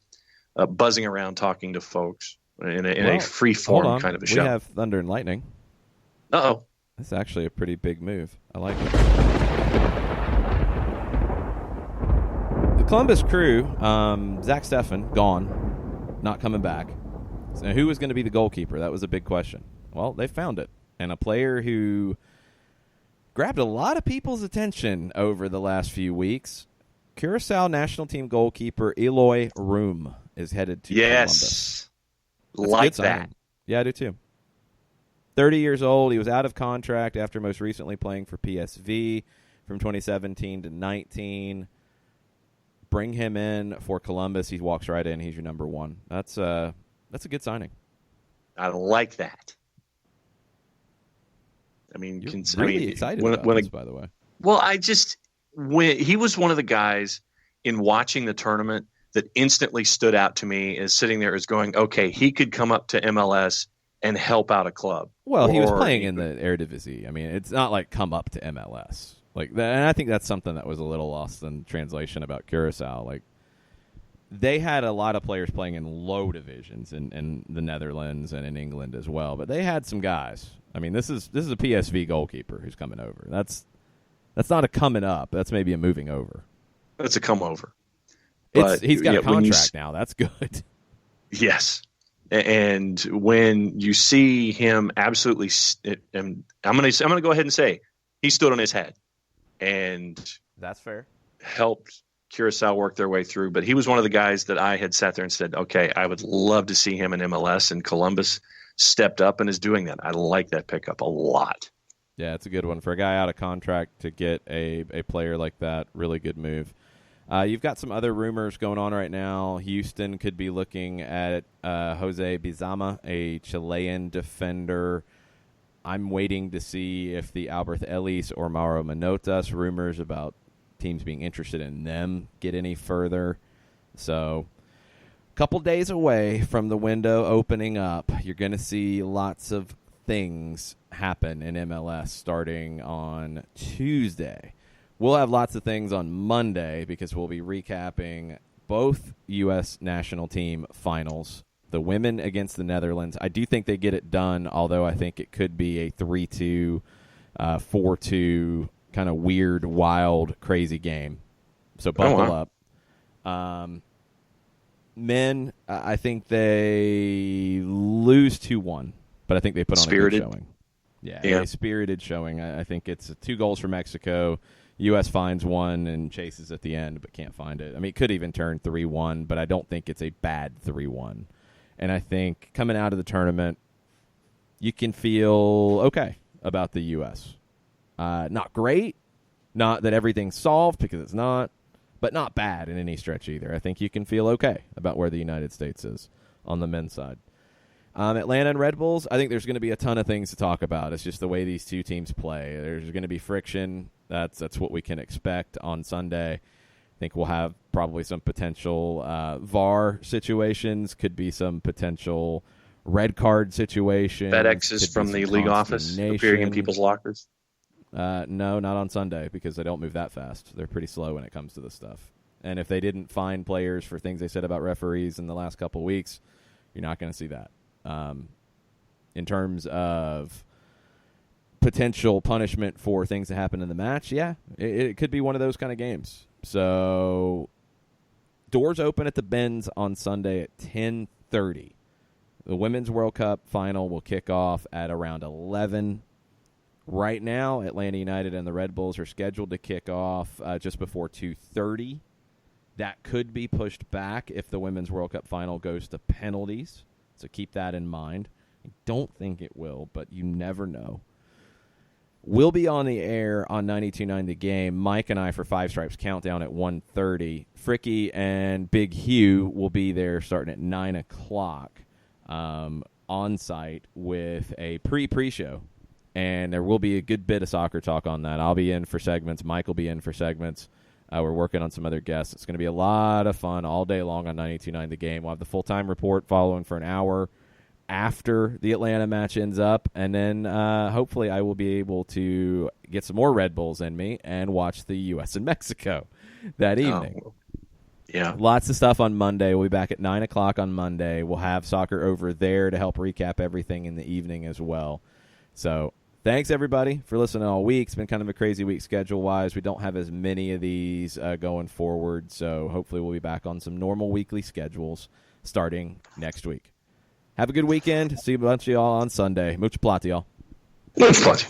buzzing around talking to folks in a free-form kind of a show. We have Thunder and Lightning. Uh-oh. That's actually a pretty big move. I like it. The Columbus Crew, Zach Steffen, gone, not coming back. So who was going to be the goalkeeper? That was a big question. Well, they found it. And a player who grabbed a lot of people's attention over the last few weeks, Curaçao national team goalkeeper Eloy Room is headed to Columbus. Like that. Yeah, I do too. 30 years old. He was out of contract after most recently playing for PSV from 2017 to 19. Bring him in for Columbus. He walks right in. He's your number one. That's a good signing. I like that. I mean, you're really excited about this, by the way. Well, when he was one of the guys in watching the tournament that instantly stood out to me as sitting there as going, okay, he could come up to MLS and help out a club. Well, he was playing in the Eredivisie. I mean, it's not like come up to MLS. Like that, and I think that's something that was a little lost in translation about Curaçao. Like they had a lot of players playing in low divisions in the Netherlands and in England as well, but they had some guys. I mean, this is a PSV goalkeeper who's coming over. That's not a coming up. That's maybe a moving over. That's a come over. He's got a contract now. That's good. Yes. And when you see him absolutely, and I'm going to go ahead and say he stood on his head, and that's fair. Helped Curaçao work their way through. But he was one of the guys that I had sat there and said, okay, I would love to see him in MLS, and Columbus stepped up and is doing that. I like that pickup a lot. Yeah, it's a good one for a guy out of contract to get a player like that. Really good move. You've got some other rumors going on right now. Houston could be looking at Jose Bizama, a Chilean defender. I'm waiting to see if the Alberth Ellis or Mauro Manotas rumors about teams being interested in them get any further. So a couple days away from the window opening up, you're going to see lots of things happen in MLS starting on Tuesday. We'll have lots of things on Monday because we'll be recapping both U.S. national team finals. The women against the Netherlands. I do think they get it done, although I think it could be a 3-2, 4-2, kind of weird, wild, crazy game. So buckle up. Men, I think they lose 2-1, but I think they put on a good showing. Yeah, a spirited showing. I think it's 2 goals for Mexico. U.S. finds one and chases at the end, but can't find it. I mean, it could even turn 3-1, but I don't think it's a bad 3-1. And I think coming out of the tournament, you can feel okay about the U.S. Not great, not that everything's solved because it's not, but not bad in any stretch either. I think you can feel okay about where the United States is on the men's side. Atlanta and Red Bulls, I think there's going to be a ton of things to talk about. It's just the way these two teams play. There's going to be friction. That's what we can expect on Sunday. I think we'll have probably some potential VAR situations, could be some potential red card situation. FedExes from the league office appearing in people's lockers. No, not on Sunday because they don't move that fast. They're pretty slow when it comes to this stuff. And if they didn't fine players for things they said about referees in the last couple of weeks, you're not going to see that. In terms of potential punishment for things that happen in the match, yeah, it could be one of those kind of games. So doors open at the Benz on Sunday at 10:30. The Women's World Cup final will kick off at around 11. Right now, Atlanta United and the Red Bulls are scheduled to kick off just before 2:30. That could be pushed back if the Women's World Cup final goes to penalties. So keep that in mind. I don't think it will, but you never know. We'll be on the air on 92.9 The Game. Mike and I for Five Stripes Countdown at 1:30. Fricky and Big Hugh will be there starting at 9 o'clock on site with a pre-show. And there will be a good bit of soccer talk on that. I'll be in for segments. Mike will be in for segments. We're working on some other guests. It's going to be a lot of fun all day long on 92.9 The Game. We'll have the full-time report following for an hour after the Atlanta match ends up. And then hopefully I will be able to get some more Red Bulls in me and watch the U.S. and Mexico that evening. Oh, yeah. Lots of stuff on Monday. We'll be back at 9 o'clock on Monday. We'll have soccer over there to help recap everything in the evening as well. So thanks, everybody, for listening all week. It's been kind of a crazy week schedule-wise. We don't have as many of these going forward, so hopefully we'll be back on some normal weekly schedules starting next week. Have a good weekend. See a bunch of y'all on Sunday. Mucho plata, y'all. Mucho plata.